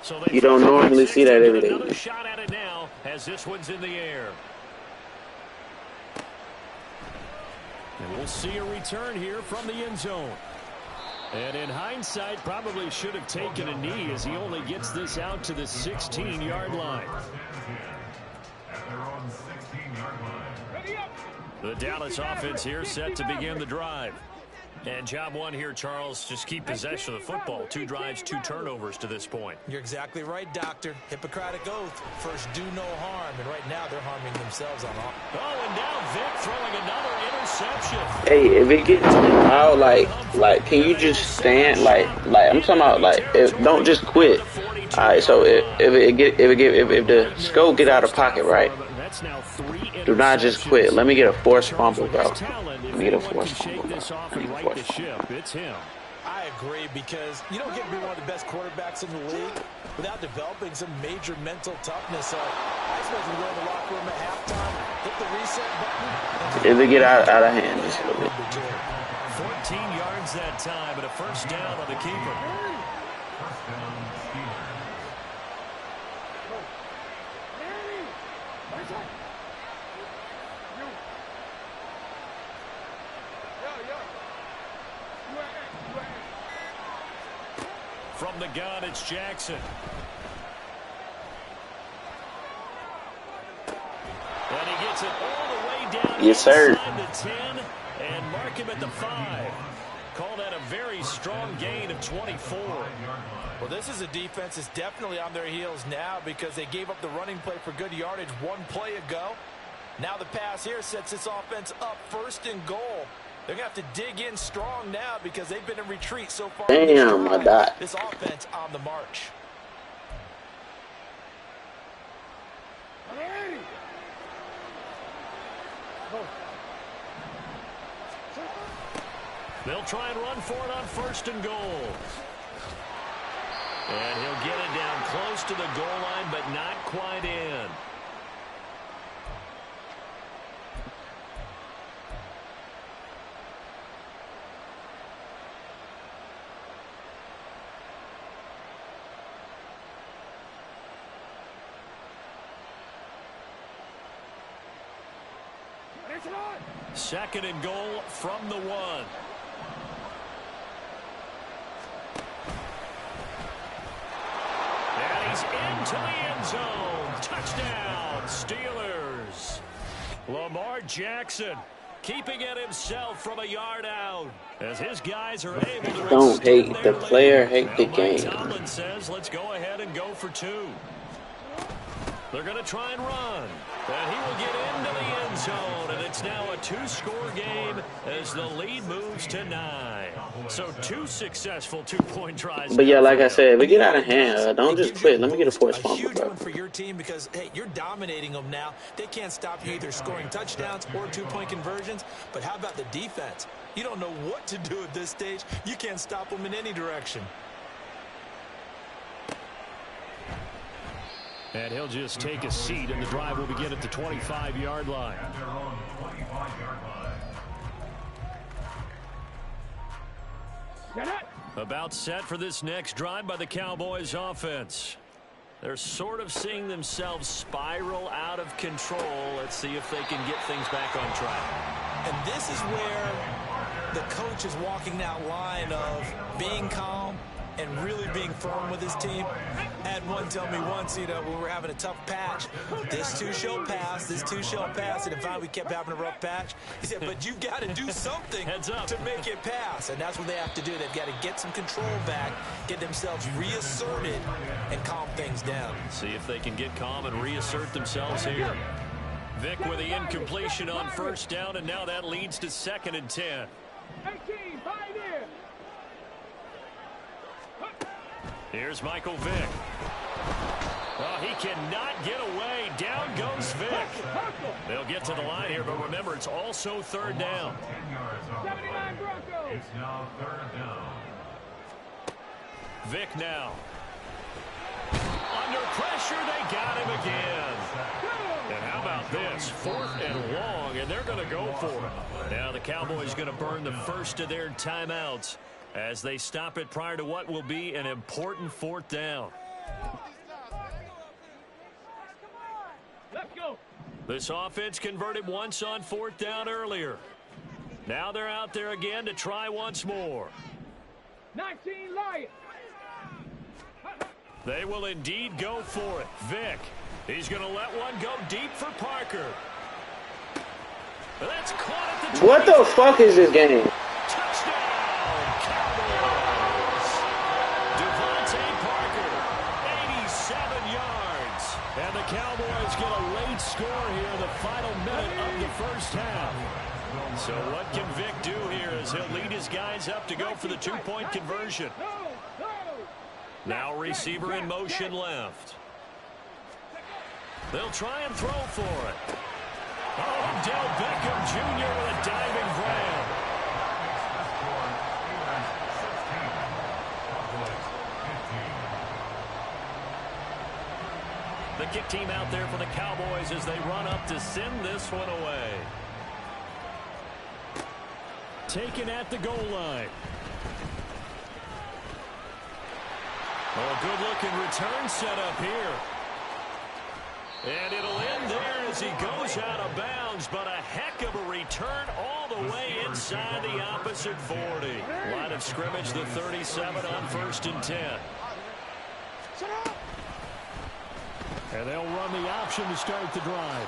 So you don't normally see that every day. Another shot at it now as this one's in the air. And we'll see a return here from the end zone. And in hindsight, probably should have taken a knee as he only gets this out to the 16-yard line. The Dallas offense here set to begin the drive. And job one here, Charles, just keep possession of the football. 2 drives, 2 turnovers to this point. You're exactly right, Doctor. Hippocratic oath. First, do no harm. And right now, they're harming themselves on all. Oh, and now Vic throwing another interception. Hey, if it gets out, like, can you just stand? Like, I'm talking about, like, don't just quit. All right, so if the scope get out of pocket, right? Do not just quit. Let me get a forced fumble, bro. Let me get a forced fumble, bro. It's him. I agree, because you don't get to be one of the best quarterbacks in the league without developing some major mental toughness. So I expect him to go in the locker room at halftime, hit the reset button. If it get out of hand, just a little bit. 14 yards that time, and a first down on the keeper. First down, Steelers. From the gun, it's Jackson. And he gets it all the way down. Yes, sir. The 10 and mark him at the 5. Call that a very strong gain of 24. Well, this is a defense that's definitely on their heels now, because they gave up the running play for good yardage 1 play ago. Now the pass here sets this offense up 1st and goal. They're going to have to dig in strong now because they've been in retreat so far. Damn, I died. This offense on the march. They'll try and run for it on 1st and goal. And he'll get it down close to the goal line, but not quite in. Second and goal from the 1. And he's into the end zone. Touchdown, Steelers. Lamar Jackson keeping it himself from a yard out as his guys are able to. Don't hate the player, hate the game. Tomlin says, let's go ahead and go for 2. They're going to try and run. And he will get into the end zone. And it's now a 2-score game as the lead moves to 9. So 2 successful 2-point tries. But yeah, like I said, if it get out of hand, don't just quit. Let me get a forced fumble, huge bro. one for your team, because, hey, you're dominating them now. They can't stop you either scoring touchdowns or 2-point conversions. But how about the defense? You don't know what to do at this stage. You can't stop them in any direction. And he'll just take a seat, and the drive will begin at the 25-yard line. At their own 25-yard line. About set for this next drive by the Cowboys offense. They're sort of seeing themselves spiral out of control. Let's see if they can get things back on track. And this is where the coach is walking that line of being calm and really being firm with his team. I had one tell me once, when we were having a tough patch, this too shall pass, this too shall pass. And finally we kept having a rough patch. He said, but you've got to do something to make it pass. And that's what they have to do. They've got to get some control back, get themselves reasserted, and calm things down. See if they can get calm and reassert themselves here. Vic with the incompletion on 1st down, and now that leads to 2nd and 10. 18, pioneer. Here's Michael Vick. Oh, he cannot get away. Down goes Vic. They'll get to the line here, but remember, it's also third down. 10 yards off the 79 play. Broncos. It's now third down. Vic now. Under pressure, they got him again. And how about this? 4th and long, and they're going to go for it. Now the Cowboys going to burn the first of their timeouts as they stop it prior to what will be an important 4th down. Let's go. This offense converted once on 4th down earlier. Now they're out there again to try once more. 19 Lions. They will indeed go for it. Vic, he's going to let one go deep for Parker. That's caught at the 20. What the fuck is this game? Touchdown, Cowboys. Devontae Parker, 87 yards. And the Cowboys get a late score here in the final minute of the first half. So what can Vic do here as he'll lead his guys up to go for the 2-point conversion? Now receiver in motion left. They'll try and throw for it. Oh, Odell Beckham Jr. with a diving grab. The kick team out there for the Cowboys as they run up to send this one away. Taken at the goal line. Oh, good-looking return set up here. And it'll end there as he goes out of bounds, but a heck of a return all the way inside the opposite 40. Line of scrimmage, the 37 on 1st and 10. And they'll run the option to start the drive.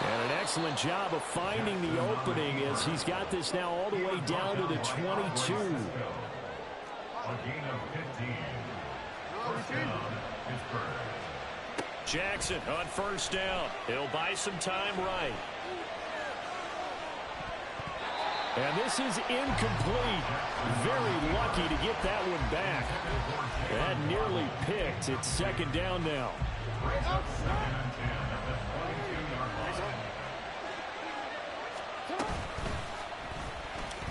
And an excellent job of finding the opening as he's got this now all the way down to the 22. A gain of 15. First down, Pittsburgh. Jackson on 1st down. He'll buy some time right. And this is incomplete. Very lucky to get that one back. That nearly picked. It's 2nd down now.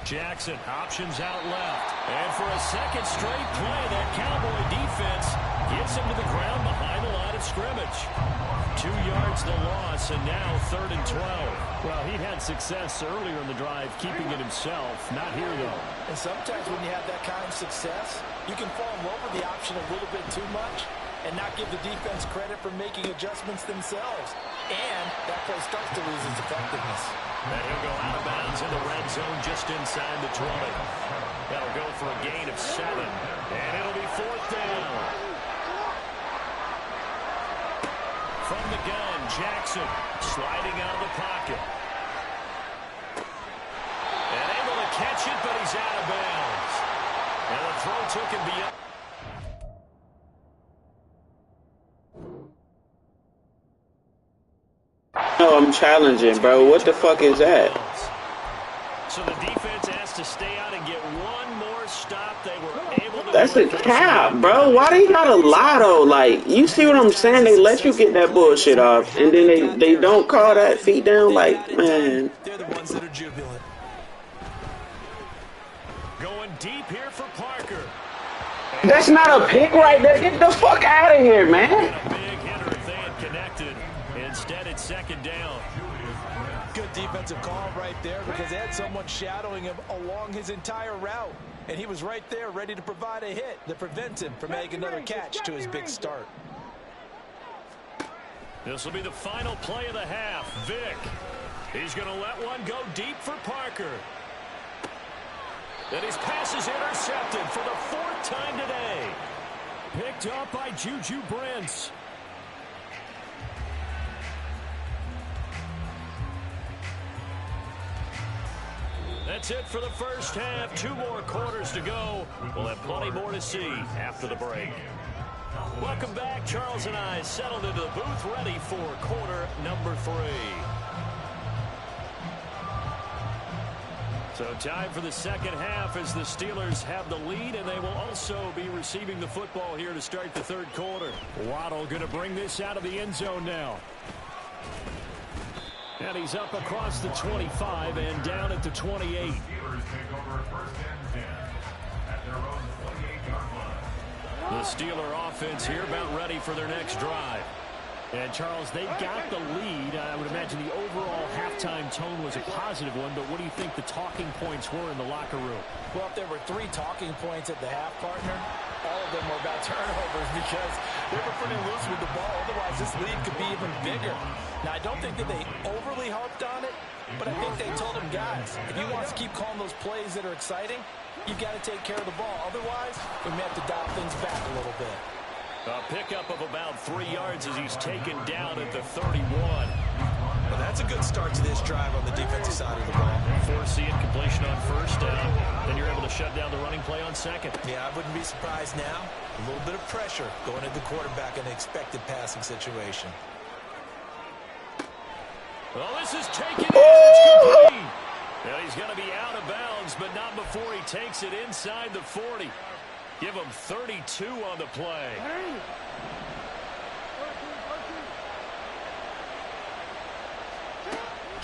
Jackson options out left. And for a second straight play, that Cowboy defense gets him to the ground behind the line of scrimmage. 2 yards the loss, and now 3rd and 12. Well, he had success earlier in the drive, keeping it himself. Not here, though. And sometimes when you have that kind of success, you can fall in love with the option a little bit too much and not give the defense credit for making adjustments themselves. And that play starts to lose its effectiveness. And he'll go out of bounds in the red zone just inside the 20. That'll go for a gain of 7. And it'll be 4th down. From the gun, Jackson sliding out of the pocket. And able to catch it, but he's out of bounds. And the throw took him beyond. No, I'm challenging, bro. What the fuck is that? So the defense has to stay out and get one more stop. They were able to. That's a cap, bro. Why they gotta lie though? Like, you see what I'm saying? They let you get that bullshit off, and then they don't call that feet down. Like, man. They're the ones that are jubilant. Going deep here for Parker. That's not a pick right there. Get the fuck out of here, man. A big hitter if they had connected. Instead, it's 2nd down. Good defensive call right there because they had someone shadowing him along his entire route. And he was right there ready to provide a hit that prevents him from making another catch to his big start. This will be the final play of the half. Vic. He's going to let one go deep for Parker. And his pass is intercepted for the 4th time today. Picked up by Juju Brents. That's it for the first half. 2 more quarters to go. We'll have plenty more to see after the break. Welcome back. Charles and I settled into the booth ready for quarter number 3. So time for the second half as the Steelers have the lead, and they will also be receiving the football here to start the third quarter. Waddle going to bring this out of the end zone now. And he's up across the 25 and down at the 28. Steelers take over first and 10 at their own 28-yard line. The Steeler offense here about ready for their next drive. And, Charles, they got the lead. I would imagine the overall halftime tone was a positive one, but what do you think the talking points were in the locker room? Well, if there were 3 talking points at the half, partner, all of them were about turnovers because they were pretty loose with the ball. Otherwise, this lead could be even bigger. Now, I don't think that they overly harped on it, but I think they told them, guys, if you want to keep calling those plays that are exciting, you've got to take care of the ball. Otherwise, we may have to dial things back a little bit. A pickup of about 3 yards as he's taken down at the 31. Well, that's a good start to this drive on the defensive side of the ball. Forcing it, completion on first down. Then you're able to shut down the running play on second. Yeah, I wouldn't be surprised now. A little bit of pressure going at the quarterback in an expected passing situation. Well, this is taken in. It's complete. Well, he's going to be out of bounds, but not before he takes it inside the 40. Give him 32 on the play.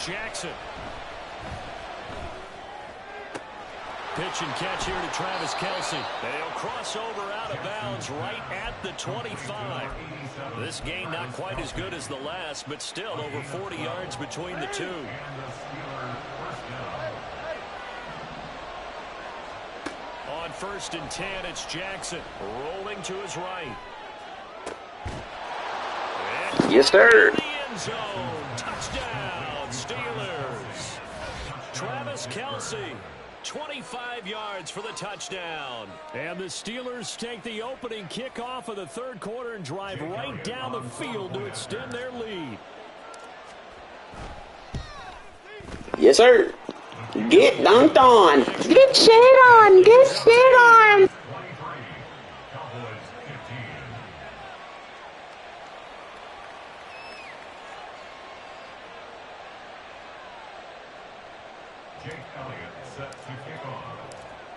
Jackson. Pitch and catch here to Travis Kelce. They'll cross over out of bounds right at the 25. This game not quite as good as the last, but still over 40 yards between the two. On first and 10, it's Jackson rolling to his right. Yes, sir. The end zone. Touchdown, Steelers. Travis Kelce, 25 yards for the touchdown. And the Steelers take the opening kickoff of the third quarter and drive right down the field to extend their lead. Yes, sir. Get dunked on. Get shit on. Get shit on.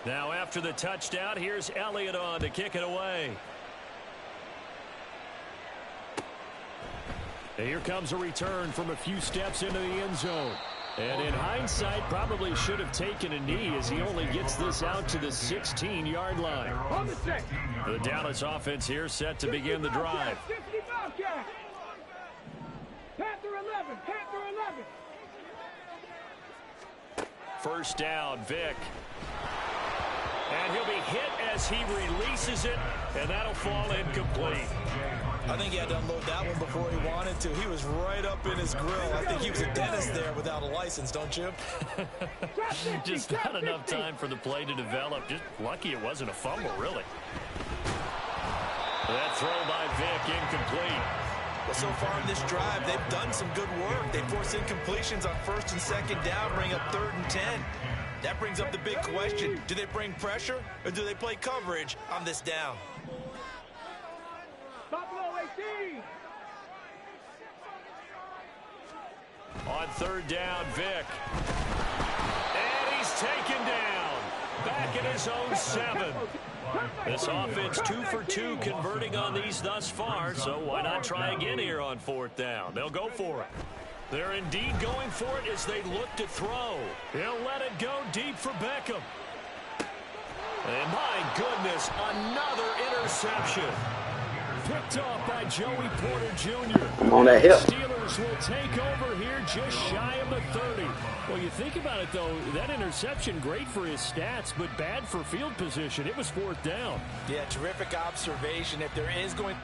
Now after the touchdown, here's Elliott on to kick it away. And here comes a return from a few steps into the end zone. And in hindsight, probably should have taken a knee as he only gets this out to the 16-yard line. The Dallas offense here set to begin the drive. Panther 11, Panther 11. First down, Vic. And he'll be hit as he releases it, and that'll fall incomplete. I think he had to unload that one before he wanted to. He was right up in his grill. I think he was a dentist there without a license, don't you? Just not enough time for the play to develop. Just lucky it wasn't a fumble, really. That throw by Vic incomplete. Well, so far in this drive, they've done some good work. They force incompletions on first and second down, bring up 3rd and 10. That brings up the big question. Do they bring pressure or do they play coverage on this down? Buffalo 18. On 3rd down, Vic. And he's taken down. Back in his own 7. This offense 2 for 2 converting on these thus far, so why not try again here on 4th down? They'll go for it. They're indeed going for it as they look to throw. He'll let it go deep for Beckham. And my goodness, another interception. Picked off by Joey Porter Jr. On that hip. Steelers will take over here just shy of the 30. Well, you think about it, though, that interception, great for his stats, but bad for field position. It was 4th down. Yeah, terrific observation. If there is going...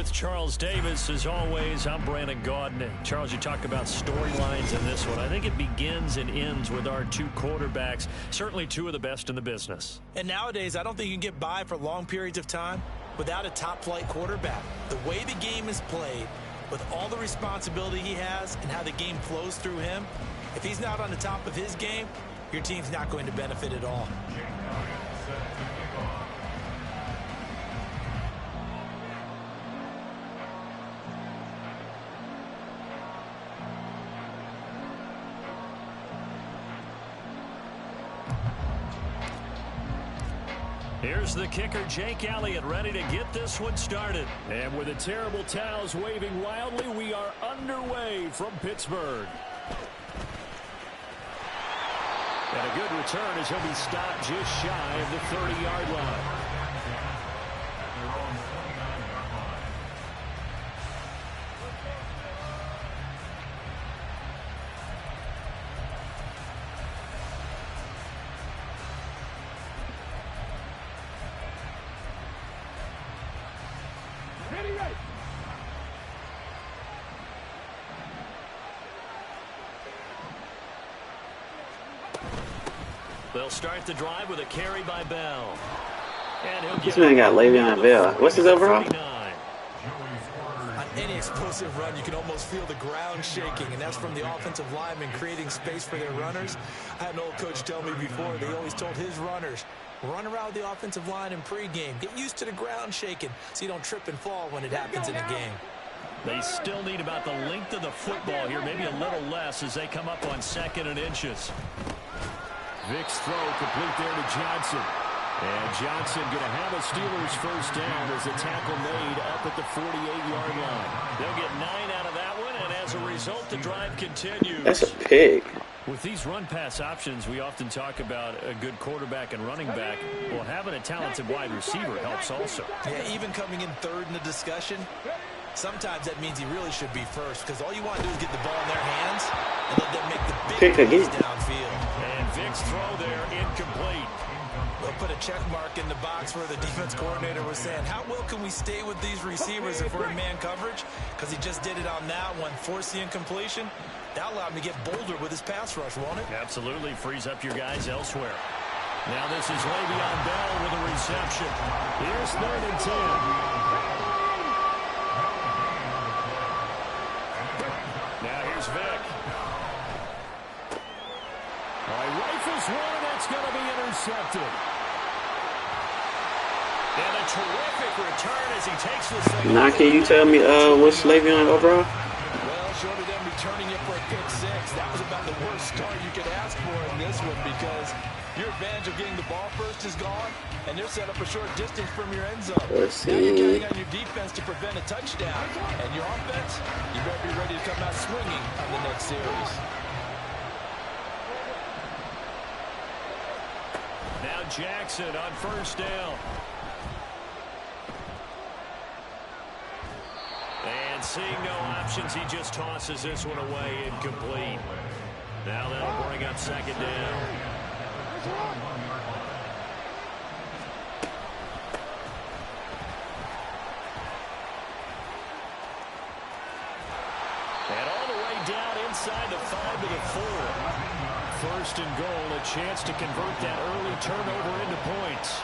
with Charles Davis. As always, I'm Brandon Gaudin. Charles, you talk about storylines in this one. I think it begins and ends with our two quarterbacks, certainly two of the best in the business. And nowadays, I don't think you can get by for long periods of time without a top-flight quarterback. The way the game is played, with all the responsibility he has and how the game flows through him, if he's not on the top of his game, your team's not going to benefit at all. Here's the kicker, Jake Elliott, ready to get this one started. And with the terrible towels waving wildly, we are underway from Pittsburgh. And a good return as he'll be stopped just shy of the 30-yard line. They'll start the drive with a carry by Bell. And he'll This man got Le'Veon Bell. What's his overall? On any explosive run, you can almost feel the ground shaking, and that's from the offensive linemen creating space for their runners. I had an old coach tell me before, they always told his runners, run around the offensive line in pregame. Get used to the ground shaking so you don't trip and fall when it happens in the game. They still need about the length of the football here, maybe a little less as they come up on 2nd and inches. Vic's throw complete there to Johnson. And Johnson going to have a Steelers first down as a tackle made up at the 48-yard line. They'll get 9 out of that one, and as a result, the drive continues. That's a pig. With these run-pass options, we often talk about a good quarterback and running back. Well, having a talented wide receiver helps also. Yeah, even coming in third in the discussion, sometimes that means he really should be first, because all you want to do is get the ball in their hands and let them make the big plays downfield. And Vic's throw there incomplete. They'll put a check mark in the box where the defense coordinator was saying, how well can we stay with these receivers if we're in man coverage? Because he just did it on that one, forced the incompletion. That allowed him to get bolder with his pass rush, won't it? Absolutely, frees up your guys elsewhere. Now this is Le'Veon Bell with a reception. Here's 3rd and 10. Now here's Vic. All right, rifles one, and that's going to be intercepted. And a terrific return as he takes this thing. Now can you tell me what's Le'Veon overall? Well, short of them returning it for a pick 6, that was about the worst start you could ask for in this one, because your advantage of getting the ball first is gone, and they're set up a short distance from your end zone. Let's see. Now you're counting on your defense to prevent a touchdown, and your offense, you better be ready to come out swinging on the next series. Now Jackson on first down. And seeing no options, he just tosses this one away, incomplete. Now that'll bring up 2nd down. And all the way down inside the 5 to the 4. 1st and goal, a chance to convert that early turnover into points.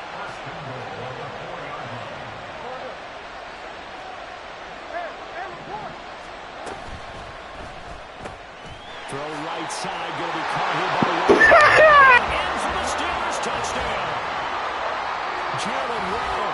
Throw right side, going to be caught here by Waddle. And for the Steelers, touchdown. Jalen Waddle.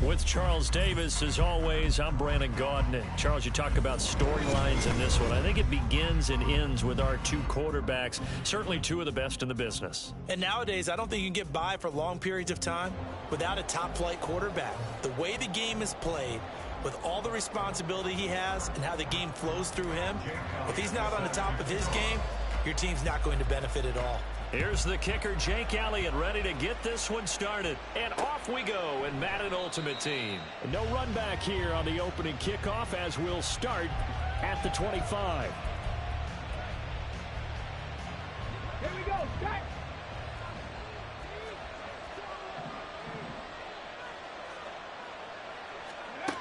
With Charles Davis, as always, I'm Brandon Gaudin. And Charles, you talk about storylines in this one. I think it begins and ends with our two quarterbacks, certainly two of the best in the business. And nowadays, I don't think you can get by for long periods of time without a top-flight quarterback. The way the game is played, with all the responsibility he has and how the game flows through him, if he's not on the top of his game, your team's not going to benefit at all. Here's the kicker, Jake Elliott, ready to get this one started. And off we go in Madden Ultimate Team. No run back here on the opening kickoff as we'll start at the 25. Here we go, Jack.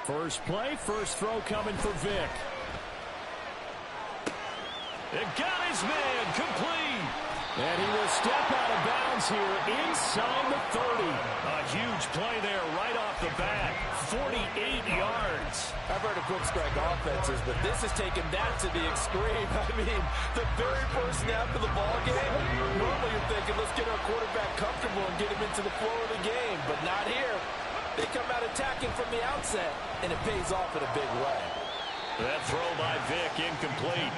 First play, first throw coming for Vic. It got his man complete. And he will step out of bounds here inside the 30. A huge play there right off the bat. 48 yards. I've heard of quick strike offenses, but this has taken that to the extreme. I mean, the very first snap of the ball game, normally you're thinking, let's get our quarterback comfortable and get him into the flow of the game, but not here. They come out attacking from the outset, and it pays off in a big way. That throw by Vic incomplete.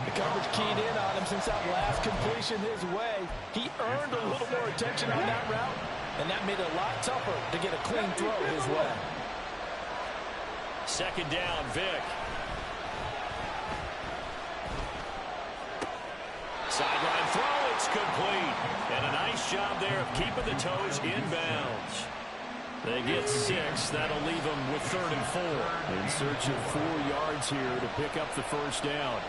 The coverage keyed in on him since that last completion his way. He earned a little more attention on that route, and that made it a lot tougher to get a clean throw his way. Second down, Vic. Sideline throw, it's complete. And a nice job there of keeping the toes inbounds. They get 6. That'll leave them with 3rd and 4. In search of 4 yards here to pick up the first down.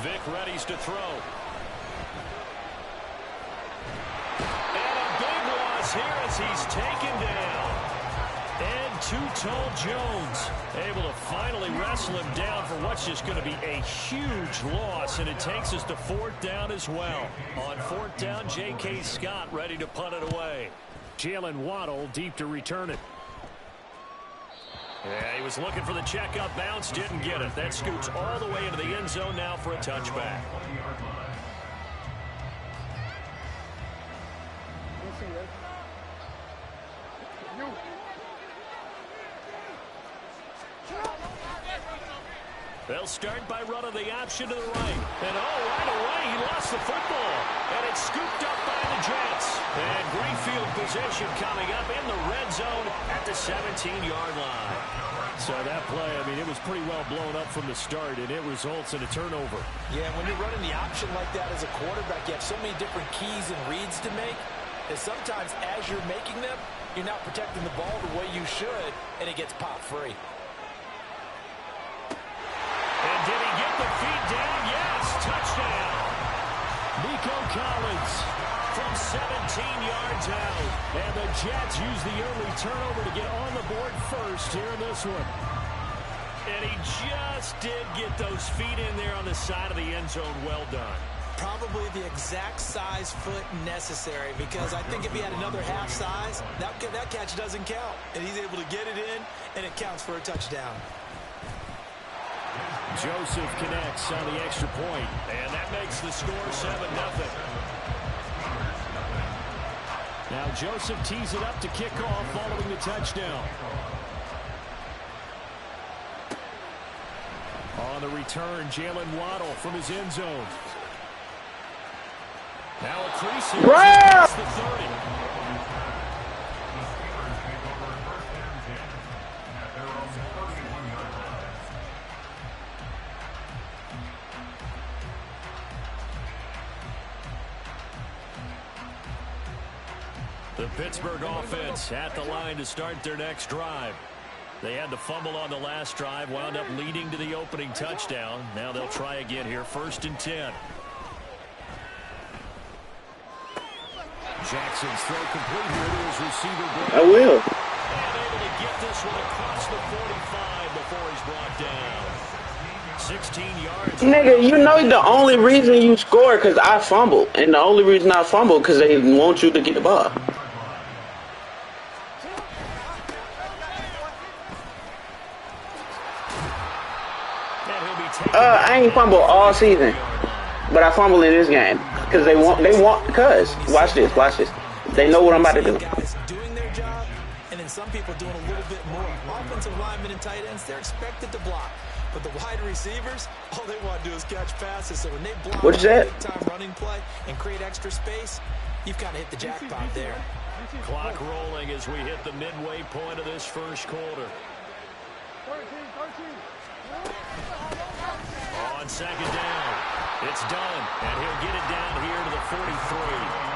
Vic readies to throw. And a big loss here as he's taken down. And too-tall Jones able to finally wrestle him down for what's just going to be a huge loss, and it takes us to 4th down as well. On 4th down, J.K. Scott ready to punt it away. Jalen Waddle deep to return it. Yeah, he was looking for the check-up bounce, didn't get it. That scoots all the way into the end zone now for a touchback. They'll start by running the option to the right. And right away, he lost the football. And it's scooped up by the Jets. And great field position coming up in the red zone at the 17-yard line. So that play, I mean, it was pretty well blown up from the start, and it results in a turnover. Yeah, when you're running the option like that as a quarterback, you have so many different keys and reads to make that sometimes as you're making them, you're not protecting the ball the way you should, and it gets popped free. And did he get the feet down? Yes, touchdown. Nico Collins from 17 yards out. And the Jets use the early turnover to get on the board first here in this one. And he just did get those feet in there on the side of the end zone. Well done. Probably the exact size foot necessary, because I think if he had another half size, that catch doesn't count. And he's able to get it in, and it counts for a touchdown. Joseph connects on the extra point. And that makes the score 7-0. Now Joseph tees it up to kick off following the touchdown. On the return, Jalen Waddle from his end zone. Now a crease here past the 30. The Pittsburgh offense at the line to start their next drive. They had the fumble on the last drive, wound up leading to the opening touchdown. Now they'll try again here, 1st and 10. Jackson's throw complete here to his receiver. I will. And able to get this one across the 45 before he's brought down. 16 yards. Nigga, you know the only reason you score because I fumbled. And the only reason I fumbled because they want you to get the ball. I ain't fumbled all season, but I fumbled in this game because they want. Cuz watch this. They know what I'm about to do. Guys doing their job, and then some people doing a little bit more. Offensive linemen and tight ends, they're expected to block. But the wide receivers, all they want to do is catch passes. So when they block a big-time running play and create extra space, you've kind of hit the jackpot there. Clock rolling as we hit the midway point of this first quarter. On second down, it's done, and he'll get it down here to the 43.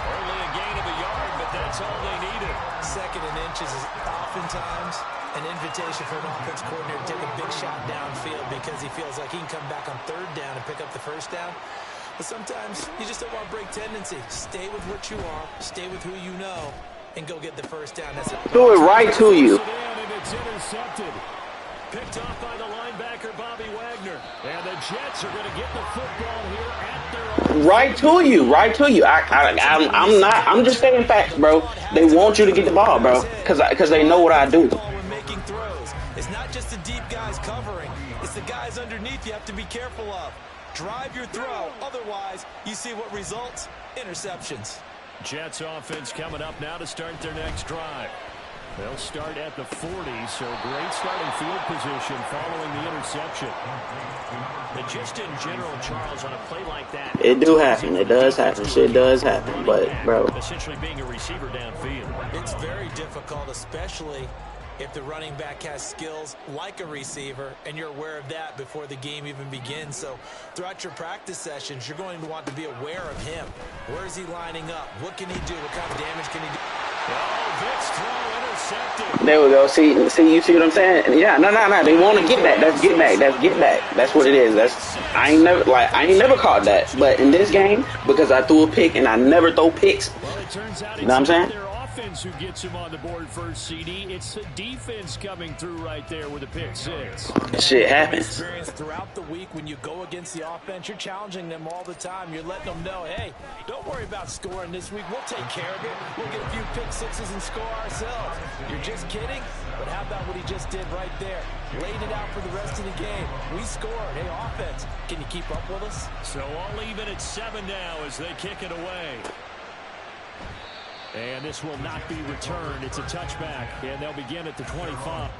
Only a gain of a yard, but that's all they needed. Second and inches is oftentimes an invitation for an offense coordinator to take a big shot downfield because he feels like he can come back on third down and pick up the first down. But sometimes you just don't want to break tendency. Stay with what you are, stay with who you know, and go get the first down. That's it. Do it right to you. And it's intercepted. Picked off by the linebacker, Bobby Wagner. And the Jets are going to get the football here at their own. Right to you. Right to you. I'm just saying facts, bro. They want you to get the ball, bro. Because they know what I do. When making throws, it's not just the deep guys covering. It's the guys underneath you have to be careful of. Drive your throw. Otherwise, you see what results? Interceptions. Jets offense coming up now to start their next drive. They'll start at the 40, so great starting field position following the interception. But just in general, Charles, on a play like that, it do happen. It does happen. Shit does happen. But, bro, essentially being a receiver downfield. It's very difficult, especially if the running back has skills like a receiver, and you're aware of that before the game even begins. So throughout your practice sessions, you're going to want to be aware of him. Where is he lining up? What can he do? What kind of damage can he do? Oh, Vic's throw intercepted. There we go. See, you see what I'm saying? Yeah, no. They want to get back. That's get back. That's get back. That's what it is. I ain't never caught that. But in this game, because I threw a pick and I never throw picks. Well, it turns out you know what I'm saying? Offense who gets him on the board first, CD. It's the defense coming through right there with a pick six. Shit happens. Experience throughout the week when you go against the offense, you're challenging them all the time. You're letting them know, hey, don't worry about scoring this week. We'll take care of it. We'll get a few pick sixes and score ourselves. You're just kidding? But how about what he just did right there? Laid it out for the rest of the game. We scored. Hey, offense, can you keep up with us? So all even at 7 now as they kick it away. And this will not be returned. It's a touchback, and they'll begin at the 25.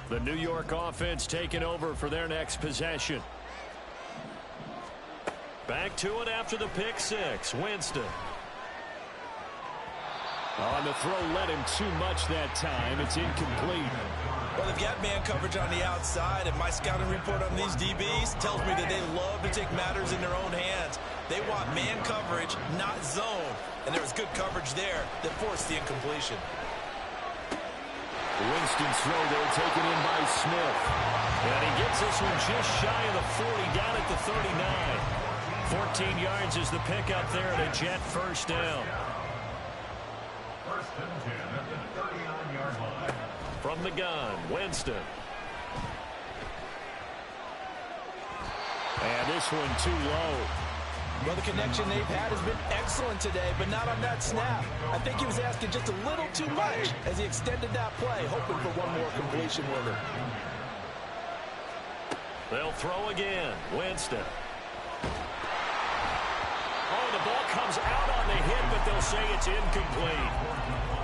The New York offense taking over for their next possession. Back to it after the pick six. Winston. On the throw, led him too much that time. It's incomplete. Well, they've got man coverage on the outside, and my scouting report on these DBs tells me that they love to take matters in their own hands. They want man coverage, not zone. And there was good coverage there that forced the incompletion. Winston's throw there taken in by Smith. And he gets this one just shy of the 40, down at the 39. 14 yards is the pickup there at a Jet first down. First and 10 at the 39-yard line. From the gun, Winston. And this one too low. Well, the connection they've had has been excellent today, but not on that snap. I think he was asking just a little too much as he extended that play, hoping for one more completion with it. They'll throw again. Winston. Oh, the ball comes out on the hit, but they'll say it's incomplete.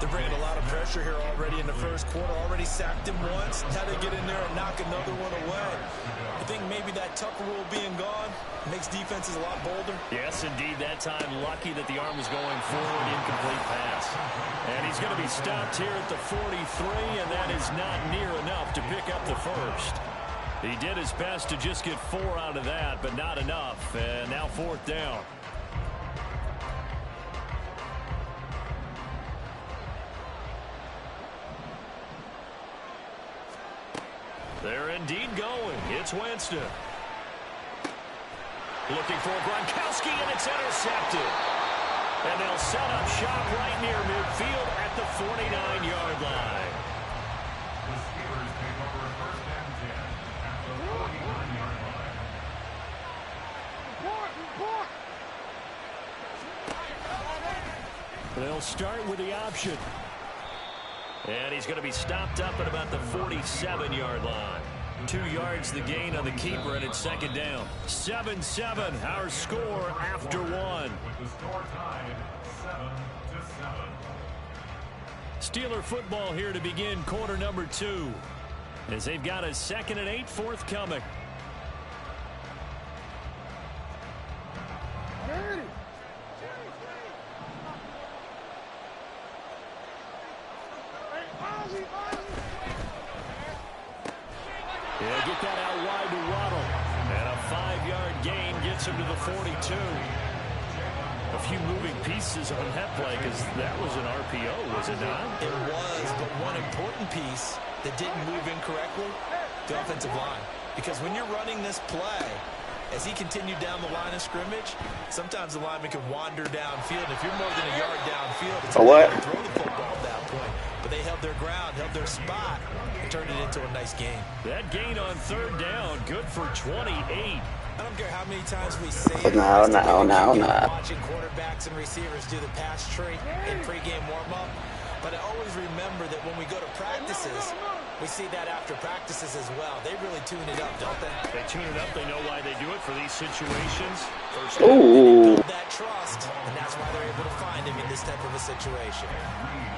They're bringing a lot of pressure here already in the first quarter. Already sacked him once. Now they get in there and knock another one away. I think maybe that Tucker rule being gone makes defenses a lot bolder. Yes, indeed. That time, lucky that the arm was going forward. Incomplete pass. And he's going to be stopped here at the 43, and that is not near enough to pick up the first. He did his best to just get 4 out of that, but not enough. And now 4th down. They're indeed going. It's Winston. Looking for Gronkowski, and it's intercepted. And they'll set up shop right near midfield at the 49-yard line. The Steelers take over first and 10 at the 49-yard line. They'll start with the option. And he's going to be stopped up at about the 47-yard line. 2 yards the gain on the keeper, and it's second down. 7-7, our score after one. With the score tied 7-7. Steeler football here to begin quarter number 2. As they've got a 2nd and 8 forthcoming. Yeah, get that out wide to Waddle. And a 5-yard gain gets him to the 42. A few moving pieces on that play because that was an RPO, was it not? It was, but one important piece that didn't move incorrectly, the offensive line. Because when you're running this play, as he continued down the line of scrimmage, sometimes the lineman can wander downfield. If you're more than a yard downfield, it's hard to throw the football at that point. But they held their ground, held their spot, and turned it into a nice game. That gain on 3rd down, good for 28. I don't care how many times we say it. No. Watching quarterbacks and receivers do the pass tree in pregame warm-up. But I always remember that when we go to practices, we see that after practices as well. They really tune it up, don't they? They tune it up. They know why they do it for these situations. First down, they build that trust, and that's why they're able to find him in this type of a situation.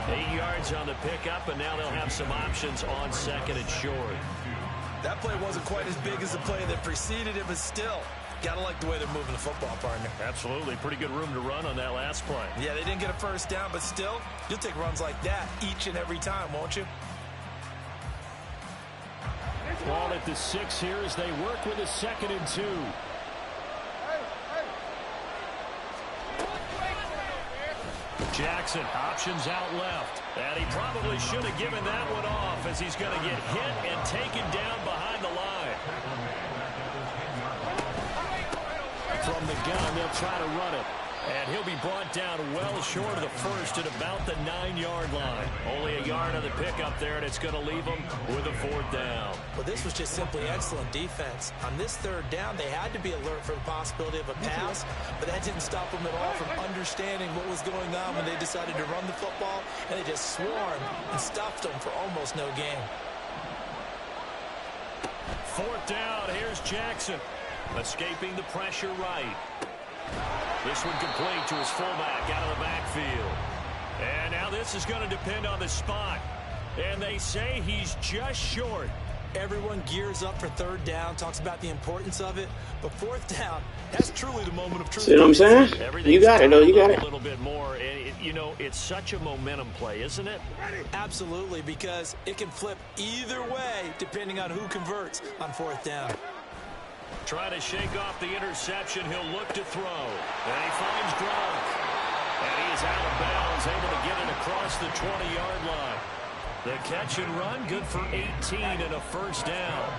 8 yards on the pickup, and now they'll have some options on 2nd and short. That play wasn't quite as big as the play that preceded it, but still, gotta like the way they're moving the football, partner. Absolutely. Pretty good room to run on that last play. Yeah, they didn't get a first down, but still, you'll take runs like that each and every time, won't you? Ball at the 6 here as they work with a 2nd and 2. Jackson, options out left. And he probably should have given that one off as he's going to get hit and taken down behind the line. From the gun, they'll try to run it. And he'll be brought down well short of the first at about the 9-yard line. Only a yard on the pickup there, and it's going to leave him with a 4th down. Well, this was just simply excellent defense. On this 3rd down, they had to be alert for the possibility of a pass, but that didn't stop them at all from understanding what was going on when they decided to run the football, and they just swarmed and stopped them for almost no gain. 4th down, here's Jackson. Escaping the pressure right. This one complete to his fullback out of the backfield. And now this is going to depend on the spot. And they say he's just short. Everyone gears up for 3rd down, talks about the importance of it. But 4th down, that's truly the moment of truth. See what I'm saying? You got it, though. You got it. A little bit more. And you know, it's such a momentum play, isn't it? Absolutely, because it can flip either way depending on who converts on 4th down. Trying to shake off the interception. He'll look to throw. And he finds Gronk. And he is out of bounds, able to get it across the 20-yard line. The catch and run, good for 18 and a 1st down.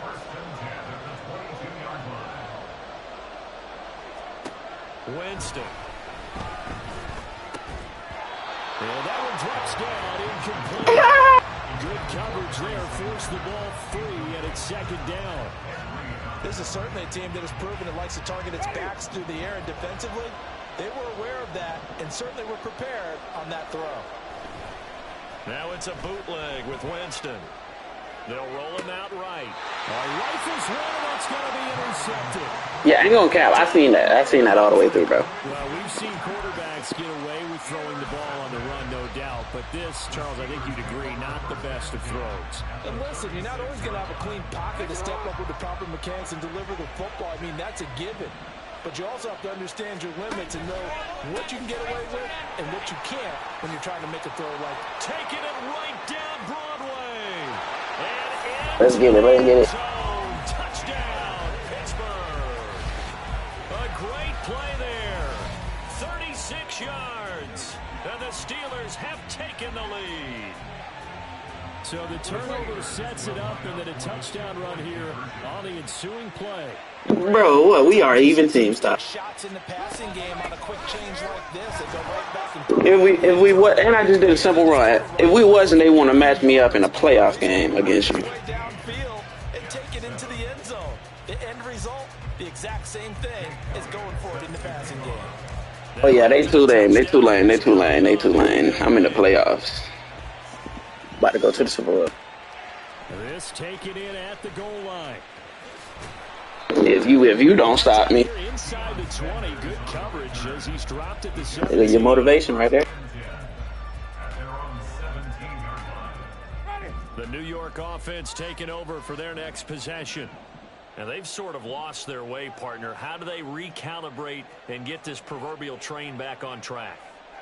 First and 10 at the 22-yard line. Winston. And that one drops down, incomplete. Good coverage there, forced the ball free, and it's 2nd down. This is certainly a team that has proven it likes to target its backs through the air, and defensively, they were aware of that and certainly were prepared on that throw. Now it's a bootleg with Winston. They'll roll him out right. Rifles one, that's going to be intercepted. Yeah, I ain't gonna cap. I seen that all the way through, bro. Well, we've seen quarterbacks get away with throwing the ball on the run, no doubt. But this, Charles, I think you'd agree, not the best of throws. And listen, you're not always going to have a clean pocket to step up with the proper mechanics and deliver the football. I mean, that's a given. But you also have to understand your limits and know what you can get away with and what you can't when you're trying to make a throw like taking it right down Broadway. Let's get it. Let's get it. Touchdown, Pittsburgh. A great play there. 36 yards. And the Steelers have taken the lead. So the turnover sets it up, and then a touchdown run here on the ensuing play. Bro, what? We are even team. Stop. Shots in the passing game on a quick change like this, they go right back and If we what? And I just did a simple run. If we wasn't, they want to match me up in a playoff game against you. downfield and take it into the end zone. The end result, the exact same thing as going for it in the passing game. Oh yeah, they too lame. They too lame. They too lame. They too lame. I'm in the playoffs. About to go to the Super Bowl. This taken in at the goal line. If you don't stop me, Inside the 20, good coverage as he's dropped at the 17. there's your motivation right there. The New York offense taking over for their next possession. And they've sort of lost their way, partner. How do they recalibrate and get this proverbial train back on track?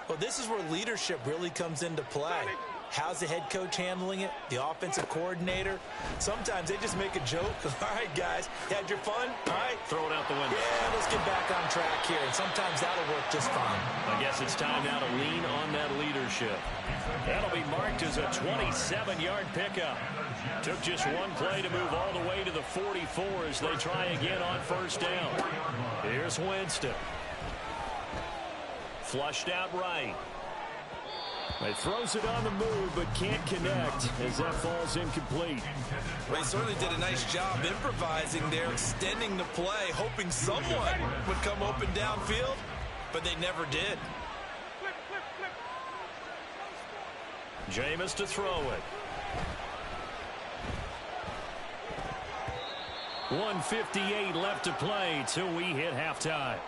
Well, this is where leadership really comes into play. How's the head coach handling it? The offensive coordinator? Sometimes they just make a joke. All right, guys, had your fun? All right. Throw it out the window. Yeah, let's get back on track here. And sometimes that'll work just fine. I guess it's time now to lean on that leadership. That'll be marked as a 27-yard pickup. Took just one play to move all the way to the 44 as they try again on first down. Here's Winston. Flushed out right. He throws it on the move, but can't connect as that falls incomplete. Well, he certainly did a nice job improvising there, extending the play, hoping someone would come open downfield, but they never did. Jameis to throw it. 1:58 left to play till we hit halftime.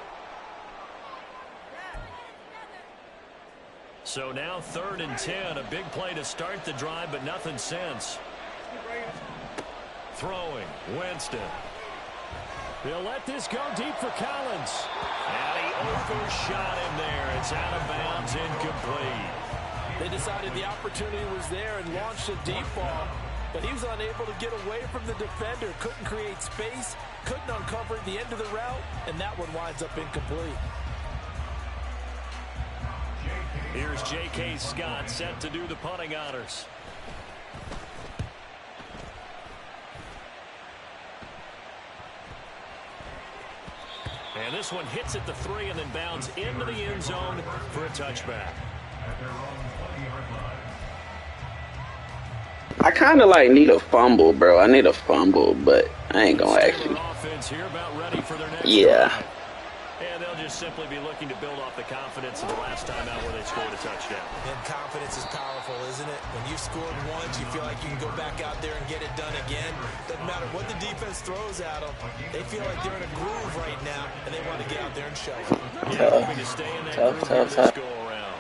So now 3rd and 10, a big play to start the drive, but nothing since. Throwing, Winston. They'll let this go deep for Collins. And he overshot him there. It's out of bounds, incomplete. They decided the opportunity was there and launched a deep ball, but he was unable to get away from the defender. Couldn't create space, couldn't uncover the end of the route, and that one winds up incomplete. Here's J.K. Scott set to do the punting honors. And this one hits at the 3 and then bounds into the end zone for a touchback. I kind of like need a fumble, bro. I need a fumble, but I ain't gonna actually. Offense here about ready for their next Yeah. drive. And they'll just simply be looking to build off the confidence of the last time out where they scored a touchdown. And confidence is powerful, isn't it? When you've scored once, you feel like you can go back out there and get it done again. Doesn't matter what the defense throws at them. They feel like they're in a groove right now, and they want to get out there and show it. Yeah, hoping to stay in that groove here this go around.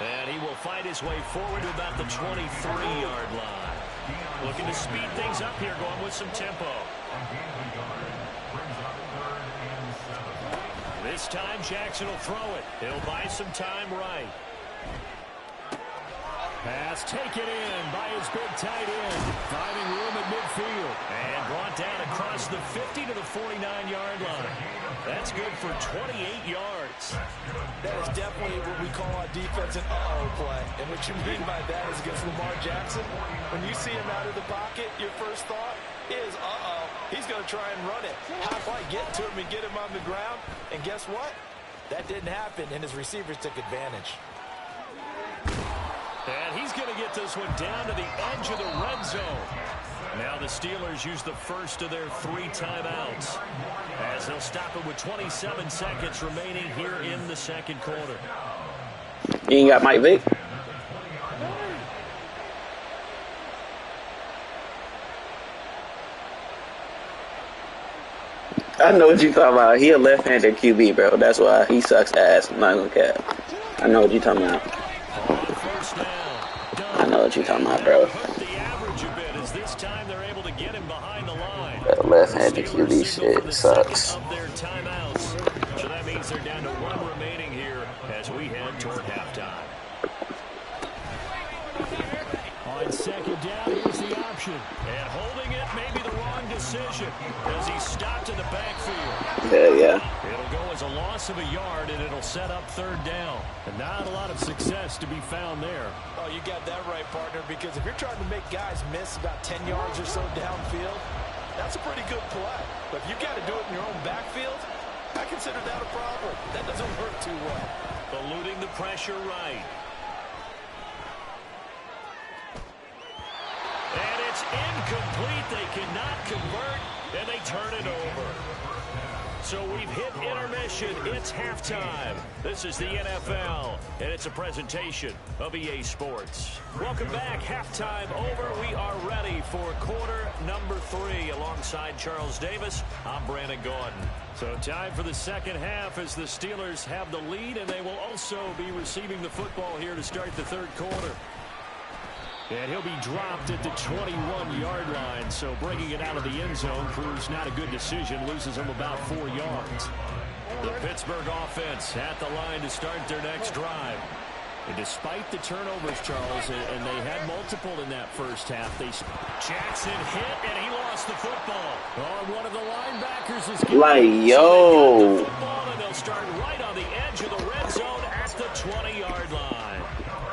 And he will fight his way forward to about the 23-yard line. Looking to speed things up here, going with some tempo. This time Jackson will throw it. He'll buy some time right. Pass taken in by his big tight end. Finding room at midfield. And brought down across the 50 to the 49-yard line. That's good for 28 yards. That is definitely what we call our defense an uh-oh play. And what you mean by that is against Lamar Jackson, when you see him out of the pocket, your first thought is, uh-oh, he's going to try and run it. How do I get to him and get him on the ground? And guess what? That didn't happen, and his receivers took advantage. And he's going to get this one down to the edge of the red zone. Now the Steelers use the first of their 3 timeouts as they'll stop it with 27 seconds remaining here in the second quarter. You ain't got Mike Vick? I know what you talking about. He a left-handed QB, bro. That's why he sucks ass. I'm not gonna cap. I know what you talking about. I know what you talking about, bro. That left-handed QB shit sucks. So that means they're down to 1 remaining here as we head toward halftime. On second down, here's the option. And holding it may be the wrong decision as he stopped in the backfield. Yeah. It'll go as a loss of a yard, and it'll set up 3rd down. And not a lot of success to be found there. Oh, you got that right, partner, because if you're trying to make guys miss about 10 yards or so downfield, that's a pretty good play. But if you've got to do it in your own backfield, I consider that a problem. That doesn't work too well. Eluding the pressure right. And it's incomplete they cannot convert, and they turn it over. So we've hit intermission. It's halftime. This is the NFL, and it's a presentation of EA Sports. Welcome back. Halftime over. We are ready for quarter number 3. Alongside Charles Davis, I'm Brandon Gordon. So time for the second half as the Steelers have the lead, and they will also be receiving the football here to start the third quarter. And he'll be dropped at the 21-yard line, so bringing it out of the end zone proves not a good decision, loses him about 4 yards. The Pittsburgh offense at the line to start their next drive. And despite the turnovers, Charles, and they had multiple in that first half, Jackson hit, and he lost the football. Oh, one of the linebackers is like, yo. And they'll start right on the edge of the red zone at the 20-yard line.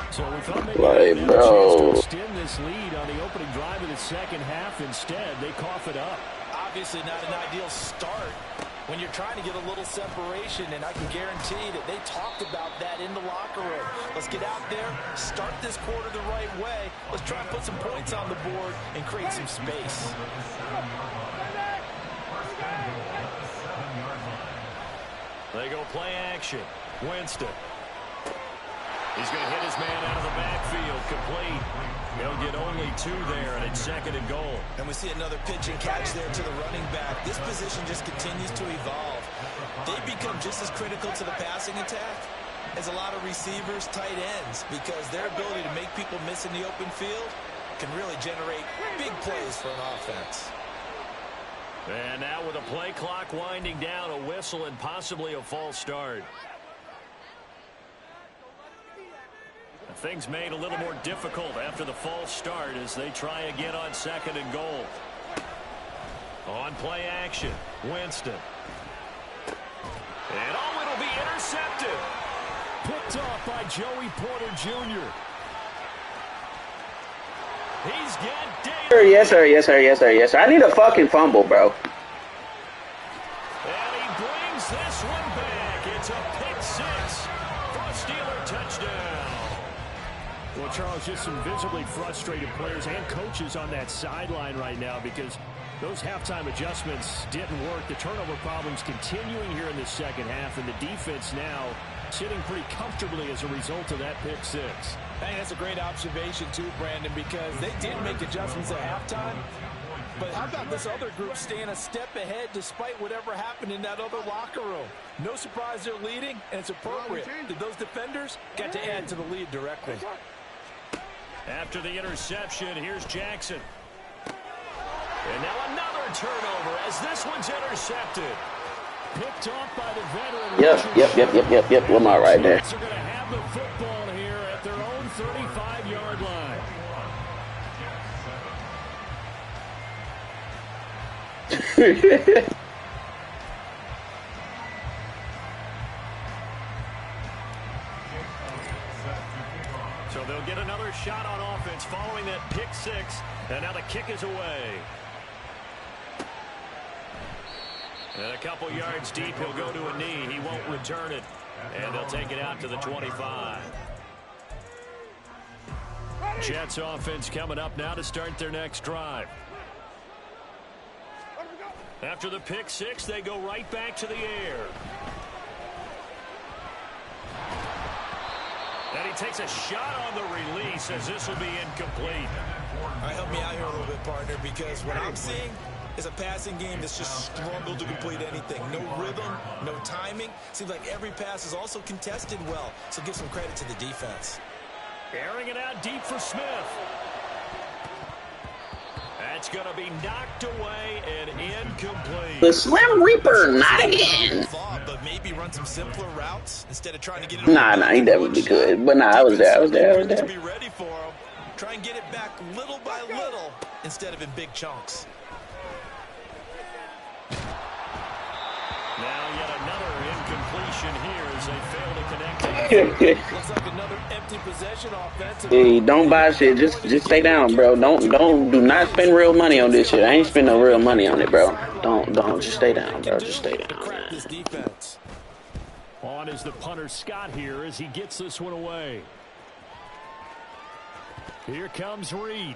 So we thought maybe they had a chance to extend this lead on the opening drive of the second half. Instead, they cough it up. Obviously not an ideal start when you're trying to get a little separation, and I can guarantee that they talked about that in the locker room. Let's get out there, start this quarter the right way. Let's try and put some points on the board and create some space. They go play action. Winston. He's going to hit his man out of the backfield, complete. He'll get only 2 there, and it's 2nd and goal. And we see another pitch and catch there to the running back. This position just continues to evolve. They become just as critical to the passing attack as a lot of receivers, tight ends, because their ability to make people miss in the open field can really generate big plays for an offense. And now with a play clock winding down, a whistle and possibly a false start. Things made a little more difficult after the false start as they try again on 2nd and goal. On play action, Winston. And oh, it'll be intercepted. Picked off by Joey Porter Jr. He's got Davis. Yes, sir. Yes, sir. Yes, sir. Yes, sir. I need a fucking fumble, bro. And he brings this one back. It's a pick 6 for a Steeler touchdown. Well, Charles, just some visibly frustrated players and coaches on that sideline right now because those halftime adjustments didn't work. The turnover problems continuing here in the second half, and the defense now sitting pretty comfortably as a result of that pick 6. I think that's a great observation, too, Brandon, because they did make adjustments at halftime. But how about this other group staying a step ahead despite whatever happened in that other locker room? No surprise they're leading, and it's appropriate that those defenders got to add to the lead directly. After the interception, here's Jackson. And now another turnover as this one's intercepted. Picked off by the veteran. Yep. Lamar right there. They're going to have the football here at their own 35-yard line. So they'll get another shot on offense following that pick 6. And now the kick is away. And a couple yards deep, he'll go to a knee. He won't return it. And they'll take it out to the 25. Jets offense coming up now to start their next drive. After the pick 6, they go right back to the air. And he takes a shot on the release as this will be incomplete. All right, help me out here a little bit, partner, because what I'm seeing is a passing game that's just struggled to complete anything. No rhythm, no timing. Seems like every pass is also contested well, so give some credit to the defense. Airing it out deep for Smith. That's going to be knocked away and incomplete. The Slim Reaper, not again. But maybe run some simpler routes instead of trying to get it. Nah, he definitely could. But nah, I was there. To be ready for him. Try and get it back little by little instead of in big chunks. Now yet another incompletion here as they fail to connect. Looks like another empty possession offense. Hey, don't buy shit. Just stay down, bro. Do not spend real money on this shit. I ain't spending no real money on it, bro. Don't. Just stay down, bro. Just stay down, man. This defense. On is the punter Scott here as he gets this one away. Here comes Reed.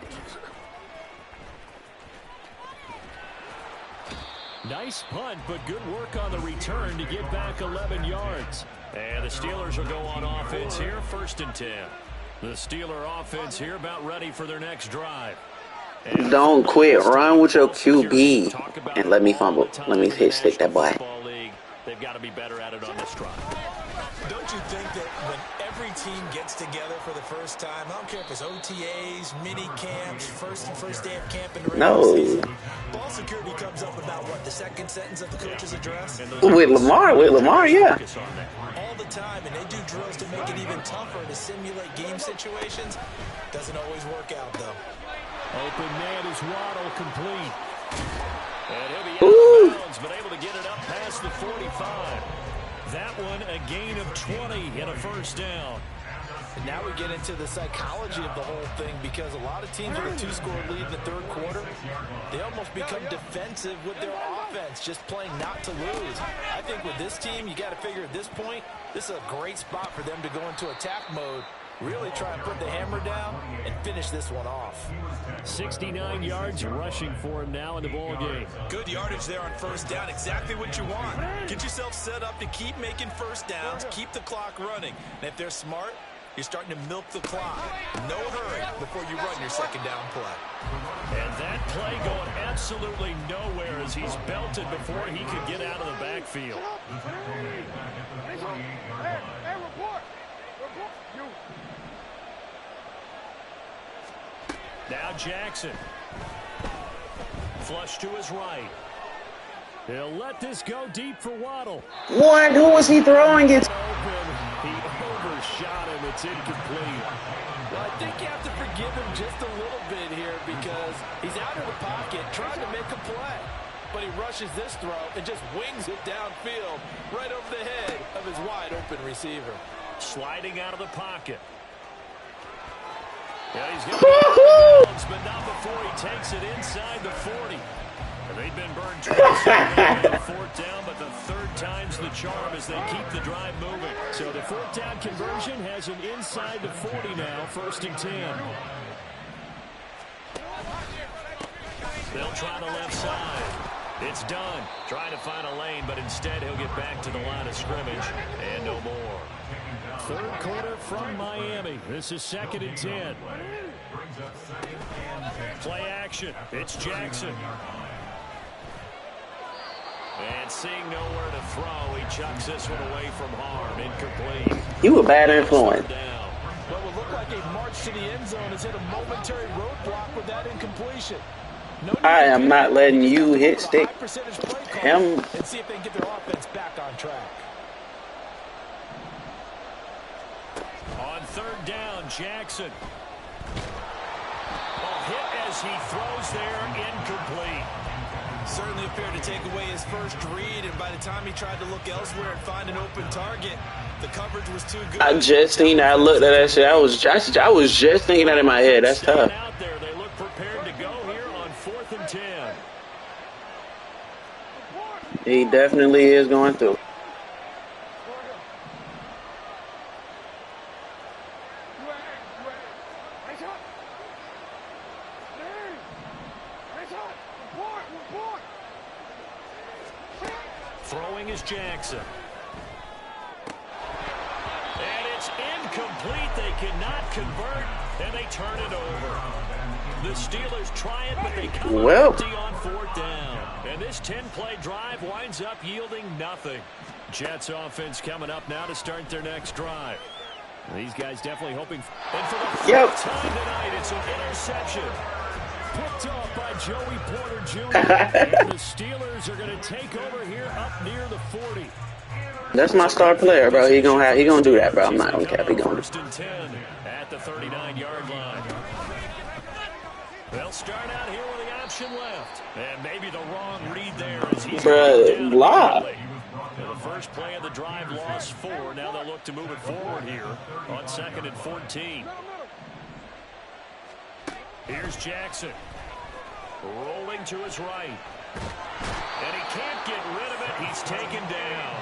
Nice punt, but good work on the return to get back 11 yards. And the Steelers will go on offense here, 1st and 10. The Steeler offense here about ready for their next drive. Don't quit. Run with your QB. And let me fumble. Let me hit stick that boy. They've got to be better at it on this drive. Don't you think that when every team gets together for the first time, I don't care if it's OTAs, mini camps, first day of camp in the regular season, ball security comes up about what, the second sentence of the coach's address? With Lamar, yeah. All the time, and they do drills to make it even tougher to simulate game situations. Doesn't always work out, though. Open man is Waddle, complete. And he'll be out of bounds, but able to get it up past the 45. That one a gain of 20 and a 1st down. And now we get into the psychology of the whole thing, because a lot of teams with a 2-score lead in the 3rd quarter, they almost become defensive with their offense, just playing not to lose. I think with this team, you got to figure at this point, this is a great spot for them to go into attack mode, really try and put the hammer down and finish this one off. 69 yards rushing for him now in the ball game. Good yardage there on 1st down, exactly what you want. Get yourself set up to keep making 1st downs, keep the clock running. And if they're smart, you're starting to milk the clock. No hurry before you run your 2nd down play. And that play going absolutely nowhere as he's belted before he could get out of the backfield. Hey, report. You. Now Jackson. Flush to his right. He'll let this go deep for Waddle. What? Who was he throwing it? He overshot him. It's incomplete. Well, I think you have to forgive him just a little bit here, because he's out of the pocket trying to make a play. But he rushes this throw and just wings it downfield right over the head of his wide-open receiver. Sliding out of the pocket. Yeah, he's going to be but not before he takes it inside the 40. They've been burned twice on the 4th down, but the 3rd time's the charm as they keep the drive moving. So the 4th down conversion has him inside the 40 now, 1st and 10. They'll try the left side. It's done. Trying to find a lane, but instead he'll get back to the line of scrimmage and no more. 3rd quarter from Miami. This is 2nd and 10. Play action. It's Jackson. And seeing nowhere to throw, he chucks this one away from harm. Incomplete. You a bad influence. What would look like a march to the end zone has hit a momentary roadblock with that incompletion. I am not letting you hit stick him. And see if they can get their offense back on track. On 3rd down, Jackson. Hit as he throws there, incomplete. Certainly appeared to take away his first read, and by the time he tried to look elsewhere and find an open target, the coverage was too good. I just seen that. I looked at that shit. I was just thinking that in my head. That's tough. Out there, they look prepared to go here on 4th and 10. He definitely is going through. Throwing is Jackson. And it's incomplete. They cannot convert, and they turn it over. The Steelers try it, but they come empty on 4th down. And this 10-play drive winds up yielding nothing. Jets offense coming up now to start their next drive. These guys definitely hoping. And for the first time tonight, it's an interception. Picked off by Joey Porter Jr. And the Steelers are going to take over here up near the 40. That's my star player, bro. He gonna do that, bro. I'm not gonna cap. He gonna. 1st and 10 at the 39-yard line. They'll start out here with the option left, and maybe the wrong read there as he's live. The first play of the drive lost 4. Now they'll look to move it forward here on 2nd and 14. Here's Jackson. Rolling to his right. And he can't get rid of it. He's taken down.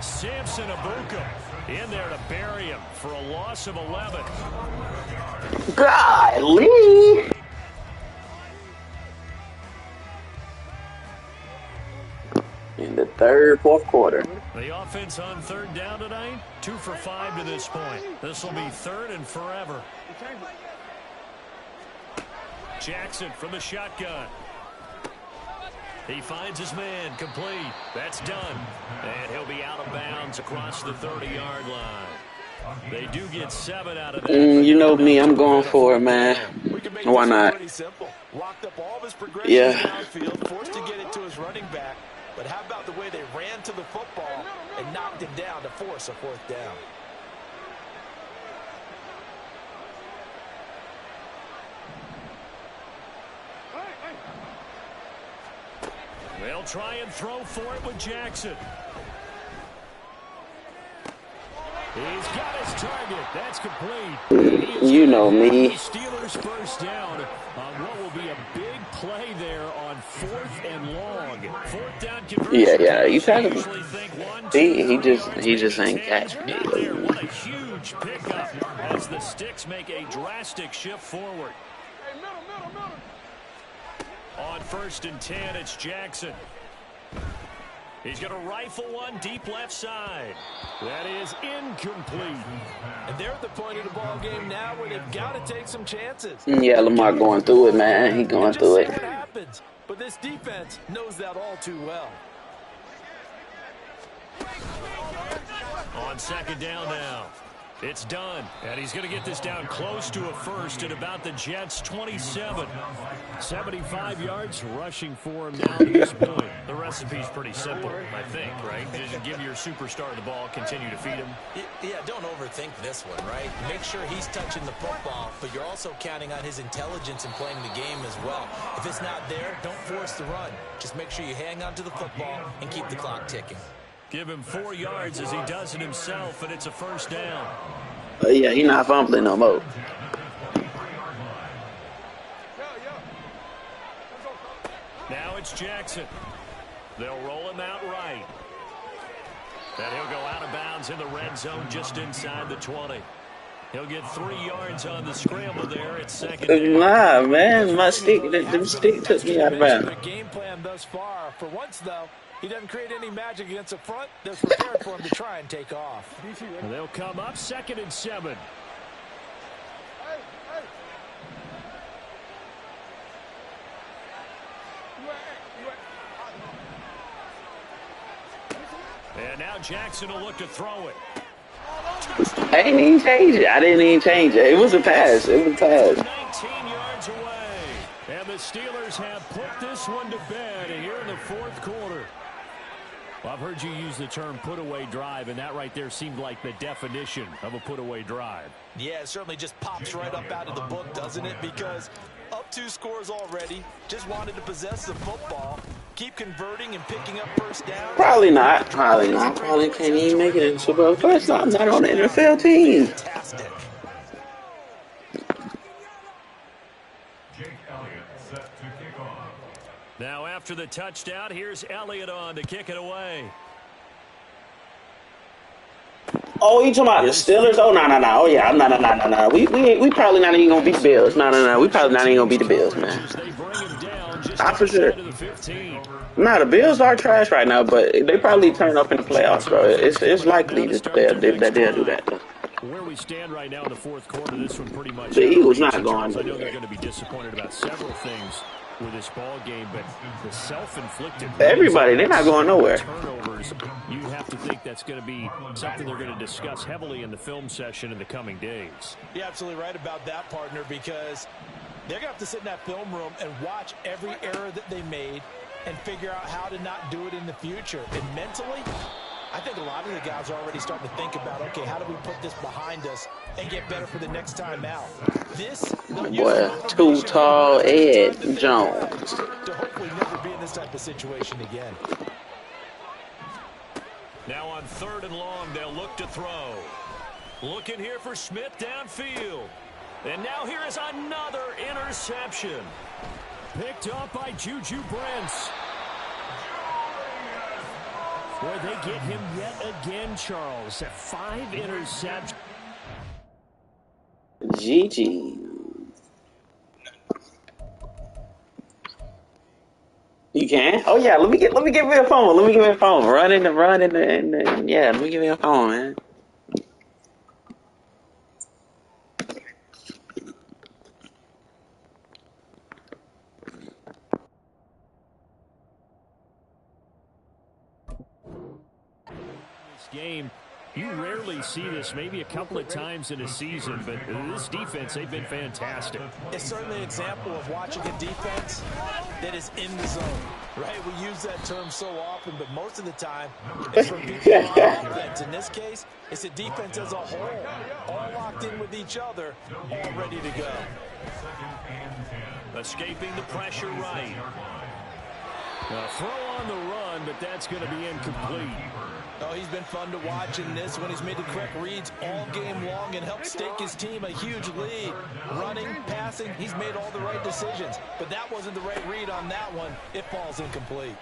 Samson Abuka in there to bury him for a loss of 11. Golly. in the third, fourth quarter. The offense on third down tonight, 2 for 5 to this point. This will be third and forever. Jackson from the shotgun. He finds his man, complete. That's done. And he'll be out of bounds across the 30-yard line. They do get 7 out of that. You know me, I'm going for it, man. Why not? Locked up all of his progressions downfield, forced to get it to his running back. But how about the way they ran to the football and knocked him down to force a fourth down? They'll try and throw for it with Jackson. He's got his target. That's complete. You know me. Steelers first down on what will be a big play there on 4th and long. 4th down conversion. Yeah. You trying to? He just ain't catch me. What a huge pickup as the sticks make a drastic shift forward. Hey, middle. On 1st and 10, it's Jackson. He's going to rifle one deep left side. That is incomplete. And they're at the point of the ball game now where they've got to take some chances. Yeah, Lamar going through it, man. He going through it. What happens. But this defense knows that all too well. On 2nd down now. It's done. And he's going to get this down close to a first at about the Jets' 27. 75 yards rushing for him now at this point. The recipe's pretty simple, I think, right? Just give your superstar the ball, continue to feed him. Yeah, don't overthink this one, right? Make sure he's touching the football, but you're also counting on his intelligence in playing the game as well. If it's not there, don't force the run. Just make sure you hang on to the football and keep the clock ticking. Give him 4 yards as he does it himself, and it's a first down. Yeah, he not fumbling no more. Now it's Jackson. They'll roll him out right. And he'll go out of bounds in the red zone just inside the 20. He'll get 3 yards on the scramble there at 2nd down. Nah, man, them stick took me out of bounds. Their game plan thus far. For once, though, he doesn't create any magic against the front. They're prepared for him to try and take off. And they'll come up 2nd and 7. And now Jackson will look to throw it. I didn't even change it. It was a pass. 19 yards away. And the Steelers have put this one to bed here in the 4th quarter. Well, I've heard you use the term put-away drive, and that right there seemed like the definition of a put-away drive. Yeah, it certainly just pops right up out of the book, doesn't it? Because up 2 scores already, just wanted to possess the football, keep converting and picking up first down. Probably not. Probably can't even make it in the Super Bowl. First, I'm not on the NFL team. Fantastic. Jake Elliott set to kick off. Now after the touchdown, here's Elliott on to kick it away. Oh, you talking about the Steelers? Oh, no. Oh, yeah, no. We probably not even gonna beat the Bills. No. We probably not even gonna beat the Bills, man. Not for sure. Nah, the Bills are trash right now, but they probably turn up in the playoffs, bro. It's likely that they'll do that. Where we stand right now in the 4th quarter, this one pretty much. The Eagles not going. I know they're going to be disappointed about several things with this ball game, but the self-inflicted. Everybody, they're not going nowhere. Turnovers, you have to think that's going to be something they're going to discuss heavily in the film session in the coming days. You're absolutely right about that, partner, because they're going to have to sit in that film room and watch every error that they made and figure out how to not do it in the future. And mentally, I think a lot of the guys are already starting to think about, okay, how do we put this behind us and get better for the next time out? Boy, too tall, Ed Jones. To hopefully never be in this type of situation again. Now on 3rd and long, they'll look to throw. Looking here for Smith downfield. And now here is another interception. Picked up by Juju Brents. Where they get him yet again, Charles. 5 interceptions. GG. You can? Oh yeah, let me get me a phone. Let me give me a phone. Run in the yeah, let me give me a phone, man. This game, you rarely see this, maybe a couple of times in a season, but this defense, they've been fantastic. It's certainly an example of watching a defense that is in the zone, right? We use that term so often, but most of the time, it's from people on offense. In this case, it's a defense as a whole, all locked in with each other, all ready to go. Escaping the pressure right. A throw on the run, but that's going to be incomplete. Oh, he's been fun to watch in this when he's made the correct reads all game long and helped stake his team a huge lead. Running, passing, he's made all the right decisions. But that wasn't the right read on that one. It falls incomplete.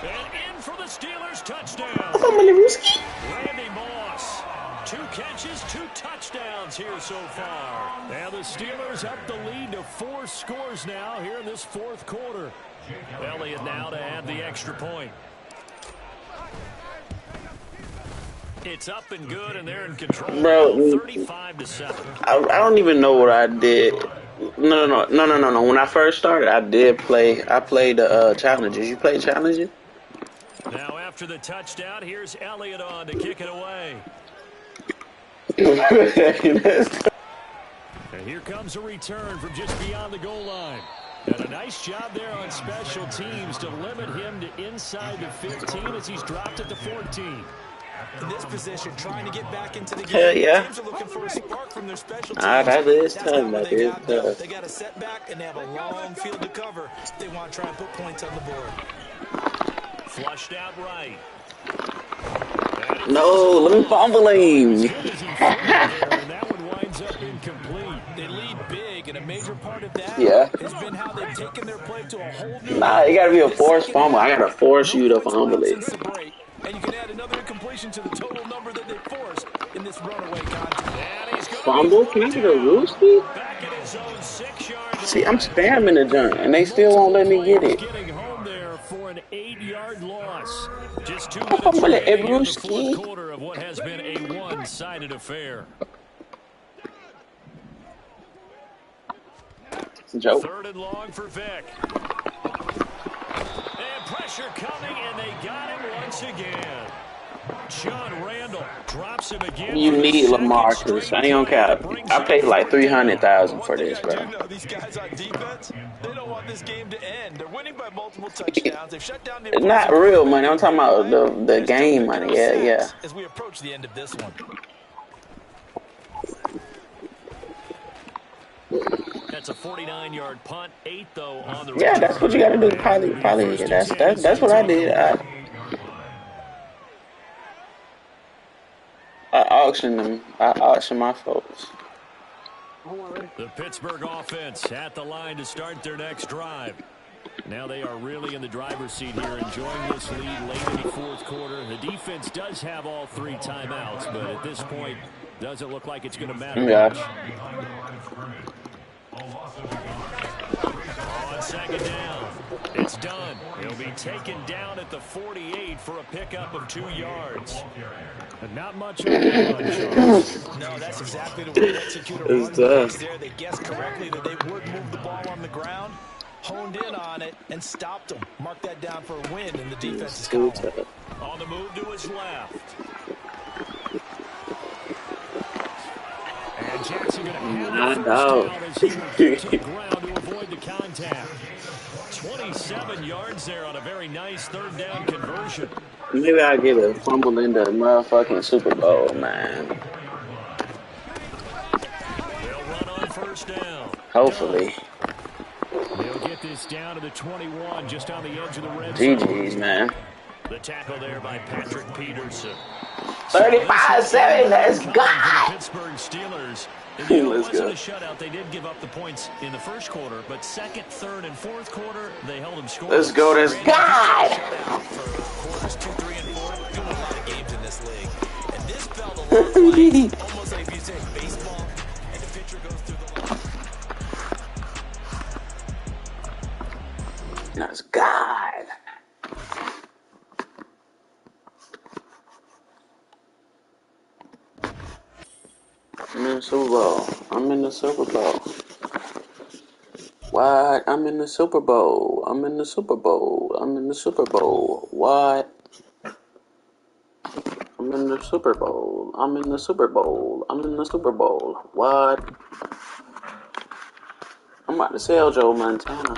And in for the Steelers touchdown. Randy Moss. 2 catches, 2 touchdowns here so far. Now the Steelers up the lead to 4 scores now here in this 4th quarter. Elliott now to add the extra point. It's up and good, and they're in control. Bro, 35-7. I don't even know what I did. No. When I first started, I did play. I played the challenges. You played challenges? Now after the touchdown, here's Elliott on to kick it away. And here comes a return from just beyond the goal line. And a nice job there on special teams to limit him to inside the 15 as he's dropped at the 14. In this position, trying to get back into the game. Hell yeah. Teams are looking for a spark from their special teams. That is That's tough. not what That they is got, though. tough. They got a setback, and they have a long field to cover. They want to try and put points on the board. Flushed out right. No, let me fumble him. That one winds up incomplete. They lead big, and a major part of that has been how they've taken their play to a whole new Nah, it gotta be a forced fumble. I gotta force you to fumble it. And you can add another incompletion to the total number that they forced in this runaway contest. Fumble? Can I get a Rooski? Back at his own 6-yard line. See, I'm spamming the junk, and they still won't let me get it. Getting home there for an 8-yard loss. Just 2 I'm minutes gonna let remaining in the Rooski. 4th quarter of what has been a one-sided affair. It's a joke. 3rd and long for Vick. And pressure coming, and they got him once again. John Randall drops him again. You need LaMarcus. I ain't gonna cap. I paid like $300,000 for this, bro. These guys on defense, they don't want this game to end. They're winning by multiple touchdowns. They've shut down the Not real money. I'm talking about the game money. Yeah. As we approach the end of this one. That's a 49-yard punt, 8 though on the Yeah, that's what you gotta do. Probably. That's what I did. I auctioned them. I auctioned my folks. The Pittsburgh offense at the line to start their next drive. Now they are really in the driver's seat here, enjoying this lead late in the 4th quarter. The defense does have all 3 timeouts, but at this point, doesn't look like it's going to matter much. On 2nd down, it's done. He'll be taken down at the 48 for a pickup of 2 yards. And not much on the run, Charles. No, that's exactly the way they execute a run pass there. They guessed correctly that they would move the ball on the ground, honed in on it, and stopped them. Mark that down for a win in the defense's column. On the move to his left. And Jackson going to have I the know. first down as he will get to the ground to avoid the contact. 27 yards there on a very nice 3rd down conversion. Maybe I'll get a fumble in the motherfucking Super Bowl, man. They'll run on 1st down. Hopefully. They'll get this down to the 21, just on the edge of the red zone. GG's, man. The tackle there by Patrick Peterson. 35-7, let's go! The Pittsburgh Steelers. It Let's wasn't go. a shutout. They did give up the points in the 1st quarter, but 2nd, 3rd, and 4th quarter, they held them scoreless. Let's go, this guy! For quarters 2, 3, and 4, we're doing a lot of games in this league. And this felt a lot like, almost like if you say baseball, and the pitcher goes through the line. That's God. I'm in the Super Bowl. I'm in the Super Bowl. What? I'm in the Super Bowl. I'm in the Super Bowl. I'm in the Super Bowl. What? I'm in the Super Bowl. I'm in the Super Bowl. I'm in the Super Bowl. What? I'm about to sell Joe Montana.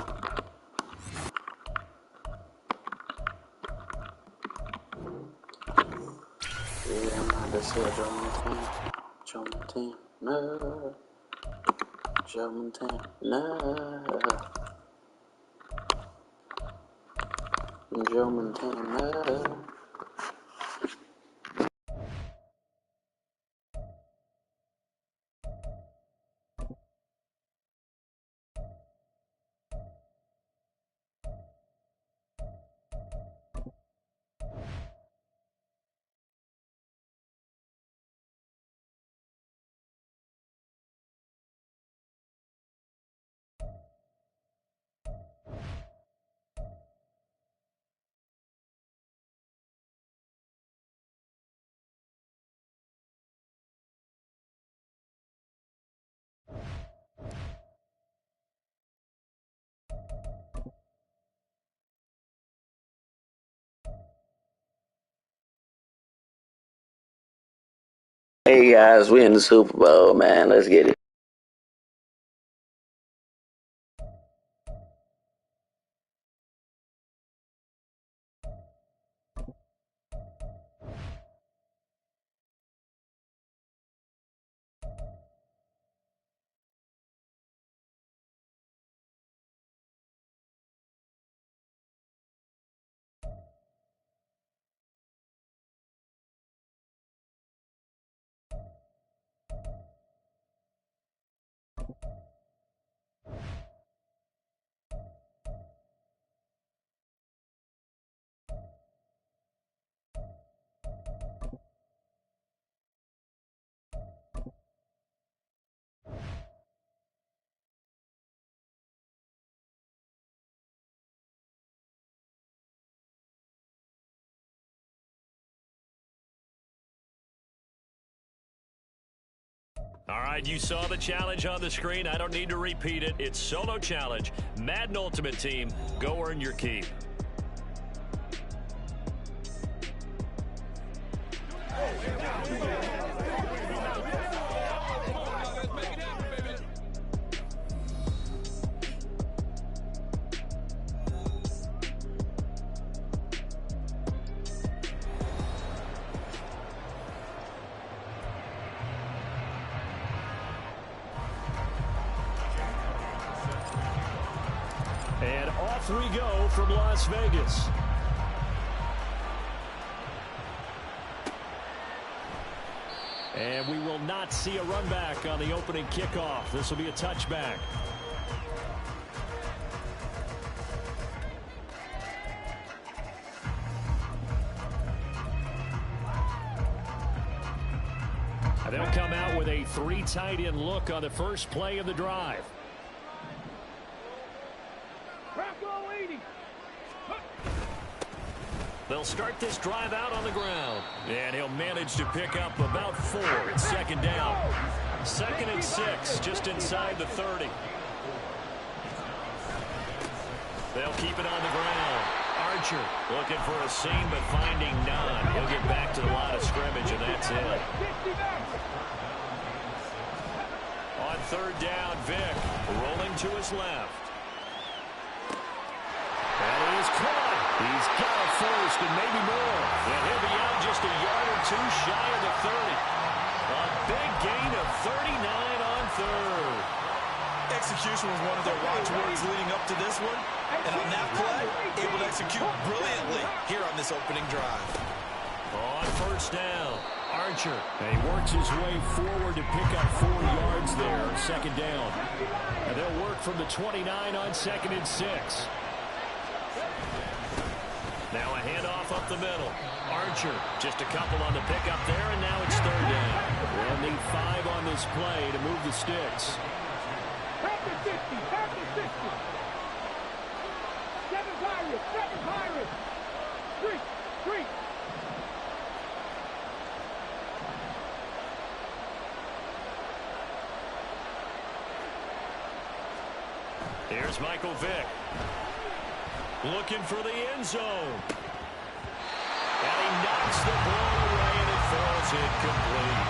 Yeah, I'm about to sell Joe Montana. Joe Montana. Joe Montana. Joe Montana. Hey guys, we in the Super Bowl, man. Let's get it. All right, you saw the challenge on the screen. I don't need to repeat it. It's solo challenge. Madden Ultimate Team. Go earn your keep. And off we go from Las Vegas. And we will not see a run back on the opening kickoff. This will be a touchback. And they'll come out with a 3 tight end look on the first play of the drive. They'll start this drive out on the ground. And he'll manage to pick up about 4. It's second down. 2nd and 6, just inside the 30. They'll keep it on the ground. Archer looking for a seam, but finding none. He'll get back to the line of scrimmage, and that's it. On 3rd down, Vick rolling to his left. And he is caught. He's got a first and maybe more. And he'll be out just a yard or 2 shy of the 30. A big gain of 39 on 3rd. Execution was one of their watchwords leading up to this one. And on that play, able to execute brilliantly here on this opening drive. On 1st down, Archer. And he works his way forward to pick up 4 yards there. 2nd down. And they'll work from the 29 on 2nd and 6. Now a handoff up the middle. Archer, just a couple on the pickup there, and now it's 3rd down. They'll need 5 on this play to move the sticks. you. Second Pirates. Three. Here's Michael Vick. Looking for the end zone. And he knocks the ball away, and it falls incomplete.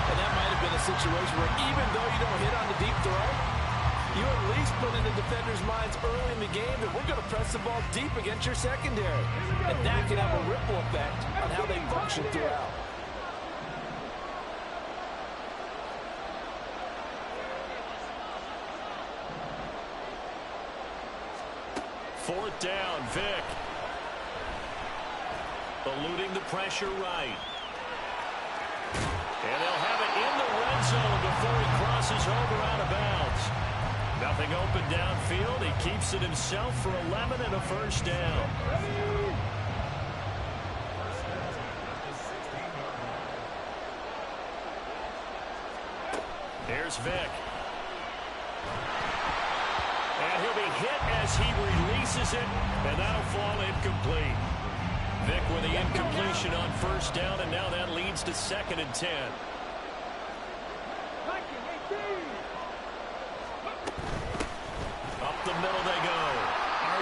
And that might have been a situation where even though you don't hit on the deep throw, you at least put in the defenders' minds early in the game that we're going to press the ball deep against your secondary. And that can have a ripple effect on how they function throughout. Fourth down, Vick. Eluding the pressure right. And they'll have it in the red zone before he crosses over out of bounds. Nothing open downfield. He keeps it himself for 11 and a first down. Here's Vick. And he'll be hit as he releases it, and that'll fall incomplete. Vick with the incompletion on first down, and now that leads to 2nd and 10. Up the middle they go.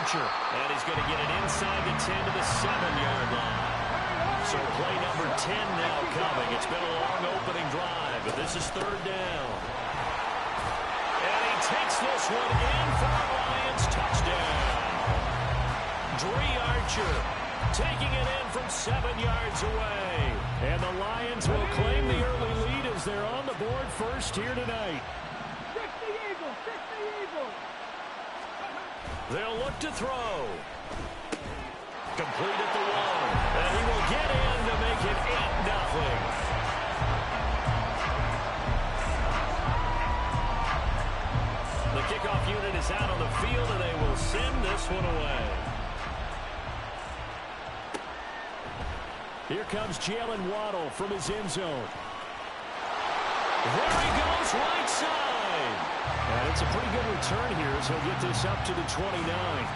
Archer, and he's going to get it inside the 10 to the 7-yard line. So play number 10 now coming. It's been a long opening drive, but this is 3rd down. And he takes this one in for a Lions touchdown. Dree Archer taking it in from 7 yards away. And the Lions will claim the early lead as they're on the board first here tonight. They'll look to throw. Complete at the 1. And he will get in to make it 8-0. The kickoff unit is out on the field, and they will send this one away. Here comes Jalen Waddle from his end zone. There he goes, right side. And it's a pretty good return here as he'll get this up to the 29.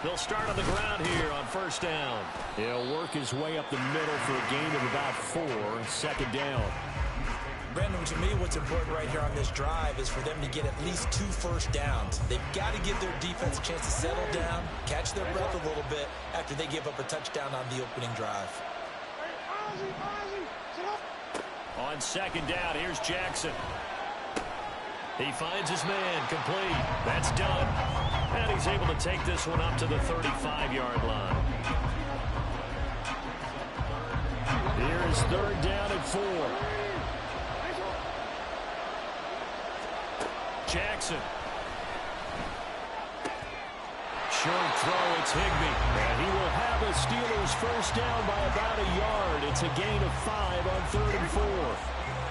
They'll start on the ground here on first down. He'll work his way up the middle for a gain of about 4. 2nd down. Brandon, to me, what's important right here on this drive is for them to get at least 2 first downs. They've got to give their defense a chance to settle down, catch their breath a little bit after they give up a touchdown on the opening drive. On 2nd down, here's Jackson. He finds his man, complete. That's done. And he's able to take this one up to the 35-yard line. Here's 3rd down and 4. Jackson. Short throw, it's Higbee. And he will have a Steelers first down by about a yard. It's a gain of 5 on 3rd and 4.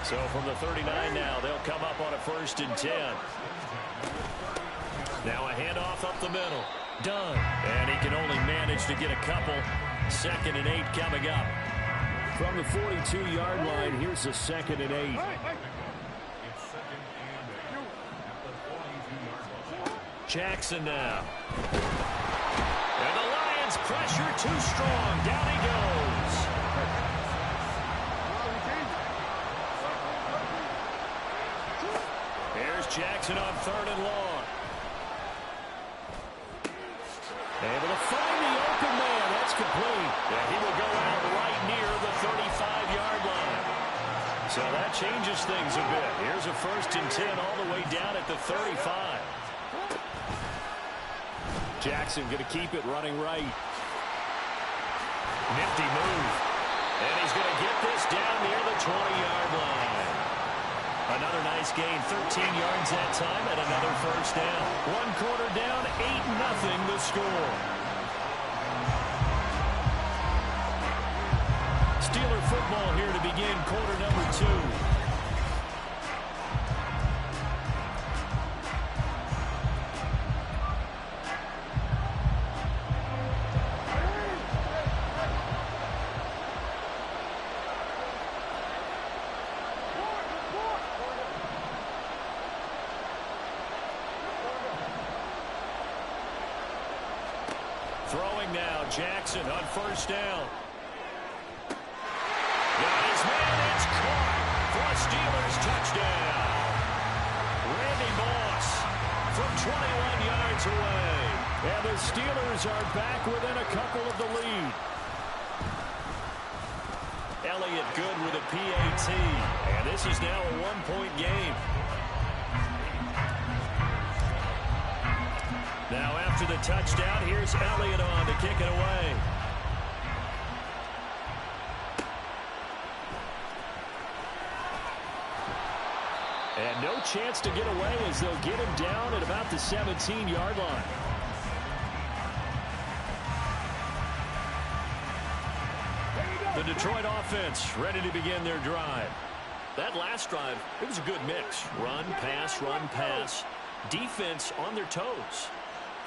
So from the 39 now, they'll come up on a 1st and 10. Now a handoff up the middle. Done. And he can only manage to get a couple. 2nd and 8 coming up. From the 42-yard line, here's a 2nd and 8. Jackson now. And the Lions pressure too strong. Down he goes. Here's Jackson on 3rd and long. Able to find the open man. That's complete. Yeah, he will go out right near the 35-yard line. So that changes things a bit. Here's a 1st and 10 all the way down at the 35. Jackson going to keep it running right. Nifty move. And he's going to get this down near the 20-yard line. Another nice gain, 13 yards that time, and another first down. 1 quarter down, 8-0 the score. Steeler football here to begin quarter number 2. Throwing now, Jackson on first down. Got his man, it's caught for a Steelers touchdown. Randy Moss from 21 yards away. And the Steelers are back within a couple of the lead. Elliott good with a PAT. And this is now a one-point game. Now after the touchdown, here's Elliott on to kick it away. And no chance to get away as they'll get him down at about the 17-yard line. The Detroit offense ready to begin their drive. That last drive, it was a good mix. Run, pass. Defense on their toes.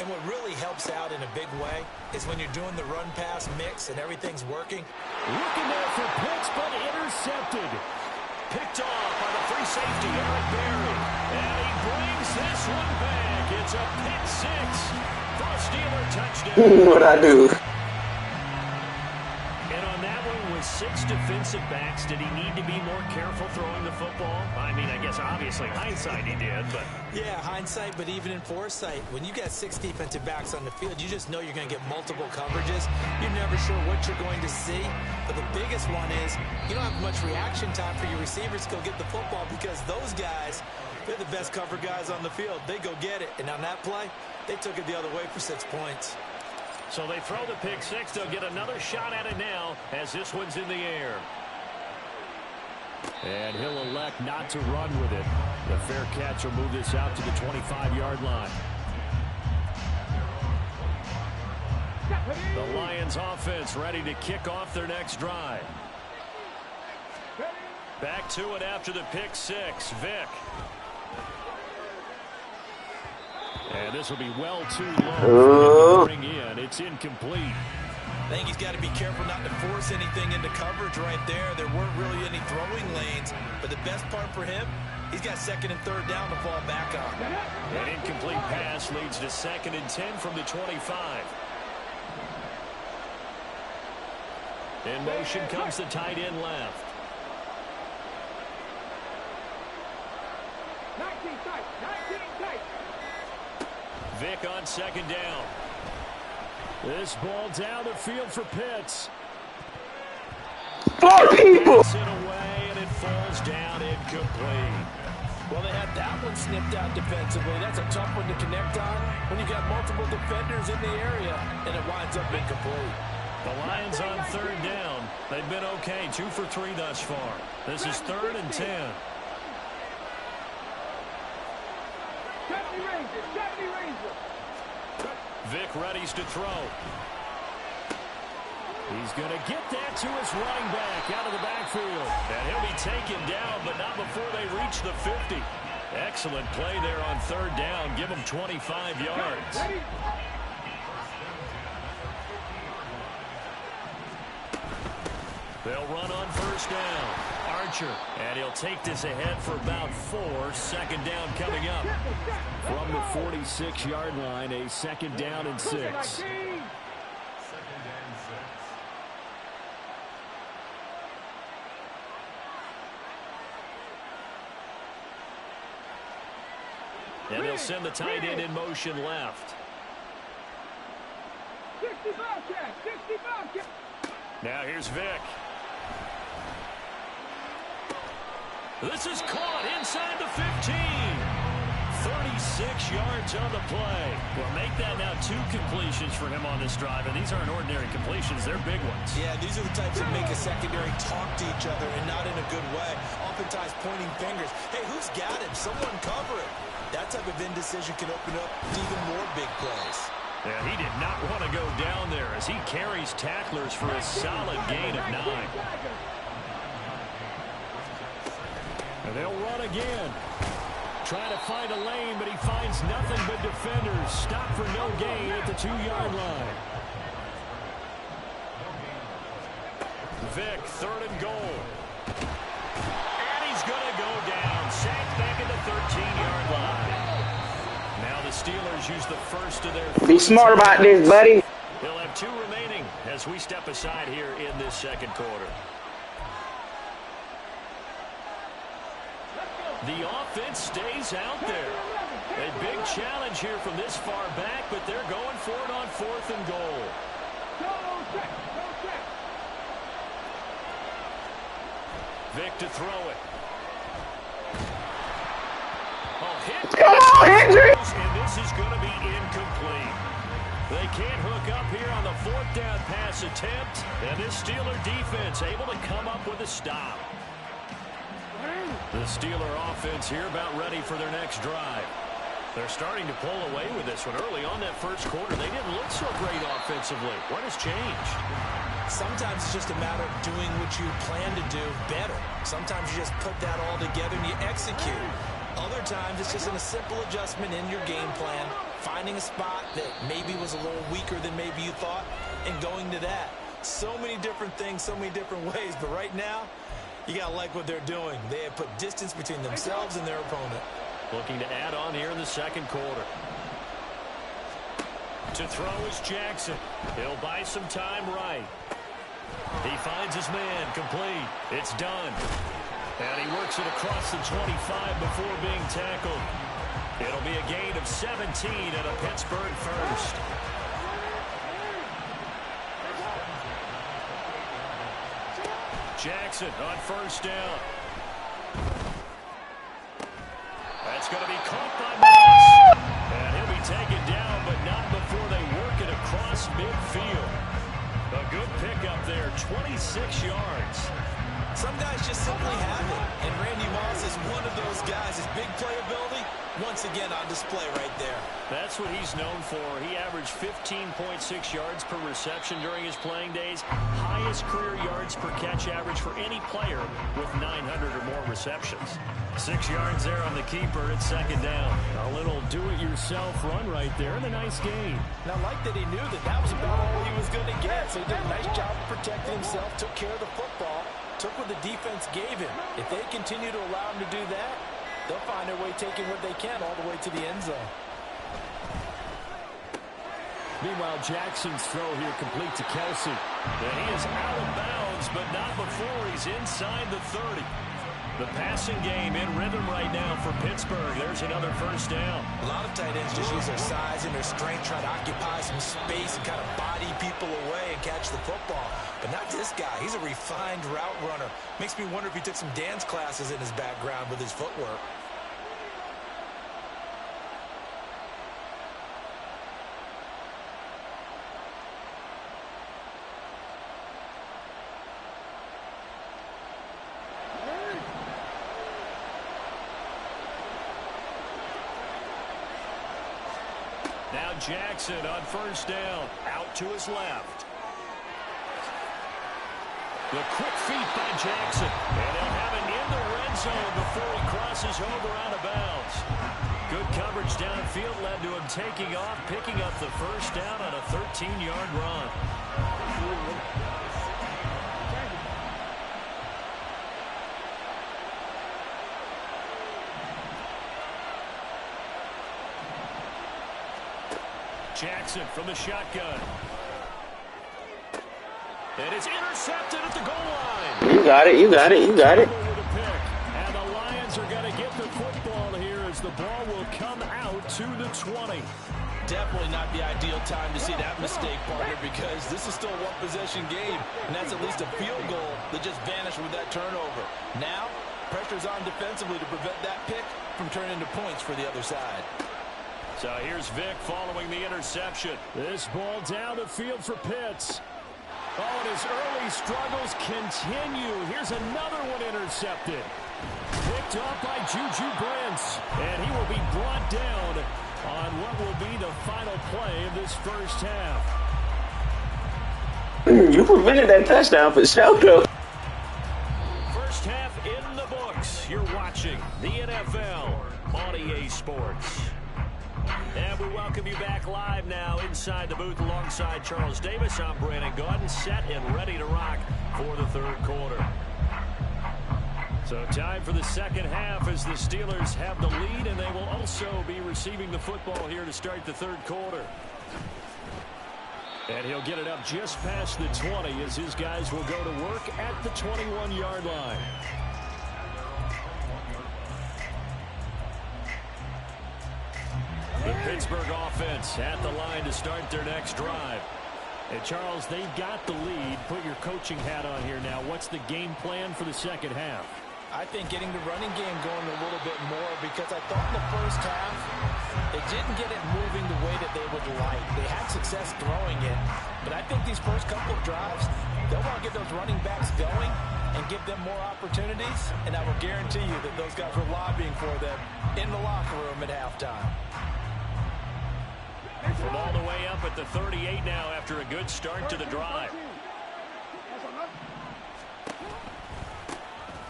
And what really helps out in a big way is when you're doing the run-pass mix and everything's working. Looking there for Pitts, but intercepted. Picked off by the free safety, Eric Berry. And he brings this one back. It's a pick six for a Steeler touchdown. What'd I do? And on that one, with 6 defensive backs, did he need to be more careful throwing the football? I mean, I guess obviously hindsight he did, but... Yeah, hindsight, but even in foresight, when you got 6 defensive backs on the field, you just know you're going to get multiple coverages. You're never sure what you're going to see. But the biggest one is you don't have much reaction time for your receivers to go get the football because those guys, they're the best cover guys on the field. They go get it. And on that play, they took it the other way for 6 points. So they throw the pick six. They'll get another shot at it now as this one's in the air. And he'll elect not to run with it. The fair catch will move this out to the 25-yard line. The Lions offense ready to kick off their next drive. Back to it after the pick six. Vick. And this will be well too low. Bring in. It's incomplete. I think he's got to be careful not to force anything into coverage right there. There weren't really any throwing lanes. But the best part for him, he's got 2nd and 3rd down to fall back on. An incomplete pass leads to 2nd and 10 from the 25. In motion comes the tight end left. 19 tight. Vick on 2nd down. This ball down the field for Pitts. 4 people. Gets it away, and it falls down incomplete. Well, they had that one snipped out defensively. That's a tough one to connect on when you got multiple defenders in the area, and it winds up incomplete. The Lions on 3rd down. They've been okay, 2 for 3 thus far. This is 3rd and 10. Vick readies to throw. He's going to get that to his running back out of the backfield. And he'll be taken down, but not before they reach the 50. Excellent play there on 3rd down. Give him 25 yards. They'll run on 1st down. Archer, and he'll take this ahead for about 4. 2nd down coming up. From the 46-yard line, a 2nd down and 6. And they'll send the tight end in motion left. 60 Bobcat. Now here's Vick. This is caught inside the 15. 36 yards on the play. Well, make that now 2 completions for him on this drive, and these aren't ordinary completions. They're big ones. Yeah, these are the types that make a secondary talk to each other and not in a good way. Oftentimes pointing fingers. Hey, who's got him? Someone cover it. That type of indecision can open up even more big plays. Yeah, he did not want to go down there as he carries tacklers for a solid gain of 9. And they'll run again. Trying to find a lane, but he finds nothing but defenders. Stop for no gain at the 2-yard line. Vick, 3rd and goal. And he's going to go down. Sacked back at the 13-yard line. Now the Steelers use the first of their... Be smart about this, buddy. He'll have 2 remaining as we step aside here in this second quarter. The offense stays out there. A big challenge here from this far back, but they're going for it on 4th and goal. Vic to throw it. Oh, hit. Come on, Hendry! And this is going to be incomplete. They can't hook up here on the 4th down pass attempt. And this Steeler defense able to come up with a stop. The Steeler offense here about ready for their next drive. They're starting to pull away with this one. Early on that first quarter, they didn't look so great offensively. What has changed? Sometimes it's just a matter of doing what you plan to do better. Sometimes you just put that all together and you execute. Other times it's just a simple adjustment in your game plan, finding a spot that maybe was a little weaker than maybe you thought, and going to that. So many different things, so many different ways, but right now, you got to like what they're doing. They have put distance between themselves and their opponent. Looking to add on here in the second quarter. To throw is Jackson. He'll buy some time right. He finds his man complete. It's done. And he works it across the 25 before being tackled. It'll be a gain of 17 and a Pittsburgh first. Jackson on first down. That's going to be caught by Moss. And he'll be taken down, but not before they work it across midfield. A good pickup there, 26 yards. Some guys just simply have it, and Randy Moss is one of those guys. His big playability, once again on display right there. That's what he's known for. He averaged 15.6 yards per reception during his playing days. Highest career yards per catch average for any player with 900 or more receptions. 6 yards there on the keeper. It's second down. A little do-it-yourself run right there and a nice gain. And I like that he knew that that was about all he was going to get. So he did a nice job of protecting himself, took care of the football, took what the defense gave him. If they continue to allow him to do that, they'll find their way taking what they can all the way to the end zone. Meanwhile, Jackson's throw here complete to Kelsey. And he is out of bounds, but not before he's inside the 30. The passing game in rhythm right now for Pittsburgh. There's another first down. A lot of tight ends just use their size and their strength, try to occupy some space and kind of body people away and catch the football. But not this guy. He's a refined route runner. Makes me wonder if he took some dance classes in his background with his footwork. Now Jackson on first down, out to his left. The quick feet by Jackson, and he'll have it in the red zone before he crosses over out of bounds. Good coverage downfield led to him taking off, picking up the first down on a 13-yard run. Jackson from the shotgun. And it's intercepted at the goal line. You got it, you got it, you got it. And the Lions are going to get the football here as the ball will come out to the 20. Definitely not the ideal time to see that mistake, partner, because this is still a one-possession game, and that's at least a field goal that just vanished with that turnover. Now, pressure's on defensively to prevent that pick from turning into points for the other side. So here's Vic following the interception. This ball down the field for Pitts. Oh, and his early struggles continue. Here's another one intercepted. Picked off by Juju Brents. And he will be brought down on what will be the final play of this first half. You prevented that touchdown for sure, though. First half in the books. You're watching the NFL on EA Sports. And we welcome you back live now inside the booth alongside Charles Davis. I'm Brandon Gaudin, set and ready to rock for the third quarter. So time for the second half as the Steelers have the lead, and they will also be receiving the football here to start the third quarter. And he'll get it up just past the 20 as his guys will go to work at the 21-yard line. The Pittsburgh offense at the line to start their next drive. And Charles, they've got the lead. Put your coaching hat on here now. What's the game plan for the second half? I think getting the running game going a little bit more, because I thought in the first half they didn't get it moving the way that they would like. They had success throwing it, but I think these first couple of drives, they'll want to get those running backs going and give them more opportunities, and I will guarantee you that those guys were lobbying for them in the locker room at halftime. From all the way up at the 38 now after a good start to the drive.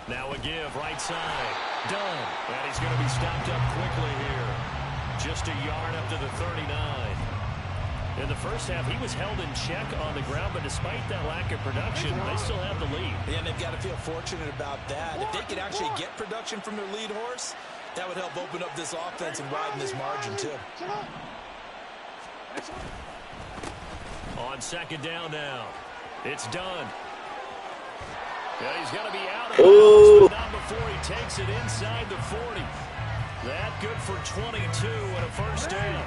Now a give, right side. Done. And he's going to be stopped up quickly here. Just a yard up to the 39. In the first half, he was held in check on the ground, but despite that lack of production, they still have the lead. Yeah, and they've got to feel fortunate about that. If they could actually get production from their lead horse, that would help open up this offense and widen this margin, too. On second down now. It's done. Yeah, he's going to be out of bounds, but not before he takes it inside the 40. That good for 22 and a first down.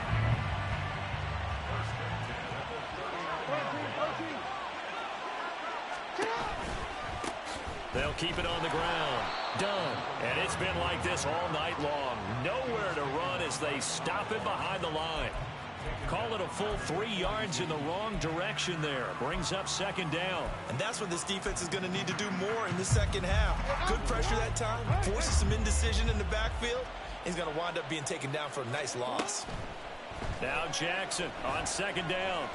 They'll keep it on the ground. Done. And it's been like this all night long. Nowhere to run as they stop it behind the line. Call it a full 3 yards in the wrong direction there. Brings up second down. And that's what this defense is going to need to do more in the second half. Good pressure that time. Forces some indecision in the backfield. He's going to wind up being taken down for a nice loss. Now Jackson on second down.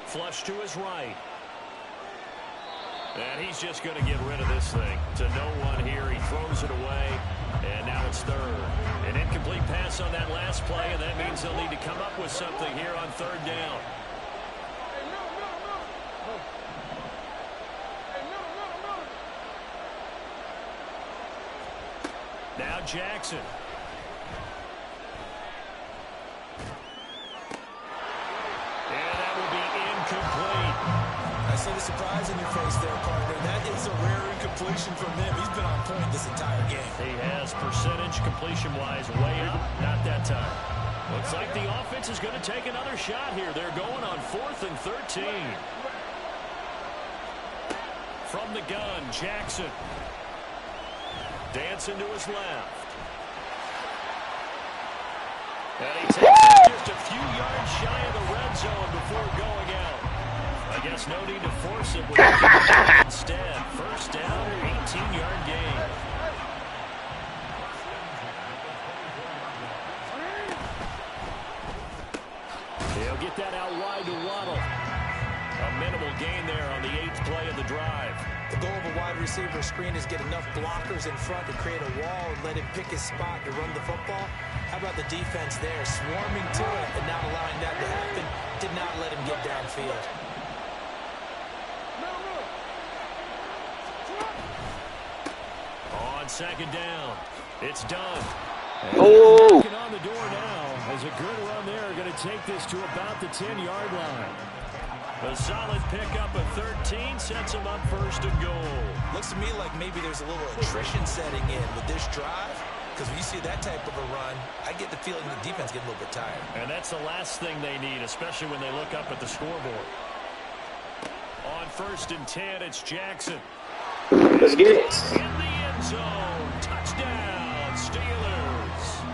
Flush to his right. And he's just going to get rid of this thing. To no one here. He throws it away. And now it's third. An incomplete pass on that last play, and that means they'll need to come up with something here on third down. Now Jackson. And that will be incomplete. I see the surprise in your face there, partner. That is a rare incompletion from him. He's been on point this entire game. He has percentage completion-wise way up. Not that time. Looks like the offense is going to take another shot here. They're going on 4th and 13. From the gun, Jackson. Dancing to his left. And he takes it just a few yards shy of the red zone before going out. I guess no need to force it with instead. First down, 18-yard gain. He'll get that out wide to Waddle. A minimal gain there on the 8th play of the drive. The goal of a wide receiver screen is get enough blockers in front to create a wall and let him pick his spot to run the football. How about the defense there, swarming to it and not allowing that to happen? Did not let him get downfield. On second down, it's done. Oh! Knocking on the door now as a good run there. Going to take this to about the 10-yard line. A solid pickup of 13 sets him up first and goal. Looks to me like maybe there's a little attrition setting in with this drive. Because when you see that type of a run, I get the feeling the defense gets a little bit tired. And that's the last thing they need, especially when they look up at the scoreboard. On 1st and 10, it's Jackson. Let's get it. In the end zone. Touchdown, Steelers.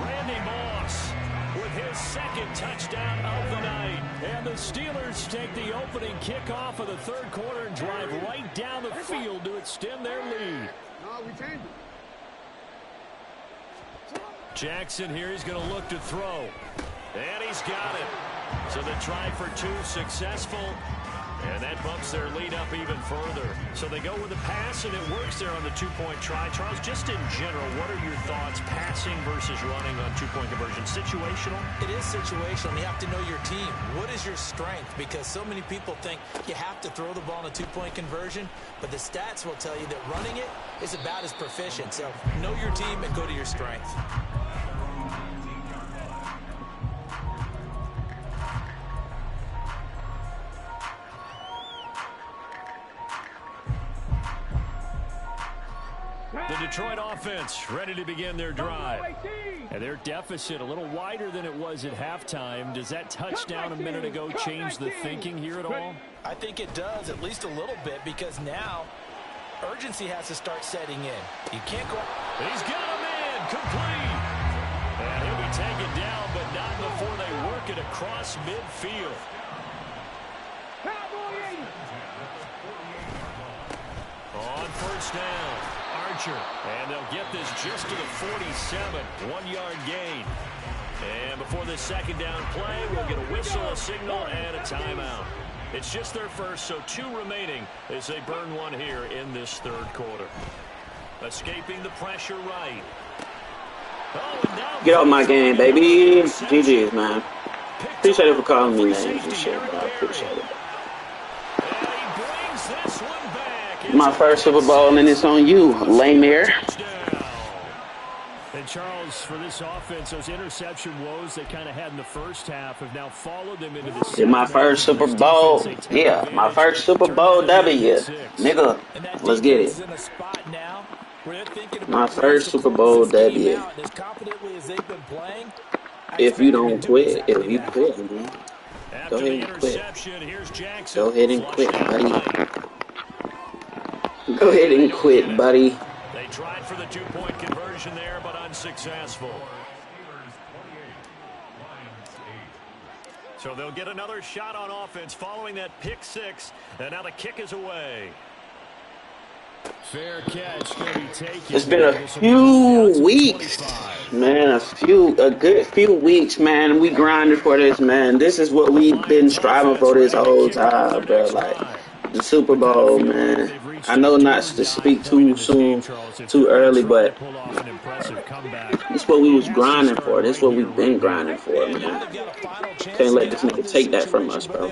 Randy Moss with his second touchdown of the night. And the Steelers take the opening kickoff of the third quarter and drive right down the field to extend their lead. No, we changed it. Jackson here, he's going to look to throw. And he's got it. So the try for 2 successful. And that bumps their lead up even further. So they go with a pass, and it works there on the 2-point try. Charles, just in general, what are your thoughts passing versus running on 2-point conversion? Situational? It is situational. You have to know your team. What is your strength? Because so many people think you have to throw the ball in a 2-point conversion, but the stats will tell you that running it is about as proficient. So know your team and go to your strength. Detroit offense ready to begin their drive. And their deficit a little wider than it was at halftime. Does that touchdown a minute ago change the thinking here at all? I think it does, at least a little bit, because now urgency has to start setting in. You can't go. He's got a man complete. And he'll be taken down, but not before they work it across midfield. On first down, Archer. And they'll get this just to the 47, 1-yard gain. And before this second down play, we'll get a whistle, a signal, and a timeout. It's just their first, so 2 remaining as they burn one here in this third quarter. Escaping the pressure right. Get off my game, baby. GG's, man. Appreciate it for calling me names and shit, bro. I appreciate it. My first Super Bowl, and it's on you, lame air. And Charles, for this offense, those interception woes they kind of had in the first half have now followed them into the second. My first Super Bowl, yeah, my first Super Bowl W, nigga. Let's get it. My first Super Bowl W. If you don't quit, if you quit, man, go ahead and quit. Go ahead and quit, buddy. Go ahead and quit, buddy. They tried for the 2-point conversion there, but unsuccessful. So they'll get another shot on offense following that pick 6, and now the kick is away. Fair catch going to be taken. It's been a few weeks, man. A good few weeks, man. We grinded for this, man. This is what we've been striving for this whole time, bro. Like the Super Bowl, man. I know not to speak too soon, too early, but this is what we was grinding for. This is what we've been grinding for, man. Can't let this nigga take that from us, bro.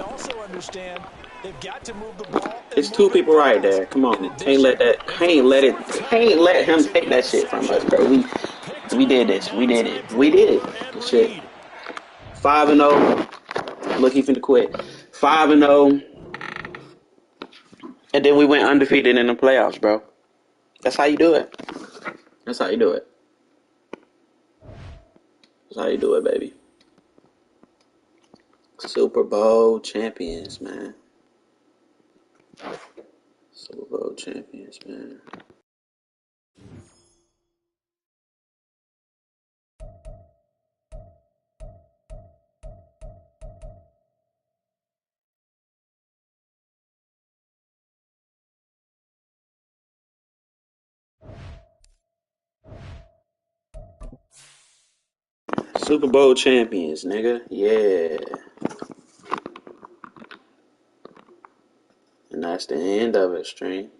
It's 2 people right there. Come on, can't let him take that shit from us, bro. We did this. We did it. Shit. 5-0. Look, he finna quit. 5-0. And then we went undefeated in the playoffs, bro. That's how you do it. That's how you do it. That's how you do it, baby. Super Bowl champions, man. Super Bowl champions, man. Super Bowl champions, nigga. Yeah. And that's the end of it, stream.